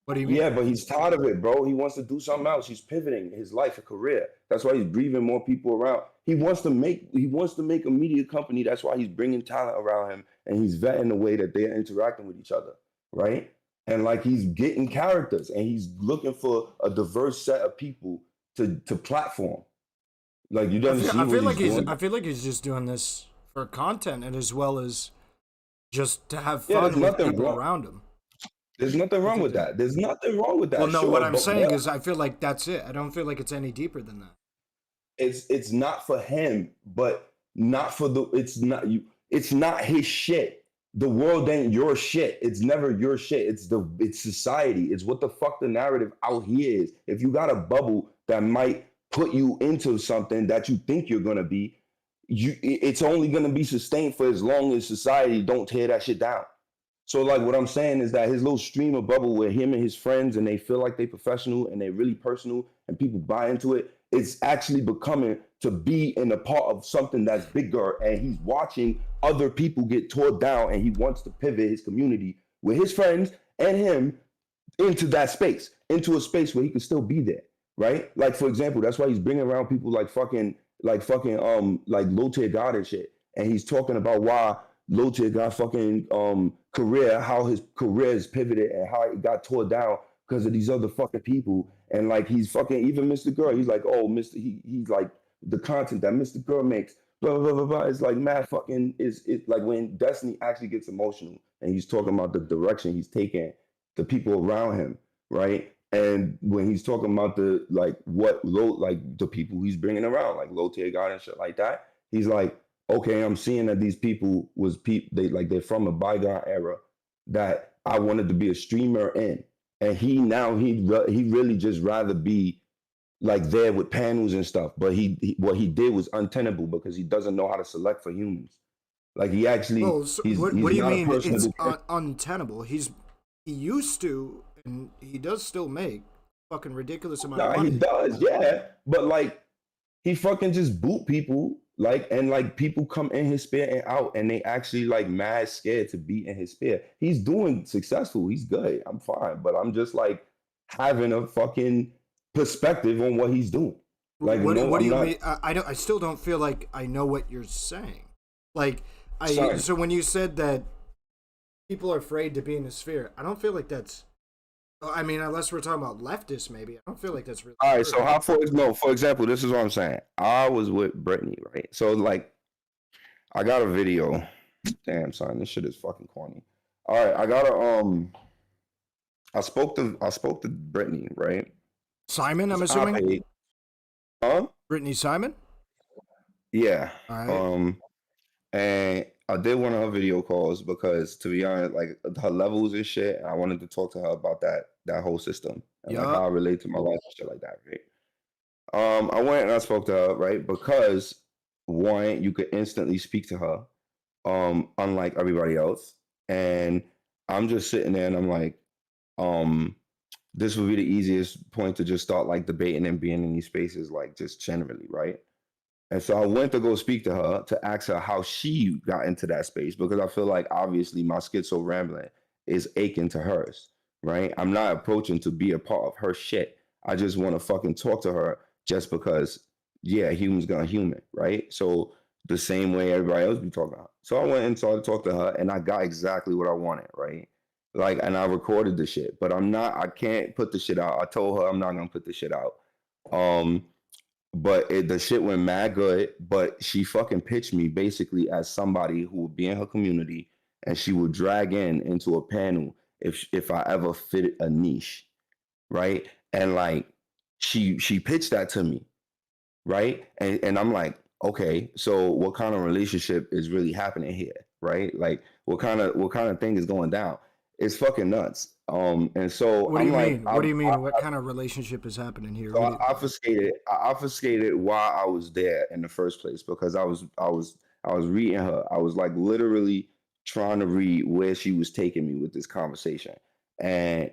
What do you mean? Yeah, but he's tired of it, bro. He wants to do something else. He's pivoting his life, a career. That's why he's breathing more people around. He wants to make a media company. That's why he's bringing talent around him and he's vetting the way that they're interacting with each other, right? And like he's getting characters and he's looking for a diverse set of people to platform. Like you don't see. I feel like he's just doing this for content and as well as just to have fun with people around him. There's nothing wrong with that. There's nothing wrong with that. Well, no, sure, what I'm saying is I feel like that's it. I don't feel like it's any deeper than that. It's not for him, but not for the. It's not his shit. the world ain't your shit. It's never your shit. It's society. It's what the fuck the narrative out here is. If you got a bubble that might put you into something that you think you're gonna be, it's only gonna be sustained for as long as society don't tear that shit down. So like what I'm saying is that his little stream of bubble with him and his friends and they feel like they professional and they really personal and people buy into it, it's actually becoming to be in a part of something that's bigger, and he's watching other people get torn down and he wants to pivot his community with his friends and him into that space, into a space where he can still be there, right? Like for example, that's why he's bringing around people like low tier God and shit, and he's talking about why low tier God fucking career, how his career is pivoted and how it got torn down because of these other fucking people. And like he's fucking even Mr. Girl, he's like, oh, he's like the content that Mr. Girl makes, blah blah blah blah. It's like mad fucking it like when Destiny actually gets emotional and he's talking about the direction he's taking the people around him, right? And when he's talking about the the people he's bringing around, like low tier God and shit like that, he's like, okay, I'm seeing that these people they're from a bygone era that I wanted to be a streamer in, and he really just rather be like there with panels and stuff. But what he did was untenable because he doesn't know how to select for humans. Like he actually, what do you mean it's untenable? He used to, and he does still make fucking ridiculous amount of money. He does, yeah. But like he fucking just boot people. And people come in his sphere and out, and they actually like mad scared to be in his sphere. He's doing successful. He's good. I'm fine, but I'm just like having a fucking perspective on what he's doing. Like, what do you mean? I still don't feel like I know what you're saying. Like, so when you said that people are afraid to be in the sphere, I don't feel like that's. I mean, unless we're talking about leftists, maybe. I don't feel like that's really. All right, so for example, this is what I'm saying. I was with Brittany, right? So like, I got a video. Damn, son, this shit is fucking corny. All right, I spoke to Brittany, right? Simon, I'm assuming. Huh? Brittany Simon. Yeah. All right. And I did one of her video calls because, to be honest, like her levels and shit, I wanted to talk to her about that whole system and like how I relate to my life and shit like that, right? I went and I spoke to her, right? Because one, you could instantly speak to her, unlike everybody else. And I'm just sitting there and I'm like, this would be the easiest point to just start like debating and being in these spaces, like just generally, right? And so I went to go speak to her to ask her how she got into that space, because I feel like obviously my schizo rambling is akin to hers, right? I'm not approaching to be a part of her shit. I just want to fucking talk to her just because, yeah, humans gonna human, right? So the same way everybody else be talking about. So I went and started to talk to her and I got exactly what I wanted, right? Like, and I recorded the shit, but I can't put the shit out. I told her I'm not gonna put the shit out. But the shit went mad good, but she fucking pitched me basically as somebody who would be in her community and she would drag into a panel if I ever fit a niche, right? And like she pitched that to me, right? And I'm like, okay, so what kind of relationship is really happening here, right? Like what kind of thing is going down? It's fucking nuts. And so what do you mean? What do you mean? What kind of relationship is happening here? So I obfuscated why I was there in the first place, because I was reading her. I was like literally trying to read where she was taking me with this conversation. And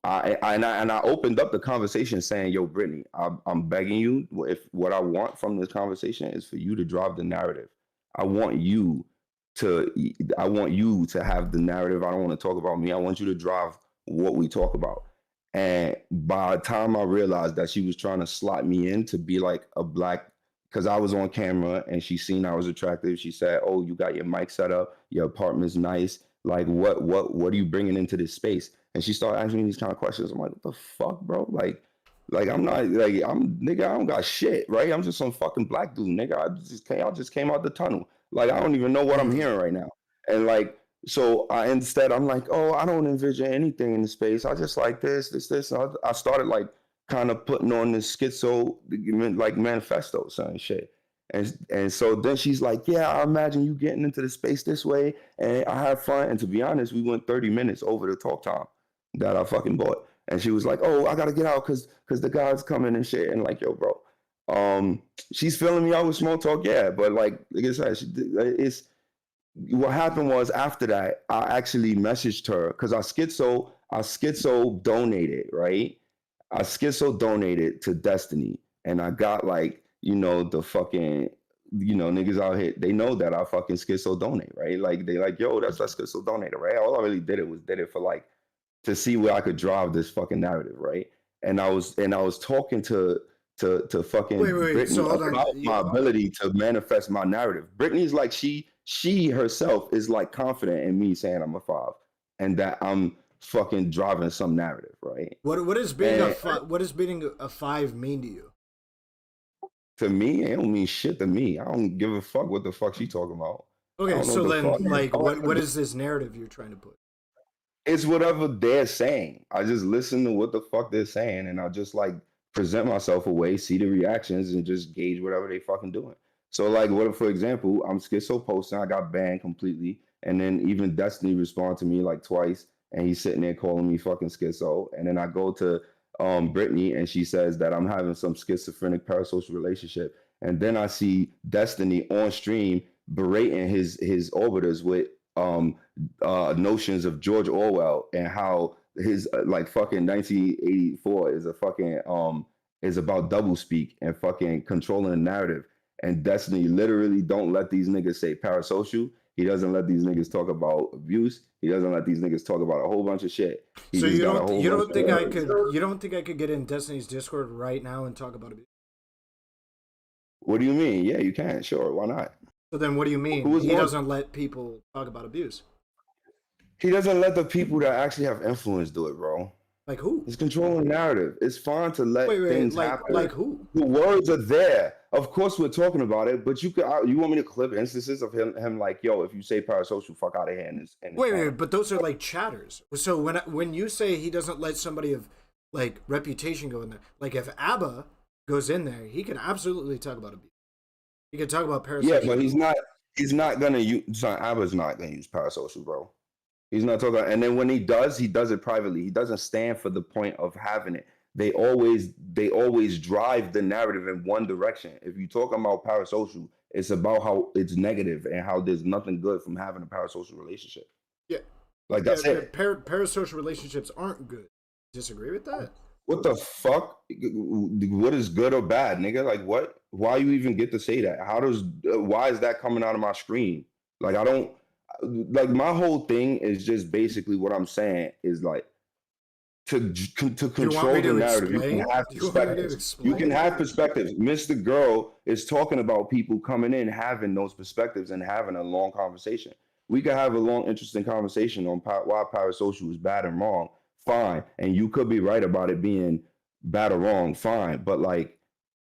I opened up the conversation saying, yo, Brittany, I'm begging you, if what I want from this conversation is for you to drive the narrative. I want you to have the narrative. I don't want to talk about me. I want you to drive what we talk about. And by the time I realized that she was trying to slot me in to be like a black, because I was on camera and she seen I was attractive. She said, oh, you got your mic set up. Your apartment's nice. Like, what are you bringing into this space? And she started asking me these kind of questions. I'm like, what the fuck, bro? Like I'm not, like, nigga, I don't got shit, right? I'm just some fucking black dude, nigga. I just came out the tunnel. Like, I don't even know what I'm hearing right now. And like, so I'm like, oh, I don't envision anything in the space. I just like this. And I started like kind of putting on this schizo, like manifesto, son, shit. And so then she's like, yeah, I imagine you getting into the space this way, and I have fun. And to be honest, we went 30 minutes over the talk time that I fucking bought. And she was like, oh, I gotta get out because the guys coming and shit. And like, yo, bro, she's filling me out with small talk, yeah. But like I said, it's what happened was after that, I actually messaged her because I schizo donated, right? I schizo donated to Destiny, and I got like, the fucking, niggas out here, they know that I fucking schizo donate, right? Like they like, yo, that's schizo donator, right? All I really did it for like to see where I could drive this fucking narrative, right? And I was talking to fucking Wait, Brittany so hold on. about my ability to manifest my narrative. Brittany's like she herself is like confident in me saying I'm a 5 and that I'm fucking driving some narrative, right? What is being a 5 mean to you? To me, it don't mean shit to me. I don't give a fuck what the fuck she talking about. Okay, so then like what is this narrative you're trying to put? It's whatever they're saying. I just listen to what the fuck they're saying, and I just like present myself away, see the reactions, and just gauge whatever they fucking doing. So like, what if, for example, I'm schizo posting, I got banned completely, and then even Destiny responded to me like twice, and he's sitting there calling me fucking schizo, and then I go to Brittany, and she says that I'm having some schizophrenic parasocial relationship, and then I see Destiny on stream berating his orbiters with notions of George Orwell and how his like fucking 1984 is a fucking is about double speak and fucking controlling the narrative. And Destiny literally don't let these niggas say parasocial. He doesn't let these niggas talk about abuse. He doesn't let these niggas talk about a whole bunch of shit. So you don't think I could get in Destiny's Discord right now and talk about abuse? What do you mean? Yeah, you can. Sure, why not? So then what do you mean? He doesn't let people talk about abuse. He doesn't let the people that actually have influence do it, bro. Like who? He's controlling the narrative. It's fine to let things happen. Like who? The words are there. Of course, we're talking about it, but you want me to clip instances of him like, yo, if you say parasocial, fuck out of here. Wait, but those are like chatters. So when you say he doesn't let somebody of like reputation go in there, like if ABBA goes in there, he can absolutely talk about abuse. He can talk about parasocial. Yeah, but he's not gonna use. ABBA's not gonna use parasocial, bro. He's not talking. And then when he does it privately. He doesn't stand for the point of having it. They always drive the narrative in one direction. If you talk about parasocial, it's about how it's negative and how there's nothing good from having a parasocial relationship. Yeah, like that's it. Parasocial relationships aren't good. Disagree with that? What the fuck? What is good or bad, nigga? Like what? Why you even get to say that? Why is that coming out of my screen? Like I don't. Like my whole thing is just basically what I'm saying is like to control the narrative. You can have perspectives. You can have perspectives. Mr. Girl is talking about people coming in having those perspectives and having a long conversation. We could have a long, interesting conversation on why parasocial is bad and wrong. Fine, and you could be right about it being bad or wrong. Fine, but like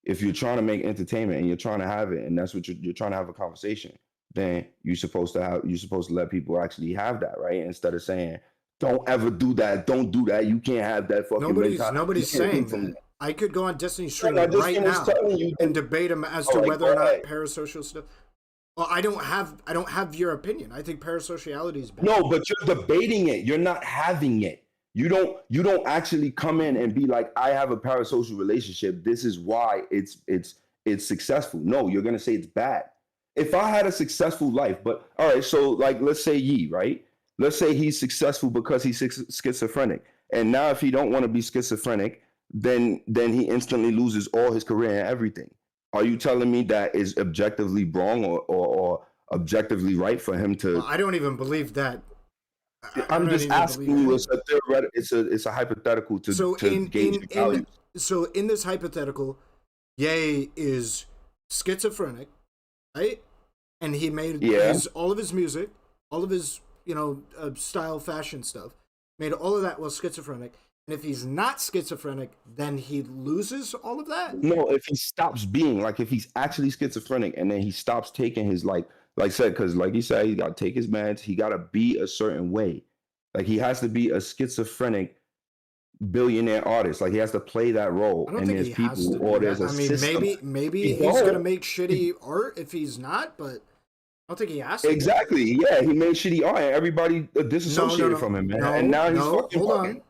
if you're trying to make entertainment and you're trying to have it, and that's what you're trying to have a conversation, then you're supposed to let people actually have that, right? Instead of saying, don't ever do that, don't do that, you can't have that fucking nobody's saying that. I could go on Destiny's stream right now and debate him as to whether or not parasocial stuff. Well, I don't have your opinion. I think parasociality is bad. No, but you're debating it. You're not having it. You don't actually come in and be like, I have a parasocial relationship. This is why it's successful. No, you're gonna say it's bad. If I had a successful life, but all right, so like let's say Yee, right? Let's say he's successful because he's schizophrenic. And now if he don't want to be schizophrenic, then he instantly loses all his career and everything. Are you telling me that is objectively wrong or objectively right for him to? Well, I don't even believe that. I'm just asking you. It's a theoretical. It's a hypothetical to gauge values. So in this hypothetical, Ye is schizophrenic, right? And he made all of his music, all of his style, fashion stuff, made all of that while schizophrenic. And if he's not schizophrenic, then he loses all of that? No, if he stops being, like if he's actually schizophrenic and then he stops taking his like I said, because like you said, he got to take his meds, he got to be a certain way. Like he has to be a schizophrenic billionaire artist. Like he has to play that role. I don't And think there's he has to people, or do there's that. a I mean, system. maybe He he's gonna don't. make shitty art if he's not, but I don't think he has to. Exactly. Yeah, he made shitty art, and everybody No, disassociated from him, man. And now he's fucking hold fucking. on.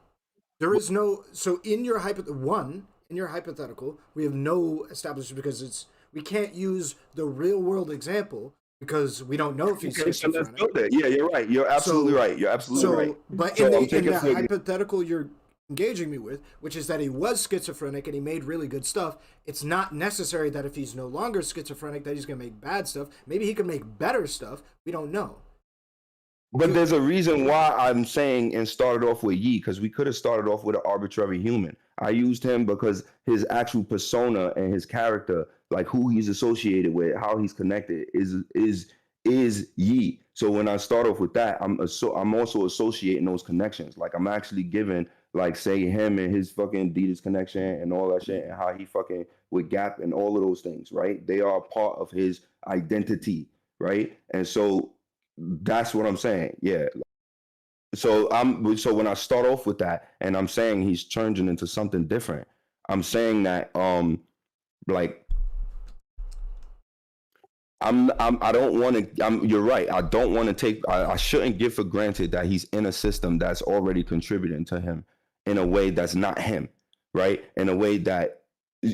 There is no, so in your hypothetical, we have no established, because we can't use the real world example because we don't know if he's Okay, so let's schizophrenic. build it. Yeah, you're right. You're absolutely right. You're absolutely right. But So I'm in the taking for you. hypothetical you're engaging me with, which is that he was schizophrenic and he made really good stuff, it's not necessary that if he's no longer schizophrenic that he's going to make bad stuff. Maybe he could make better stuff. We don't know. But there's a reason why I'm saying and started off with Yee, because we could have started off with an arbitrary human. I used him because his actual persona and his character, like who he's associated with, how he's connected, is Yee. So when I start off with that, I'm also associating those connections. Like I'm actually giving, like, say him and his fucking Adidas connection and all that shit, and how he fucking with Gap and all of those things, right? They are part of his identity, right? And so that's what I'm saying. Yeah. So when I start off with that and I'm saying he's changing into something different, I'm saying that like I don't want to, you're right. I don't want to I shouldn't give for granted that he's in a system that's already contributing to him in a way that's not him, right? In a way that,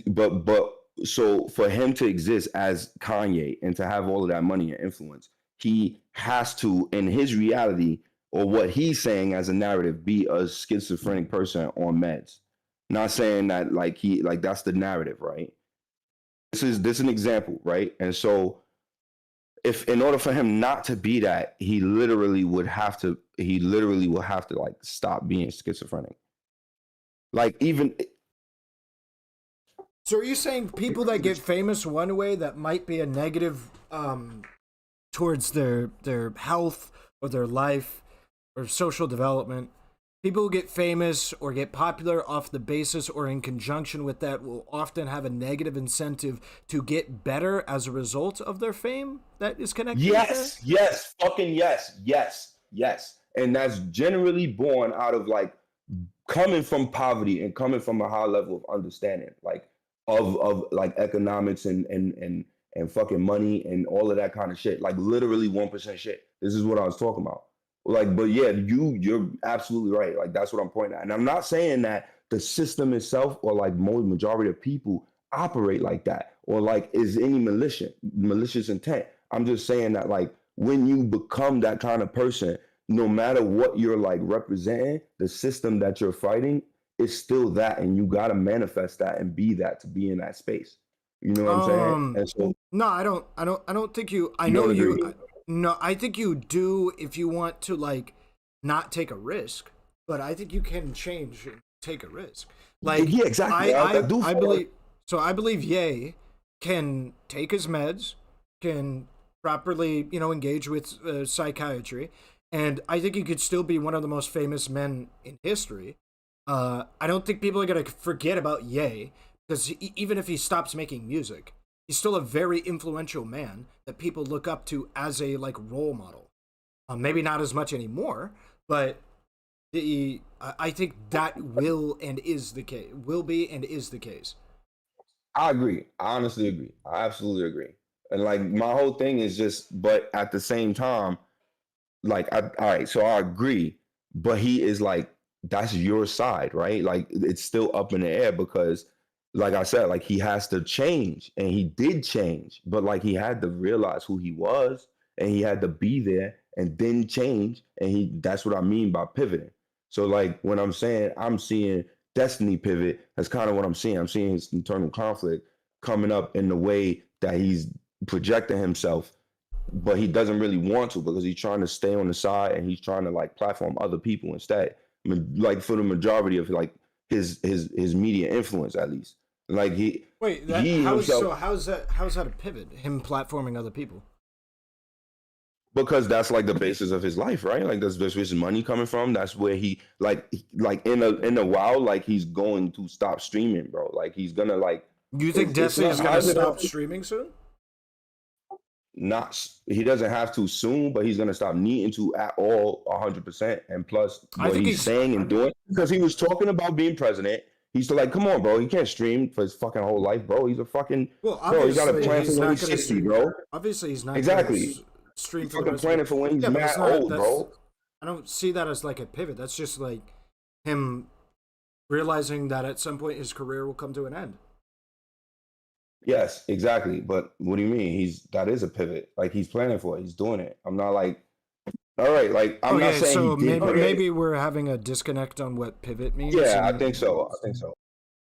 but so for him to exist as Kanye and to have all of that money and influence, he has to, in his reality, or what he's saying as a narrative, be a schizophrenic person on meds. Not saying that like that's the narrative, right? This is an example, right? And so if in order for him not to be that, he literally will have to like stop being schizophrenic. Like even. So are you saying people that get famous one way that might be a negative towards their health or their life or social development, people who get famous or get popular off the basis or in conjunction with that will often have a negative incentive to get better as a result of their fame that is connected with that? Yes, fucking yes. And that's generally born out of like coming from poverty and coming from a high level of understanding, like of like economics and fucking money and all of that kind of shit. Like literally 1% shit. This is what I was talking about. Like, but yeah, you're absolutely right. Like that's what I'm pointing at. And I'm not saying that the system itself or like majority of people operate like that or like is any malicious intent. I'm just saying that like when you become that kind of person, no matter what you're like representing, the system that you're fighting is still that, and you gotta manifest that and be that to be in that space. You know what I'm saying? And so, no, I don't think you. I know you. No, I think you do if you want to like not take a risk, but I think you can change and take a risk. Like yeah, exactly. I believe so. I believe Ye can take his meds, can properly engage with psychiatry, and I think he could still be one of the most famous men in history. I don't think people are gonna forget about Ye because even if he stops making music, he's still a very influential man that people look up to as a like role model. Maybe not as much anymore, but I think that will and is the case. Will be and is the case. I agree. I honestly agree. I absolutely agree. And like my whole thing is just, but at the same time, like all right, so I agree, but he is like, that's your side, right? Like it's still up in the air because like I said, like he has to change and he did change, but like he had to realize who he was and he had to be there and then change. And that's what I mean by pivoting. So like when I'm saying I'm seeing Destiny pivot, that's kind of what I'm seeing. I'm seeing his internal conflict coming up in the way that he's projecting himself, but he doesn't really want to because he's trying to stay on the side and he's trying to like platform other people instead. I mean, like for the majority of like his media influence, at least. Like how's that a pivot? Him platforming other people? Because that's like the basis of his life, right? Like that's where his money coming from. That's where he like in a while, like he's going to stop streaming, bro. Like he's gonna like. You think Destiny is gonna stop streaming soon? he doesn't have to soon, but he's gonna stop needing to at all 100%. And plus what he's saying and doing, because he was talking about being president. He's still like, come on, bro. He can't stream for his fucking whole life, bro. He's a fucking bro. He got a plan for when he's 60, bro. Obviously, he's not exactly stream he's for the fucking rest planning for when he's mad old, bro. I don't see that as like a pivot. That's just like him realizing that at some point his career will come to an end. Yes, exactly. But what do you mean? That is a pivot. Like he's planning for it. He's doing it. I'm not like, all right, like I'm not saying so he did maybe we're having a disconnect on what pivot means. Yeah, I think so.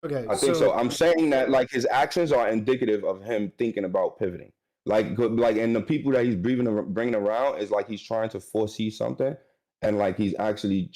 Okay, I think so. I'm saying that like his actions are indicative of him thinking about pivoting. Like, and the people that he's bringing around is like he's trying to foresee something, and like he's actually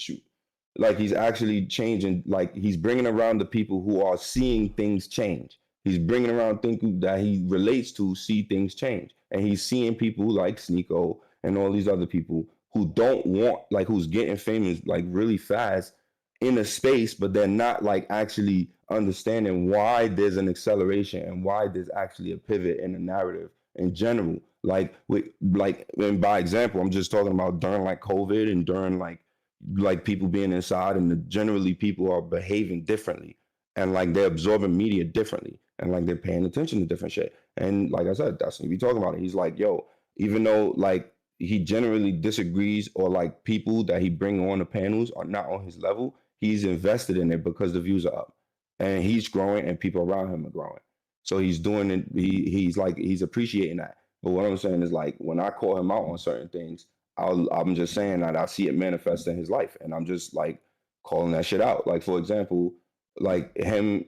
changing. Like he's bringing around the people who are seeing things change. He's bringing around things that he relates to see things change, and he's seeing people like Sneeko and all these other people who don't want, like, who's getting famous like really fast in a space, but they're not like actually understanding why there's an acceleration and why there's actually a pivot in the narrative in general. And by example, I'm just talking about during like COVID and during like people being inside, and generally people are behaving differently, and like they're absorbing media differently, and like they're paying attention to different shit. And like I said, that's what we talking about it. He's like, yo, even though like he generally disagrees, or like people that he bring on the panels are not on his level, he's invested in it because the views are up, and he's growing, and people around him are growing. So he's doing it. He's appreciating that. But what I'm saying is, like, when I call him out on certain things, I'm just saying that I see it manifest in his life, and I'm just like calling that shit out. Like, for example, like him,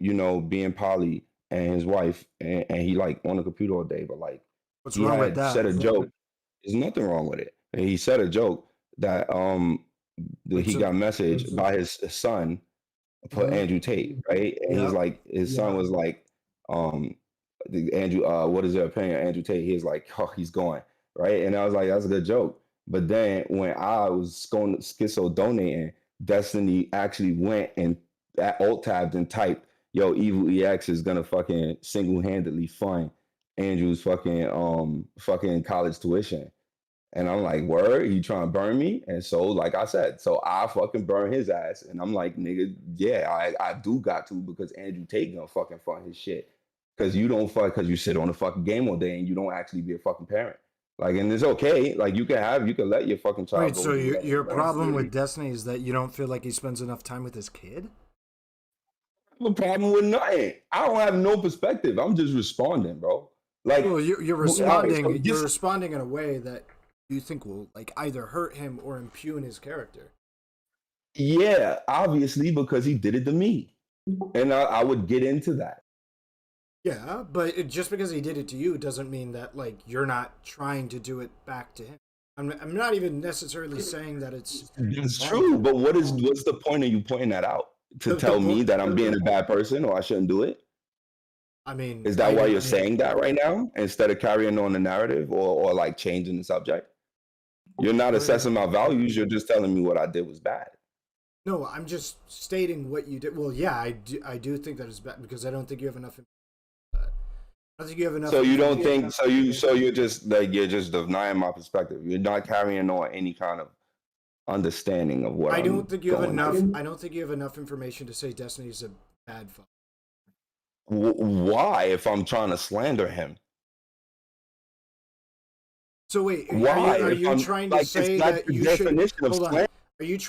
being poly and his wife, and he like on the computer all day, but like what's wrong with that? Said a joke. There's nothing wrong with it. And he said a joke that he got messaged by his son, put Andrew Tate, right? And he's like, his son was like, Andrew, what is your opinion of Andrew Tate? He was like, oh, he's going, right? And I was like, that's a good joke. But then when I was going to schizo donating, Destiny actually went and alt tabbed and typed, yo, Evil EX is gonna fucking single-handedly fund Andrew's fucking college tuition. And I'm like, word, he trying to burn me? And so, like I said, so I fucking burn his ass. And I'm like, nigga, yeah, I do got to, because Andrew Tate gonna fucking fund his shit. Because you don't because you sit on the fucking game all day and you don't actually be a fucking parent. Like, and it's okay. Like, you can let your fucking child Wait, go. so your problem with Destiny is that you don't feel like he spends enough time with his kid? I have a problem with nothing. I don't have no perspective. I'm just responding, bro. Like, well, you're responding. You're responding in a way that you think will like either hurt him or impugn his character. Yeah, obviously, because he did it to me, and I would get into that. Yeah, but just because he did it to you doesn't mean that like you're not trying to do it back to him. I'm not even necessarily saying that it's true, but what's the point of you pointing that out? To tell me that I'm being a bad person or I shouldn't do it? I mean, is that why you're saying that right now instead of carrying on the narrative or like changing the subject? You're not assessing my values. You're just telling me what I did was bad. No, I'm just stating what you did. Well, yeah, I do think that is bad because I don't think you have enough. I don't think you have enough. So you don't think so? You're just like you're just denying my perspective. You're not carrying on any kind of understanding of what I don't think you have enough. I don't think you have enough information to say Destiny is a bad father. Why, if I'm trying to slander him? So wait, why? Are you trying to say that you should? Hold on. Are you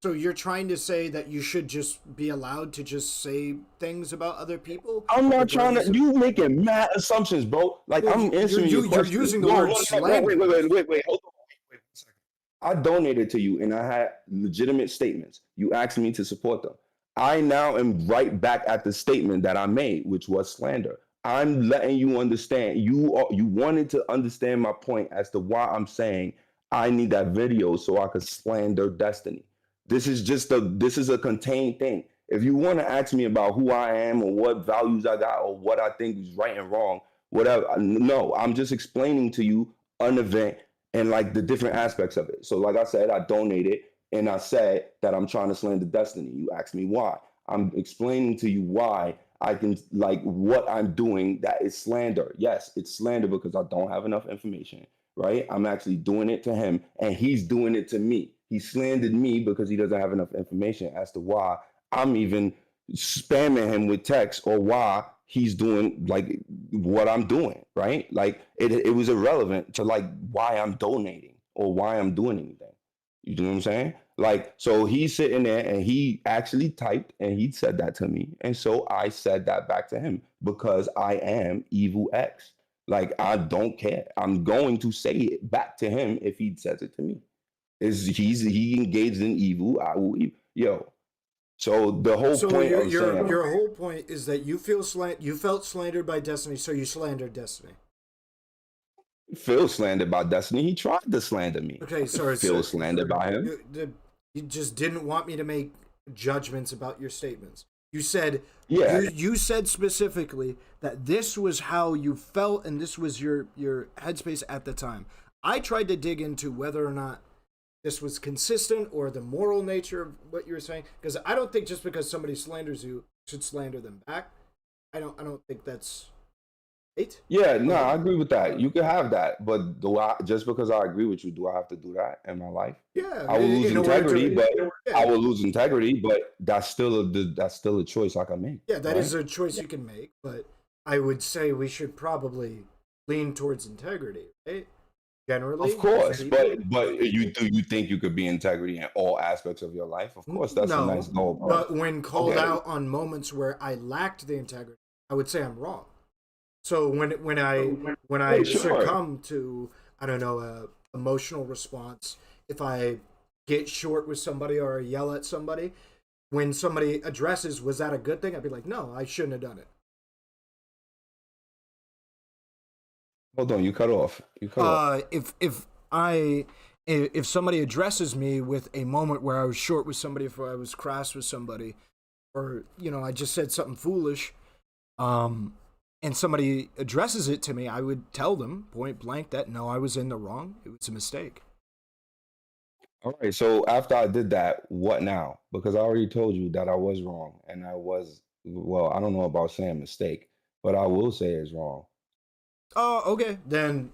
So you're trying to say that you should just be allowed to just say things about other people? I'm not trying to. You making mad assumptions, bro. Like, well, I'm answering your question. You're using the word slander. Wait, hold on. Wait a second. I donated to you, and I had legitimate statements. You asked me to support them. I now am right back at the statement that I made, which was slander. I'm letting you understand. You wanted to understand my point as to why I'm saying I need that video so I could slander Destiny. This is a contained thing. If you want to ask me about who I am or what values I got or what I think is right and wrong, whatever, no, I'm just explaining to you an event and like the different aspects of it. So like I said, I donated and I said that I'm trying to slander Destiny. You asked me why. I'm explaining to you why I can like what I'm doing that is slander. Yes, it's slander because I don't have enough information, right? I'm actually doing it to him and he's doing it to me. He slandered me because he doesn't have enough information as to why I'm even spamming him with text or why he's doing like what I'm doing, right? Like it was irrelevant to like why I'm donating or why I'm doing anything. You know what I'm saying? Like, so he's sitting there and he actually typed and he said that to me. And so I said that back to him because I am Evil X. Like, I don't care. I'm going to say it back to him if he says it to me. He engaged in evil, I will yo. So the whole So point your of saying your whole point is that you felt slandered by Destiny, so you slandered Destiny. Phil slandered by Destiny. He tried to slander me. Okay, sorry. Phil slandered by him. You just didn't want me to make judgments about your statements. You said you said specifically that this was how you felt and this was your headspace at the time. I tried to dig into whether or not this was consistent or the moral nature of what you were saying, because I don't think just because somebody slanders you should slander them back. I don't think that's right. Yeah, no, I agree with that. You can have that, but do I just because I agree with you, do I have to do that in my life? Yeah, I will lose integrity, but yeah. I will lose integrity, but that's still a choice I can make. Yeah, that right? is a choice you can make, but I would say we should probably lean towards integrity, right? Generally, Of course, but you think you could be integrity in all aspects of your life? Of course, that's a nice goal, bro. But when called out on moments where I lacked the integrity, I would say I'm wrong. So when I succumb to, I don't know, a emotional response, if I get short with somebody or I yell at somebody, when somebody addresses, was that a good thing? I'd be like, no, I shouldn't have done it. Hold on, you cut off. If somebody addresses me with a moment where I was short with somebody, if I was crass with somebody, or I just said something foolish, and somebody addresses it to me, I would tell them point blank that no, I was in the wrong. It was a mistake. All right. So after I did that, what now? Because I already told you that I was wrong, and I was I don't know about saying mistake, but I will say it's wrong. Oh, okay. Then,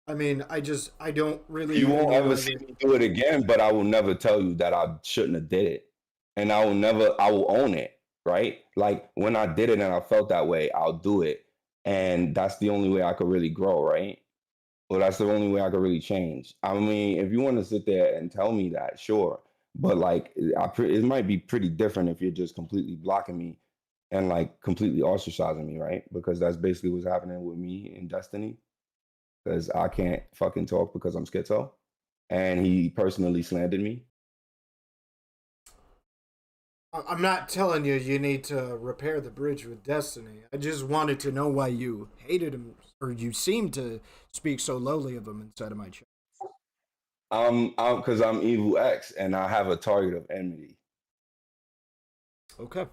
I mean, I don't really. You won't ever see me do it again, but I will never tell you that I shouldn't have did it, and I will own it, right? Like when I did it and I felt that way, I'll do it, and that's the only way I could really grow, right? Well, that's the only way I could really change. I mean, if you want to sit there and tell me that, sure, but like, it might be pretty different if you're just completely blocking me and like completely ostracizing me, right? Because that's basically what's happening with me in Destiny. Because I can't fucking talk because I'm schizo, and he personally slandered me. I'm not telling you need to repair the bridge with Destiny. I just wanted to know why you hated him, or you seemed to speak so lowly of him inside of my chat. Because I'm Evil X, and I have a target of enmity. Okay.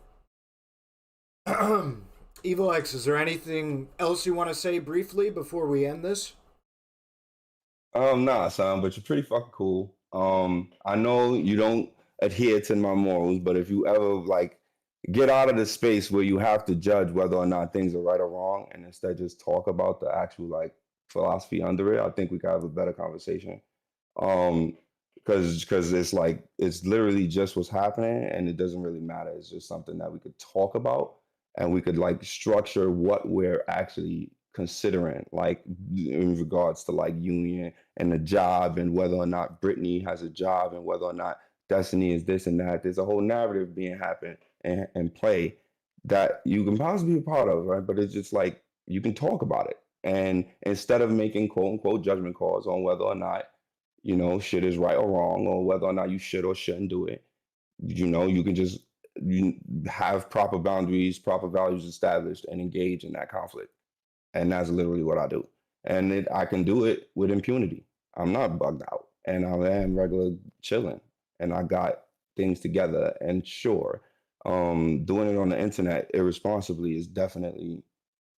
Evil X, is there anything else you want to say briefly before we end this? Nah, son, but you're pretty fucking cool. I know you don't adhere to my morals, but if you ever like get out of the space where you have to judge whether or not things are right or wrong, and instead just talk about the actual like philosophy under it, I think we could have a better conversation. Because it's like it's literally just what's happening, and it doesn't really matter. It's just something that we could talk about, and we could like structure what we're actually considering, like in regards to like union and the job, and whether or not Brittany has a job, and whether or not Destiny is this and that. There's a whole narrative being happened and play that you can possibly be a part of, right? But it's just like you can talk about it, and instead of making quote unquote judgment calls on whether or not shit is right or wrong, or whether or not you should or shouldn't do it, you can just have proper boundaries, proper values established, and engage in that conflict. And that's literally what I do. And I can do it with impunity. I'm not bugged out, and I am regular chilling, and I got things together. And sure, doing it on the internet irresponsibly is definitely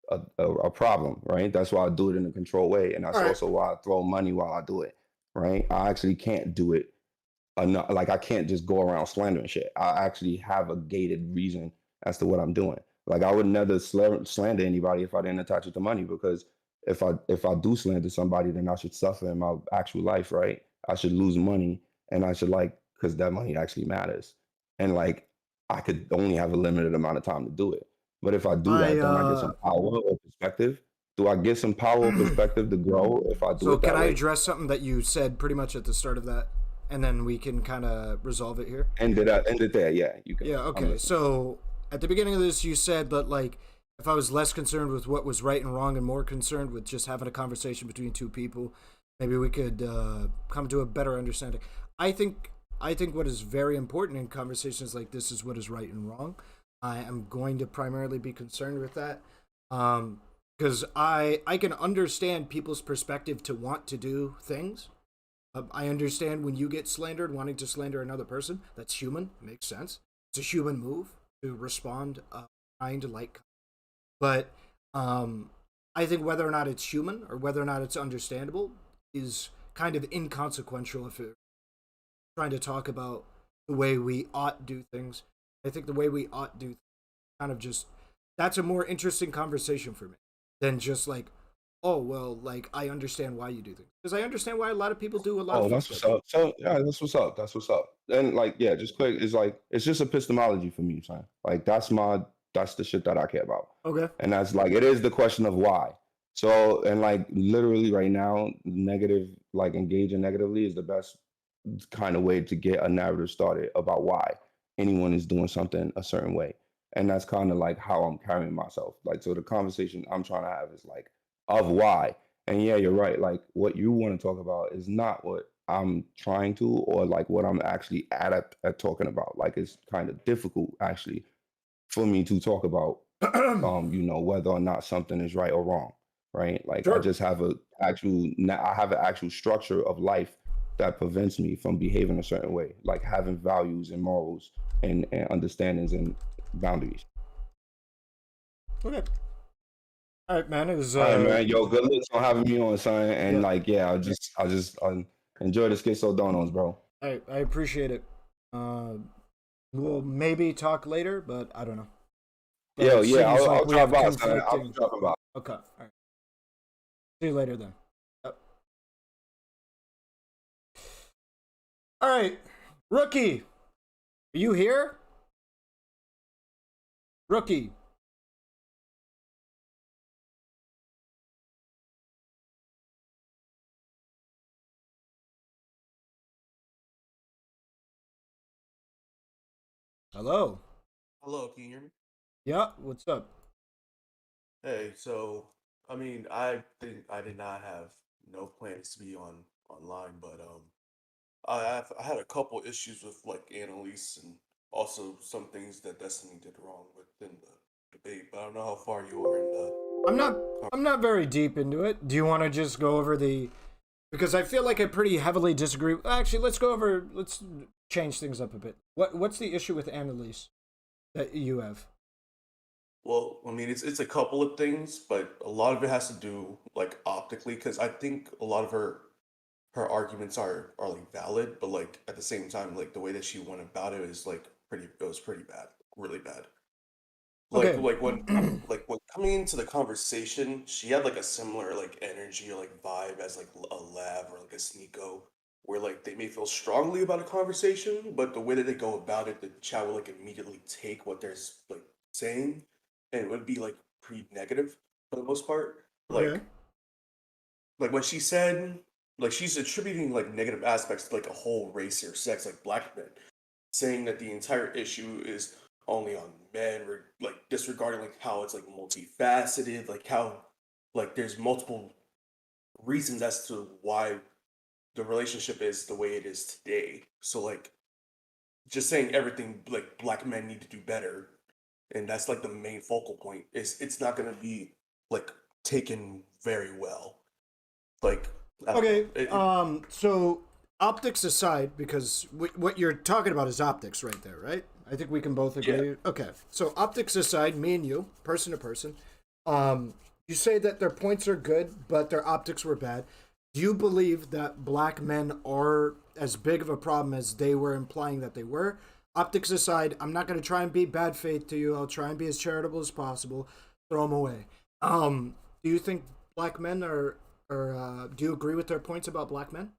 a problem, right? That's why I do it in a controlled way, and that's also why I throw money while I do it, right? I actually can't do it enough. Like I can't just go around slandering shit. I actually have a gated reason as to what I'm doing. Like I would never slander anybody if I didn't attach it to money, because if I do slander somebody, then I should suffer in my actual life, right? I should lose money, and I should because that money actually matters, and like I could only have a limited amount of time to do it. But if I do that, don't I get some power or perspective? Do I get some power or perspective to grow if I do So it that can I way? address something that you said pretty much at the start of that, and then we can kind of resolve it here? End it there. Yeah, you can. Yeah, okay. So at the beginning of this, you said that, like, if I was less concerned with what was right and wrong and more concerned with just having a conversation between two people, maybe we could come to a better understanding. I think what is very important in conversations like this is what is right and wrong. I am going to primarily be concerned with that, because I can understand people's perspective to want to do things. I understand when you get slandered, wanting to slander another person. That's human. Makes sense. It's a human move to respond, trying to like. But I think whether or not it's human or whether or not it's understandable is kind of inconsequential if you're trying to talk about the way we ought do things. I think the way we ought do things kind of just, that's a more interesting conversation for me than just like, oh, well, like, I understand why you do things. Because I understand why a lot of people do a lot of that's what's up. So yeah, that's what's up. That's what's up. And like, yeah, just quick, it's just epistemology for me, son. Like that's the shit that I care about. Okay. And that's like, it is the question of why. So, and like literally right now, engaging negatively is the best kind of way to get a narrative started about why anyone is doing something a certain way. And that's kind of like how I'm carrying myself. Like, so the conversation I'm trying to have is like of why. And yeah, you're right. Like what you want to talk about is not what I'm trying to, or like what I'm actually at talking about. Like it's kind of difficult actually for me to talk about, whether or not something is right or wrong, right? Like Sure. I just have an actual structure of life that prevents me from behaving a certain way, like having values and morals and understandings and boundaries. Okay. All right, man. It was. All right, man. Yo, good looks on having me on, son. And Yeah. I'll just enjoy the Queso Donos, bro. I appreciate it. We'll maybe talk later, but I don't know. But Yo, it yeah, seems I'll we drop have by, son. I'll conflicting- be dropping by. Okay. All right. See you later then. Yep. All right, Rookie. Are you here? Rookie. Hello. Hello, can you hear me? Yeah, what's up? Hey, so I mean, I did not have no plans to be online, but I had a couple issues with like Annalise and also some things that Destiny did wrong within the debate. But I don't know how far you are in the. I'm not very deep into it. Do you want to just go over because I feel like I pretty heavily disagree. Actually, let's change things up a bit. What's the issue with Annalise that you have? Well, I mean, it's a couple of things, but a lot of it has to do like optically, because I think a lot of her arguments are like valid, but like at the same time, like the way that she went about it is like it was pretty bad, really bad. Like Okay. when coming into the conversation, she had like a similar like energy or like vibe as like a Lab or like a Sneeko, where like they may feel strongly about a conversation, but the way that they go about it, the chat will like immediately take what they're like saying, and it would be like pretty negative for the most part. Okay. Like when she said, like she's attributing like negative aspects to like a whole race or sex, like black men, saying that the entire issue is only on men, or like disregarding like how it's like multifaceted, like how like there's multiple reasons as to why the relationship is the way it is today. So like just saying everything like black men need to do better, and that's like the main focal point, it's not gonna be like taken very well. Like Okay. So optics aside, because what you're talking about is optics right there, right? I think we can both agree. Yeah. Okay. So optics aside, me and you, person to person, you say that their points are good, but their optics were bad. Do you believe that black men are as big of a problem as they were implying that they were? Optics aside, I'm not going to try and be bad faith to you. I'll try and be as charitable as possible. Throw them away. Do you think black men do you agree with their points about black men?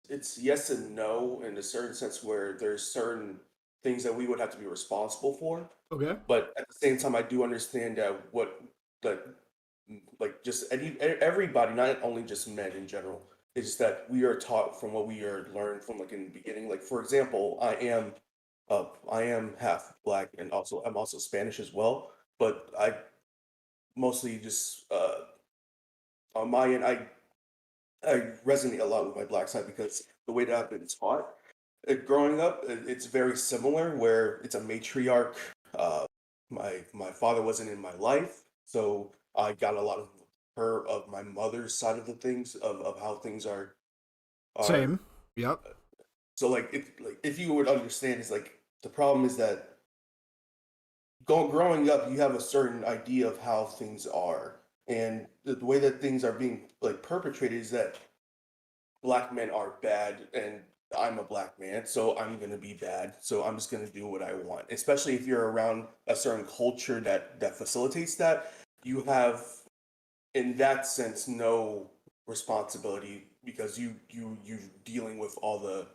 It's yes and no in a certain sense where there's certain things that we would have to be responsible for. Okay. But at the same time, I do understand that like just everybody, not only just men in general, it's just that we are taught from what we are learned from like in the beginning. Like for example, I am half black and I'm also Spanish as well. But I mostly just on my end, I resonate a lot with my black side because the way that I've been taught growing up, it's very similar. Where it's a matriarch. Uh, my father wasn't in my life, so I got a lot of my mother's side of the things of how things are. Same. Yep. So like if you would understand, it's like the problem is that growing up, you have a certain idea of how things are, and the way that things are being like perpetrated is that black men are bad, and I'm a black man, so I'm gonna be bad. So I'm just gonna do what I want. Especially if you're around a certain culture that facilitates that, you have, in that sense, no responsibility because you dealing with all the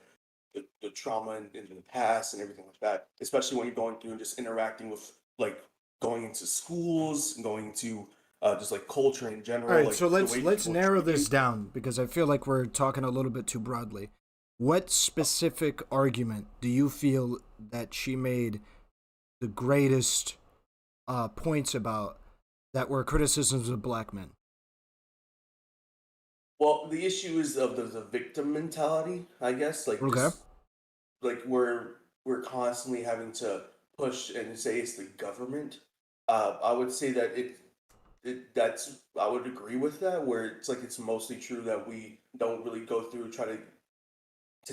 trauma in the past and everything like that. Especially when you're going through and just interacting with like going into schools, going to just like culture in general. All right, like so the let's way let's people narrow treat this you. down because I feel like we're talking a little bit too broadly. What specific argument do you feel that she made the greatest points about that were criticisms of black men? Well, the issue is of the victim mentality, I guess. Like Okay. just like we're constantly having to push and say it's the government. I would say that that's I would agree with that. Where it's like it's mostly true that we don't really go through try to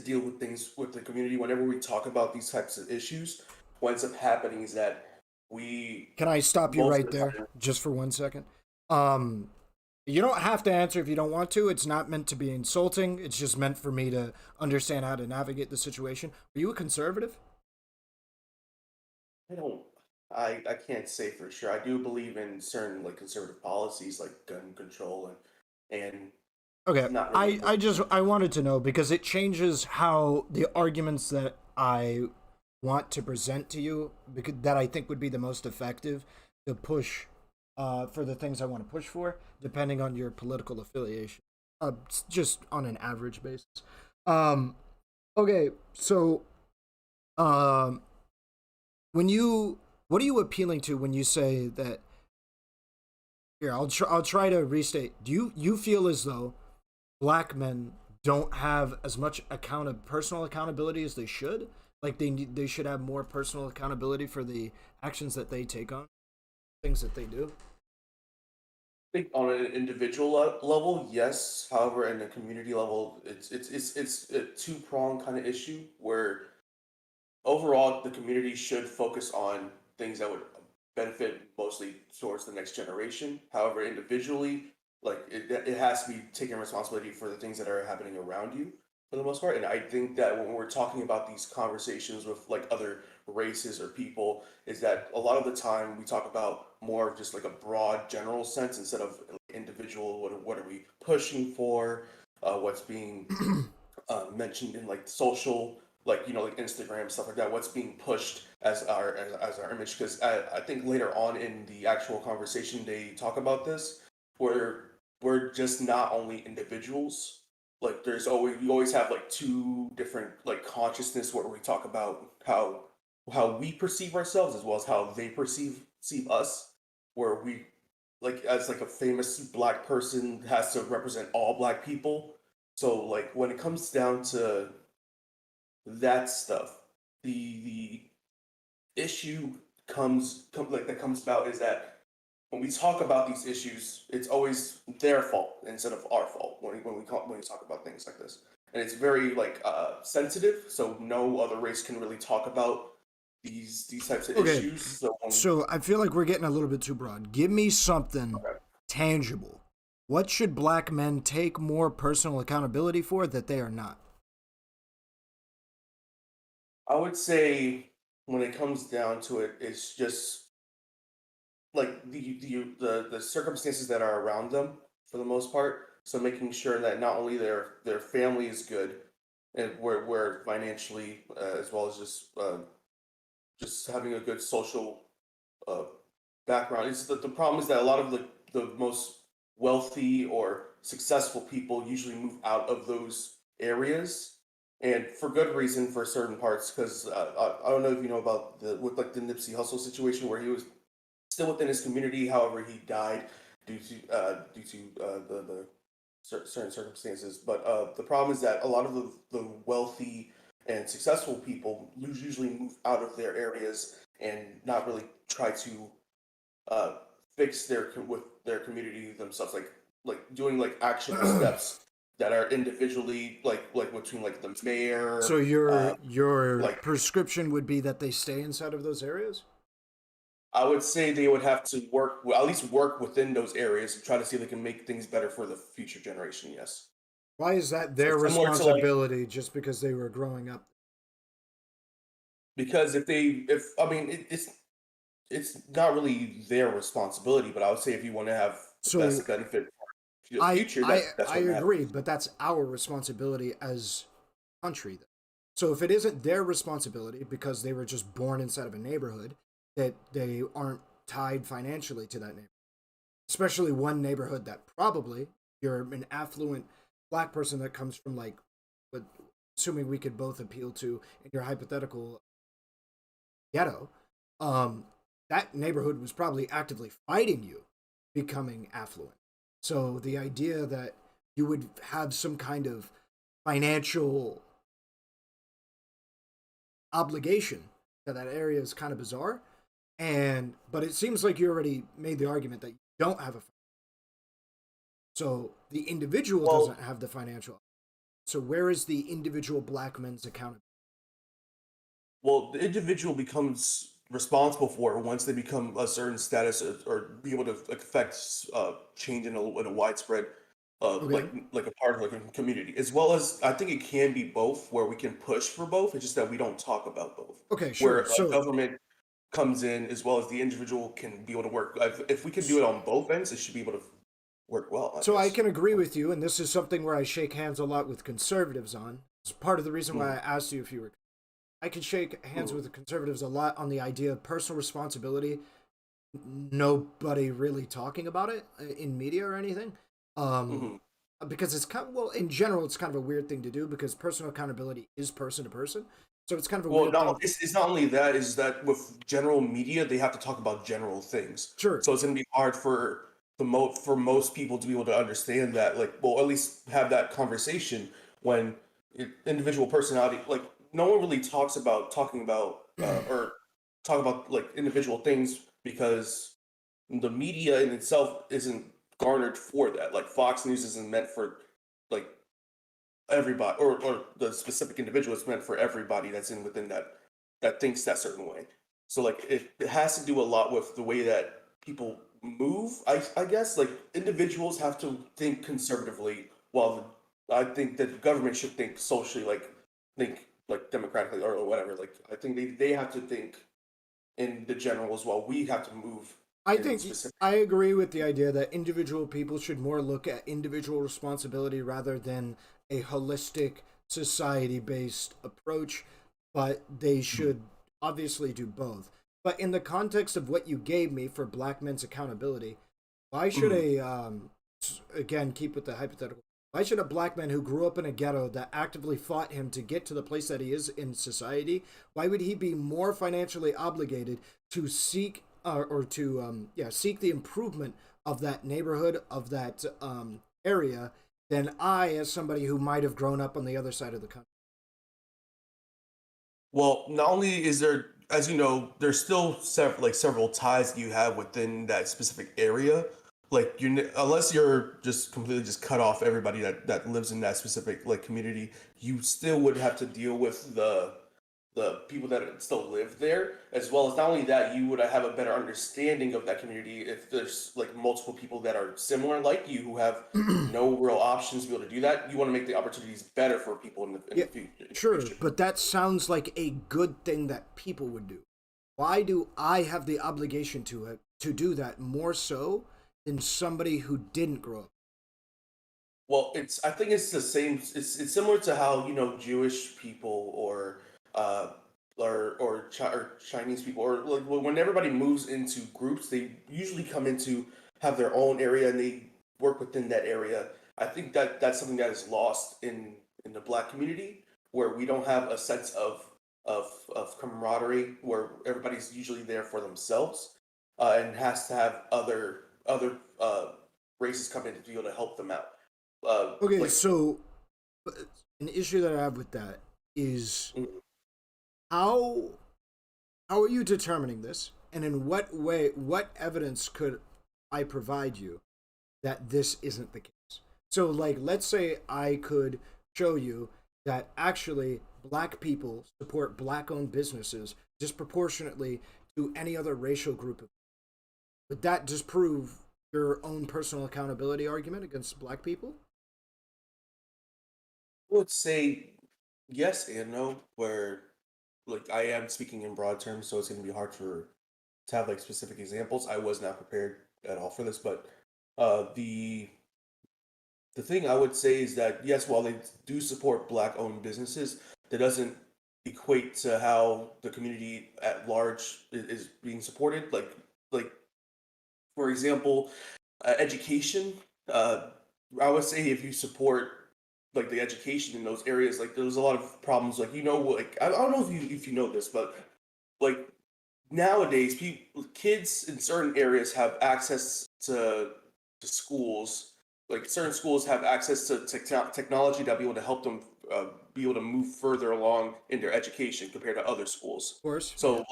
deal with things with the community. Whenever we talk about these types of issues, what ends up happening is that we Can I stop you most right of the there time. just for 1 second? You don't have to answer if you don't want to. It's not meant to be insulting. It's just meant for me to understand how to navigate the situation. Are you a conservative? I don't. I can't say for sure. I do believe in certain like conservative policies like gun control and Okay, not really. I wanted to know because it changes how the arguments that I want to present to you because that I think would be the most effective to push for the things I want to push for, depending on your political affiliation. Just on an average basis. Um, okay, so um, what are you appealing to when you say that? Here, I'll try to restate. Do you feel as though black men don't have as much personal accountability as they should? Like they should have more personal accountability for the actions that they take on, things that they do. I think on an individual level, yes. However, in a community level, it's a two-pronged kind of issue where overall the community should focus on things that would benefit mostly towards the next generation. However, individually, like it has to be taking responsibility for the things that are happening around you for the most part. And I think that when we're talking about these conversations with like other races or people, is that a lot of the time we talk about more of just like a broad general sense instead of individual. What are we pushing for? What's being mentioned in like social, like like Instagram stuff like that. What's being pushed as as our image? Because I think later on in the actual conversation they talk about this, where we're just not only individuals. Like we always have like two different like consciousness where we talk about how we perceive ourselves as well as how they perceive us. Where we like as like a famous black person has to represent all black people. So like when it comes down to that stuff, the issue that comes about is that when we talk about these issues, it's always their fault instead of our fault when we talk about things like this, and it's very like sensitive. So no other race can really talk about these types of Okay, issues. So so I feel like we're getting a little bit too broad. Give me something okay. tangible. What should black men take more personal accountability for that they are not? I would say when it comes down to it, it's just like the circumstances that are around them for the most part. So making sure that not only their family is good and where financially as well as just having a good social uh, background. It's the problem is that a lot of the most wealthy or successful people usually move out of those areas, and for good reason for certain parts. Because I don't know if you know about with like the Nipsey Hussle situation where he was still within his community. However, he died due to the certain circumstances. But the problem is that a lot of the wealthy and successful people usually move out of their areas and not really try to uh, fix with their community themselves, like doing like actionable steps that are individually like between like the mayor. So your like prescription would be that they stay inside of those areas? I would say they would have to at least work within those areas and try to see if they can make things better for the future generation. Yes. Why is that So their similar to like responsibility just because they were growing up? because if I mean it's not really their responsibility, but I would say if you want to have the So best benefit for the I future, I that's I what agree, matters. but that's our responsibility as a country. Then. So if it isn't their responsibility because they were just born inside of a neighborhood that they aren't tied financially to that neighborhood, especially one neighborhood that probably you're an affluent black person that comes from like, but assuming we could both appeal to in your hypothetical ghetto, um, that neighborhood was probably actively fighting you becoming affluent. So the idea that you would have some kind of financial obligation to that area is kind of bizarre. And but it seems like you already made the argument that you don't have a so the individual Well, doesn't have the financial. So where is the individual black man's accountability? the individual becomes responsible for it once they become a certain status or be able to affect change in a widespread Okay. like a part of like a community, as well as I think it can be both where we can push for both. It's just that we don't talk about both. Okay, sure. Where So government comes in as well as the individual can be able to work. If we can do it on both ends, it should be able to work well, I so I guess. can agree with you, and this is something where I shake hands a lot with conservatives on. It's part of the reason why Mm, I asked you if you were I can shake hands mm, with the conservatives a lot on the idea of personal responsibility. Nobody really talking about it in media or anything. Um, mhm. because it's kind of, well, in general, it's kind of a weird thing to do because personal accountability is person to person. So it's kind of a Well, weird not thing. it's not only that, is that with general media, they have to talk about general things. Sure. So it's gonna be hard for for most people to be able to understand that, like, well, at least have that conversation when individual personality, like, no one really talking about or talk about like individual things because the media in itself isn't garnered for that. Like Fox News isn't meant for like everybody or the specific individual is meant for everybody that's in within that thinks that certain way. So like it has to do a lot with the way that people move. I guess like individuals have to think conservatively while I think that the government should think socially, like think like democratically or whatever. Like I think they have to think in the general as well. We have to move I in think specific. I agree with the idea that individual people should more look at individual responsibility rather than a holistic society based approach, but they should obviously do both. But in the context of what you gave me for black men's accountability, why should Mhm. a again keep with the hypothetical? Why should a black man who grew up in a ghetto that actively fought him to get to the place that he is in society? Why would he be more financially obligated to seek or to seek the improvement of that neighborhood of that area than I, as somebody who might have grown up on the other side of the country? Well, not only is there, as you know, there's still several ties you have within that specific area. Like unless you're just completely just cut off everybody that lives in that specific like community, you still would have to deal with the people that still live there, as well as not only that, you would have a better understanding of that community if there's like multiple people that are similar like you who have no real options to be able to do that. You want to make the opportunities better for people in the future. Sure, but that sounds like a good thing that people would do. Why do I have the obligation to do that more so than somebody who didn't grow up? Well, I think it's the same. It's similar to how Jewish people or Chinese people, or like when everybody moves into groups, they usually come into have their own area and they work within that area. I think that's something that is lost in the Black community, where we don't have a sense of camaraderie, where everybody's usually there for themselves, and has to have other races come in to be able to help them out. Okay, so an issue that I have with that is how are you determining this, and in what way, what evidence could I provide you that this isn't the case? So, like, let's say I could show you that actually Black people support Black-owned businesses disproportionately to any other racial group. Would that disprove your own personal accountability argument against Black people? I would say yes and no, where like I am speaking in broad terms, so it's going to be hard to have like specific examples. I was not prepared at all for this, but the thing I would say is that yes, while they do support Black-owned businesses, that doesn't equate to how the community at large is being supported. Like for example, education. I would say if you support like the education in those areas, like there's a lot of problems. Like like I don't know if you know this, but like nowadays, kids in certain areas have access to schools. Like certain schools have access to technology that be able to help them be able to move further along in their education compared to other schools. Of course. So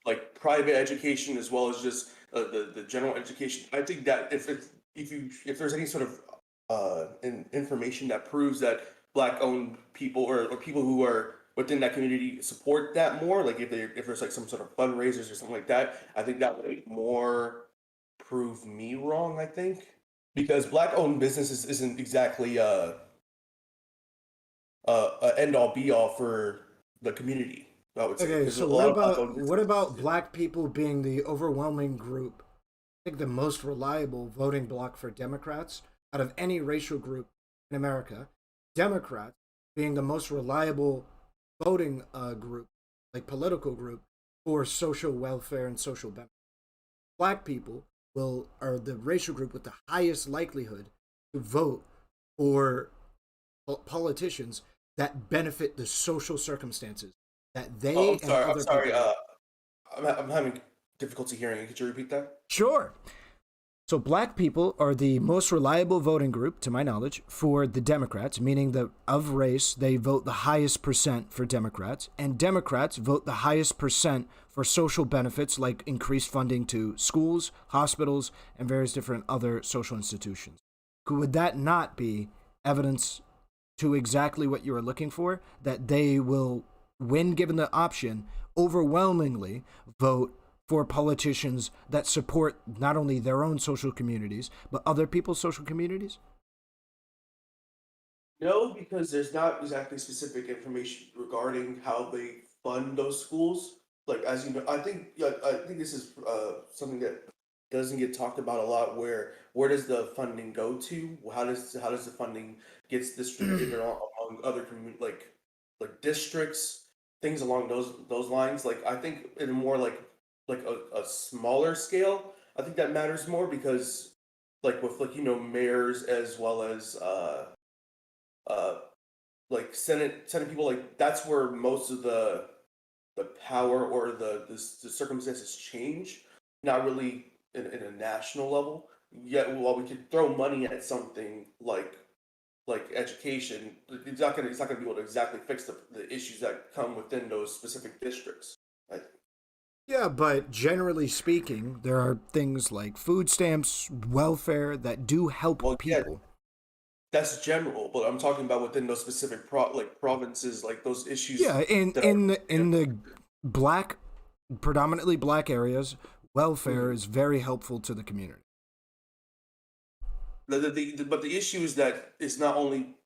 like private education as well as just the general education. I think that if there's any sort of information that proves that Black-owned people or people who are within that community support that more, like if there's like some sort of fundraisers or something like that, I think that would more prove me wrong. I think because Black-owned businesses isn't exactly a end all be all for the community, I would say. Okay, so what about Black people being the overwhelming group? I think the most reliable voting bloc for Democrats out of any racial group in America. Democrats being the most reliable voting group, like political group, for social welfare and social benefits. Black people are the racial group with the highest likelihood to vote for politicians that benefit the social circumstances that they. Oh, I'm sorry. I'm having difficulty hearing you. Could you repeat that? Sure. So Black people are the most reliable voting group, to my knowledge, for the Democrats, meaning that of race, they vote the highest percent for Democrats, and Democrats vote the highest percent for social benefits like increased funding to schools, hospitals, and various different other social institutions. Would that not be evidence to exactly what you are looking for, that they will, when given the option, overwhelmingly vote for politicians that support not only their own social communities, but other people's social communities? No, because there's not exactly specific information regarding how they fund those schools. Like as you know, I think this is something that doesn't get talked about a lot. Where does the funding go to? How does the funding gets distributed among other like districts, things along those lines? Like I think in a more like a smaller scale, I think that matters more because like with mayors as well as like Senate people, like that's where most of the power or the circumstances change, not really in a national level. Yet while we could throw money at something like education, it's not gonna be able to exactly fix the issues that come within those specific districts. Yeah, but generally speaking, there are things like food stamps, welfare that do help people. that's general, but I'm talking about within those specific provinces, like those issues. Yeah, that in the black, predominantly black areas, welfare is very helpful to the community. But the issue is that it's not only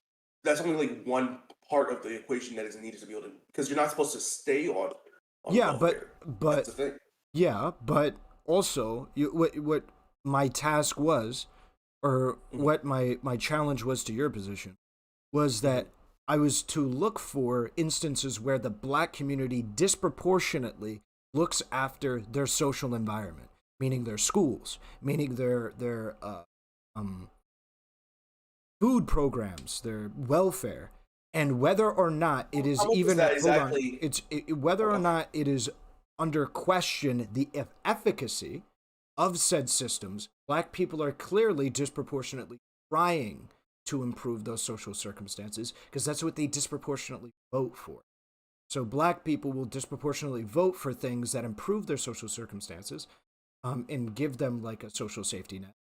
that's only like one part of the equation that is needed to be able to, because you're not supposed to stay on Yeah, welfare. but That's the thing. yeah, but also what my task was, or what my challenge was to your position, was that I was to look for instances where the black community disproportionately looks after their social environment, meaning their schools, meaning their food programs, their welfare, and whether or not it is even exactly? whether or not it is under question the efficacy of said systems. Black people are clearly disproportionately trying to improve those social circumstances because that's what they disproportionately vote for. So black people will disproportionately vote for things that improve their social circumstances, and give them like a social safety net.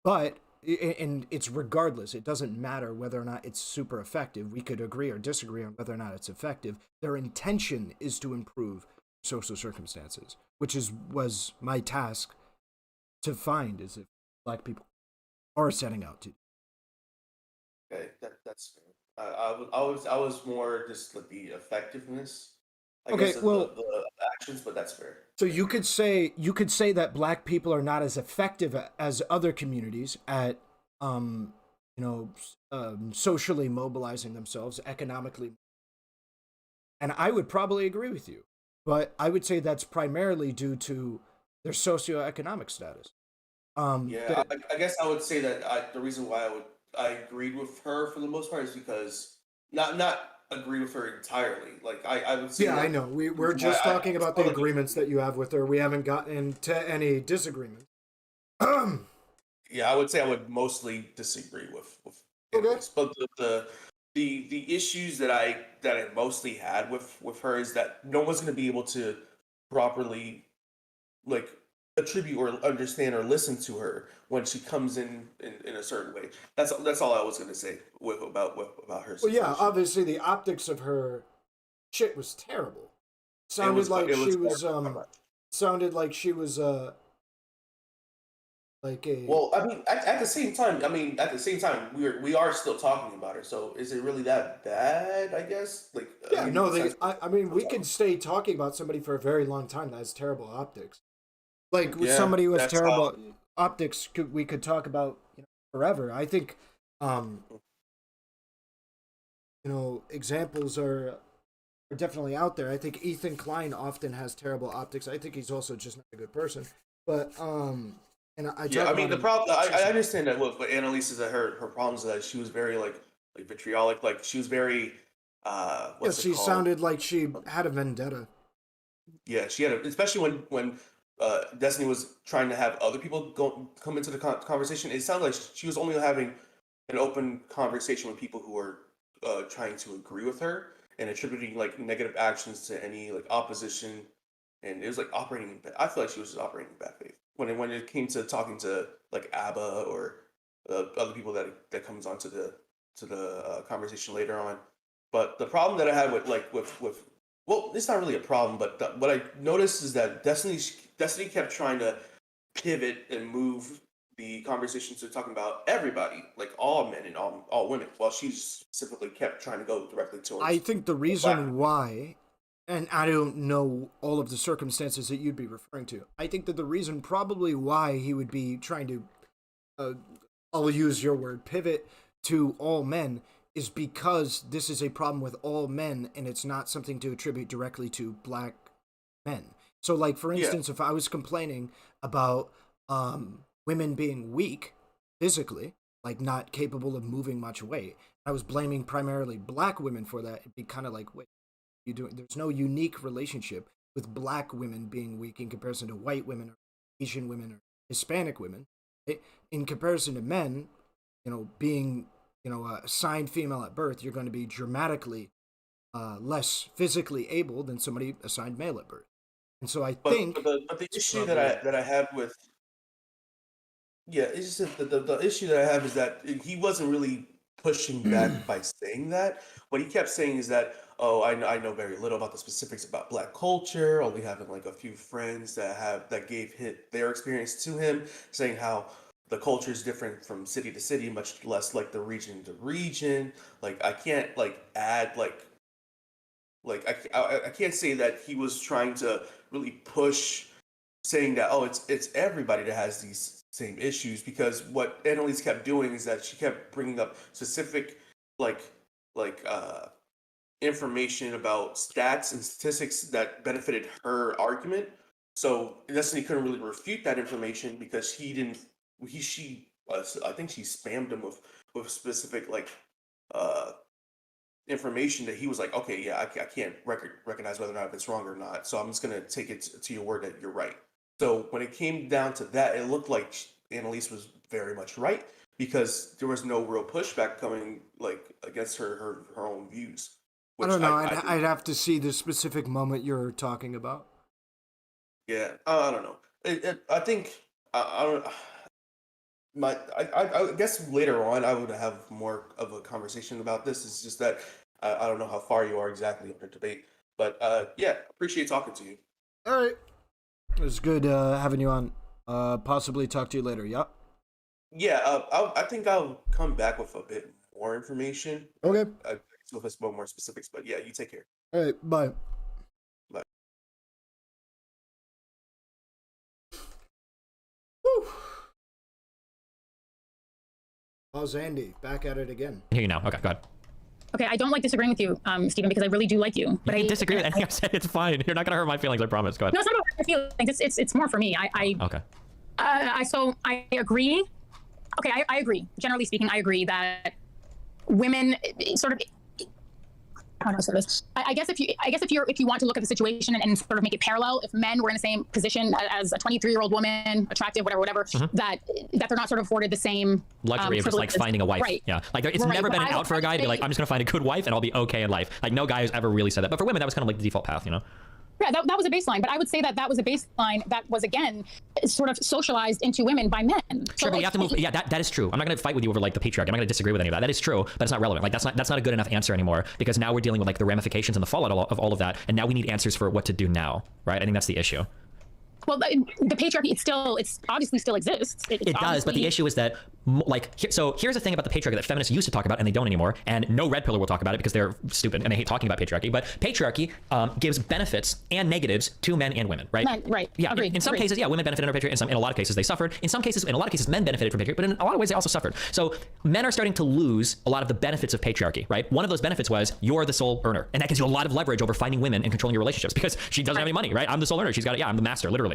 But and it's regardless. It doesn't matter whether or not it's super effective. We could agree or disagree on whether or not it's effective. Their intention is to improve social circumstances, which was my task to find, is if black people are setting out to. Okay, that's fair. I was more just like the effectiveness. I Okay, guess of well, the actions, but that's fair. So you could say that black people are not as effective as other communities at socially mobilizing themselves economically. And I would probably agree with you, but I would say that's primarily due to their socioeconomic status. Yeah, I guess I would say that the reason why I agreed with her for the most part is because not agree with her entirely. Like I would say. Yeah, that, I know. We're just talking about the agreements that you have with her. We haven't gotten into any disagreements. Yeah, I would say I would mostly disagree with Okay. Annalise. But the issues that I mostly had with her is that no one's going to be able to properly like attribute or understand or listen to her when she comes in a certain way. That's all I was going to say about her Well, situation. yeah, obviously the optics of her shit was terrible. Sounded like she was like a. Well, I mean, at the same time, we are still talking about her. So is it really that bad? I guess. Like, Yeah, no. I mean, we could stay talking about somebody for a very long time that has terrible optics. Like with somebody who has terrible optics, we could talk about forever. I think, examples are definitely out there. I think Ethan Klein often has terrible optics. I think he's also just not a good person. But and I mean, the problem. I understand that what Annalise is that her problems is that she was very like vitriolic. Like she was very. She sounded like she had a vendetta. Yeah, she had, especially when Destiny was trying to have other people come into the conversation. It sounded like she was only having an open conversation with people who were trying to agree with her and attributing like negative actions to any like opposition, and it was like operating. I feel like she was just operating in bad faith when it came to talking to like ABBA or other people that comes onto the conversation later on. But the problem that I had with well, it's not really a problem, but what I noticed is that Destiny kept trying to pivot and move the conversation to talking about everybody, like all men and all women, while she specifically kept trying to go directly towards. I think the reason why, and I don't know all of the circumstances that you'd be referring to, I think that the reason probably why he would be trying to, I'll use your word, pivot to all men, is because this is a problem with all men and it's not something to attribute directly to black men. So like, for instance, if I was complaining about women being weak physically, like not capable of moving much weight, I was blaming primarily black women for that, it'd be kind of like, wait, you doing? There's no unique relationship with black women being weak in comparison to white women or Asian women or Hispanic women. In comparison to men, being assigned female at birth, you're going to be dramatically less physically able than somebody assigned male at birth. And so I think the issue that I had with Yeah, it's just that the issue that I have is that he wasn't really pushing back by saying that. What he kept saying is that, oh, I know very little about the specifics about Black culture, only having like a few friends that gave their experience to him, saying how the culture is different from city to city, much less like the region to region. Like I can't like add like I can't say that he was trying to really push saying that, oh, it's everybody that has these same issues, because what Annalise kept doing is that she kept bringing up specific like like information about stats and statistics that benefited her argument. So Destiny couldn't really refute that information because he didn't he she I think she spammed him with specific like uh information that he was like, okay, yeah, I can't recognize whether or not it's wrong or not, so I'm just gonna take it to your word that you're right. So when it came down to that, it looked like Annalise was very much right, because there was no real pushback coming like against her own views. I don't know. I'd have to see the specific moment you're talking about. Yeah, I don't know. I think I don't. I guess later on I would have more of a conversation about this. It's just that I don't know how far you are exactly in the debate, but yeah, appreciate talking to you. All right, it was good having you on. Possibly talk to you later. Yeah. Yeah, I think I'll come back with a bit more information. Okay. With us more specifics, but yeah, you take care. All right. Bye. Bye. Woo. How's Andy? Back at it again. I hear you now. Okay, go ahead. Okay, I don't like disagreeing with you, Stephen, because I really do like you. But You I can disagree with anything I've said. It's fine. You're not gonna hurt my feelings. I promise. Go ahead. No, it's not about my feelings. It's more for me. Okay. So I agree. Okay, I agree. Generally speaking, I agree that women sort of. How do I say this? I guess if you want to look at the situation and sort of make it parallel, if men were in the same position as a 23-year-old woman, attractive, whatever, that they're not sort of afforded the same luxury of just like finding a wife. Right. Yeah. Like it's never been an out for a guy to be like, I'm just gonna find a good wife and I'll be okay in life. Like no guy has ever really said that. But for women, that was kind of like the default path, you know? Yeah, that was a baseline, but I would say that was a baseline that was, again, sort of socialized into women by men. Sure, but you have to move. Yeah, that is true. I'm not going to fight with you over like the patriarchy. I'm not going to disagree with any of that. That is true, but it's not relevant. Like that's not a good enough answer anymore, because now we're dealing with like the ramifications and the fallout of all of that, and now we need answers for what to do now, right? I think that's the issue. Well, the patriarchy, it's obviously still exists. It does, but the issue is that, so here's the thing about the patriarchy that feminists used to talk about and they don't anymore, and no red pillar will talk about it because they're stupid and they hate talking about patriarchy, but patriarchy gives benefits and negatives to men and women, right? Right. Yeah, Agreed. in some cases, yeah, women benefited under patriarchy, in a lot of cases they suffered. In a lot of cases, men benefited from patriarchy, but in a lot of ways they also suffered. So men are starting to lose a lot of the benefits of patriarchy, right? One of those benefits was you're the sole earner, and that gives you a lot of leverage over finding women and controlling your relationships, because she doesn't have any money, right? I'm the sole earner. She's got it. Yeah, I'm the master, literally.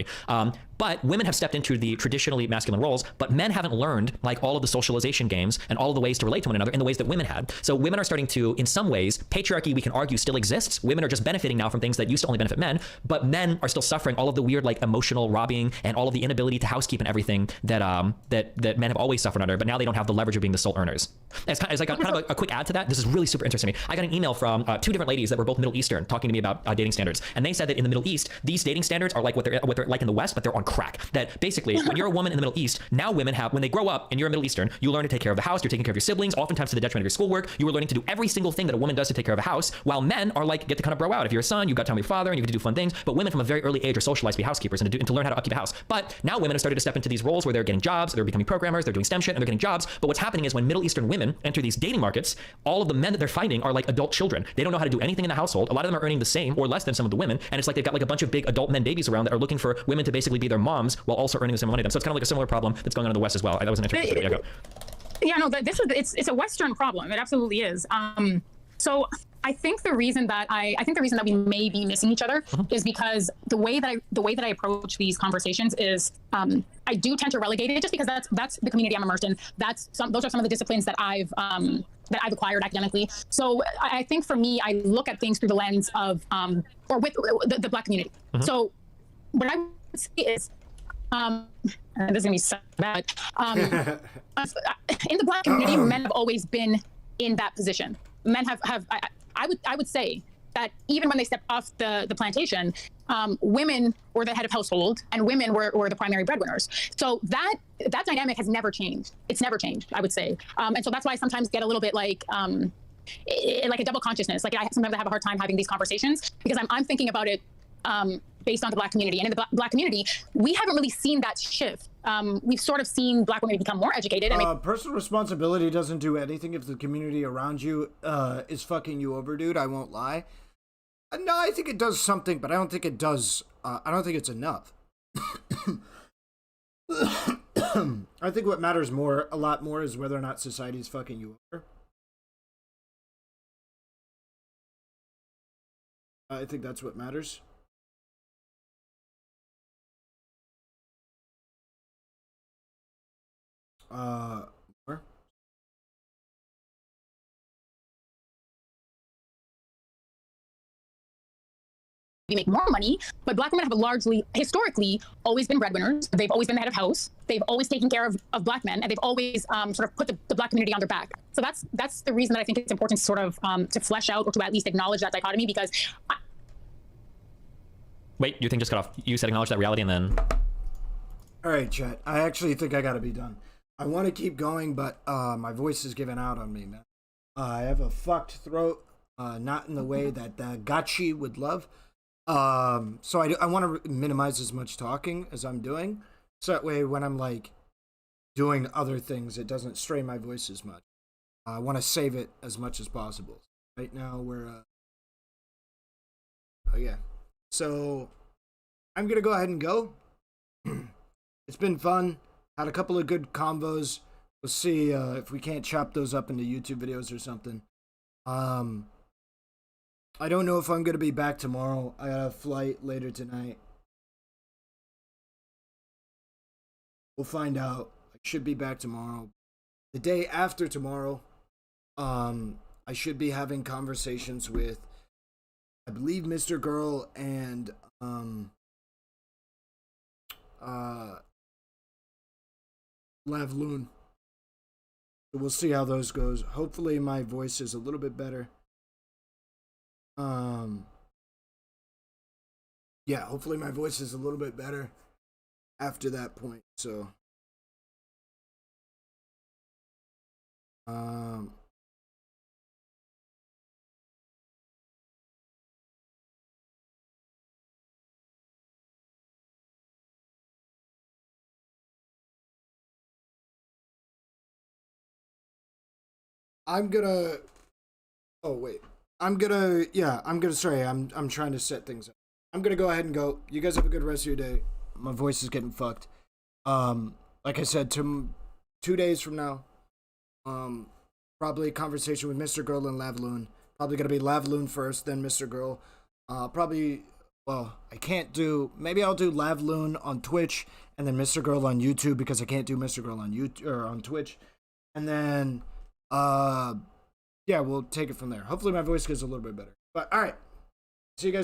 But women have stepped into the traditionally masculine roles, but men haven't learned like all of the socialization games and all of the ways to relate to one another in the ways that women had. So women are starting to, in some ways, patriarchy, we can argue, still exists. Women are just benefiting now from things that used to only benefit men, but men are still suffering all of the weird like emotional robbing and all of the inability to housekeep and everything that that men have always suffered under, but now they don't have the leverage of being the sole earners. As like a quick add to that, this is really super interesting to me. I got an email from two different ladies that were both Middle Eastern talking to me about dating standards, and they said that in the Middle East, these dating standards are like what they're like in the West, but they're on crack. That basically, when you're a woman in the Middle East, now women have, when they grow up and you're a Middle Eastern, you learn to take care of the house, you're taking care of your siblings, oftentimes to the detriment of your schoolwork. You are learning to do every single thing that a woman does to take care of a house, while men are like, get to kind of bro out. If you're a son, you've got time with your father and you get to do fun things, but women from a very early age are socialized to be housekeepers and to learn how to upkeep a house. But now women have started to step into these roles where they're getting jobs, they're becoming programmers, they're doing STEM shit, and they're getting jobs. But what's happening is when Middle Eastern women enter these dating markets, all of the men that they're finding are like adult children. They don't know how to do anything in the household. A lot of them are earning the same or less than some of the women, and it's like they've got like a bunch of big adult men babies around that are looking for women to basically be their moms while also earning the same money to them. So it's kind of like a similar problem that's going on in the West as well. That was an interesting video. Yeah, no, it's a Western problem. It absolutely is. So I think the reason that we may be missing each other is because the way that I approach these conversations is I do tend to relegate it just because that's the community I'm immersed in. Those are some of the disciplines that I've acquired academically. So I think for me, I look at things through the lens of or with the Black community. So what I would say is. This is gonna be so bad. In the Black community, men have always been in that position. Men have I would say that even when they stepped off the plantation, women were the head of household and women were the primary breadwinners. So that dynamic has never changed. It's never changed, I would say. And so that's why I sometimes get a little bit like a double consciousness. Like sometimes I have a hard time having these conversations because I'm thinking about it based on the Black community. And in the Black community, we haven't really seen that shift. We've sort of seen Black women become more educated. Personal responsibility doesn't do anything if the community around you is fucking you over, dude. I won't lie. No, I think it does something, but I don't think it does. I don't think it's enough. I think what matters a lot more, is whether or not society is fucking you over. I think that's what matters. More? We make more money, but Black women have largely, historically, always been breadwinners. They've always been the head of house. They've always taken care of Black men, and they've always sort of put the Black community on their back. So that's the reason that I think it's important to sort of to flesh out or to at least acknowledge that dichotomy, because Wait, you think just cut off? You said acknowledge that reality and then... All right, chat. I actually think I gotta be done. I want to keep going, but my voice is giving out on me, man. I have a fucked throat, not in the way that Gachi would love. So I want to minimize as much talking as I'm doing, so that way when I'm like doing other things, it doesn't strain my voice as much. I want to save it as much as possible. Right now we're oh yeah, so I'm gonna go ahead and go. It's been fun. Had a couple of good combos. We'll see if we can't chop those up into YouTube videos or something. I don't know if I'm going to be back tomorrow. I got a flight later tonight. We'll find out. I should be back tomorrow. The day after tomorrow, I should be having conversations with, I believe, Mr. Girl and Lavloon. So we'll see how those goes. Hopefully my voice is a little bit better. Yeah, hopefully my voice is a little bit better after that point. So I'm gonna sorry, I'm trying to set things up. I'm gonna go ahead and go. You guys have a good rest of your day. My voice is getting fucked. Like I said, 2 days from now, probably a conversation with Mr. Girl and Lavloon. Probably gonna be Lavloon first, then Mr. Girl. I can't do, maybe I'll do Lavloon on Twitch and then Mr. Girl on YouTube, because I can't do Mr. Girl on YouTube or on Twitch. And then yeah, we'll take it from there. Hopefully my voice gets a little bit better. But all right, see you guys.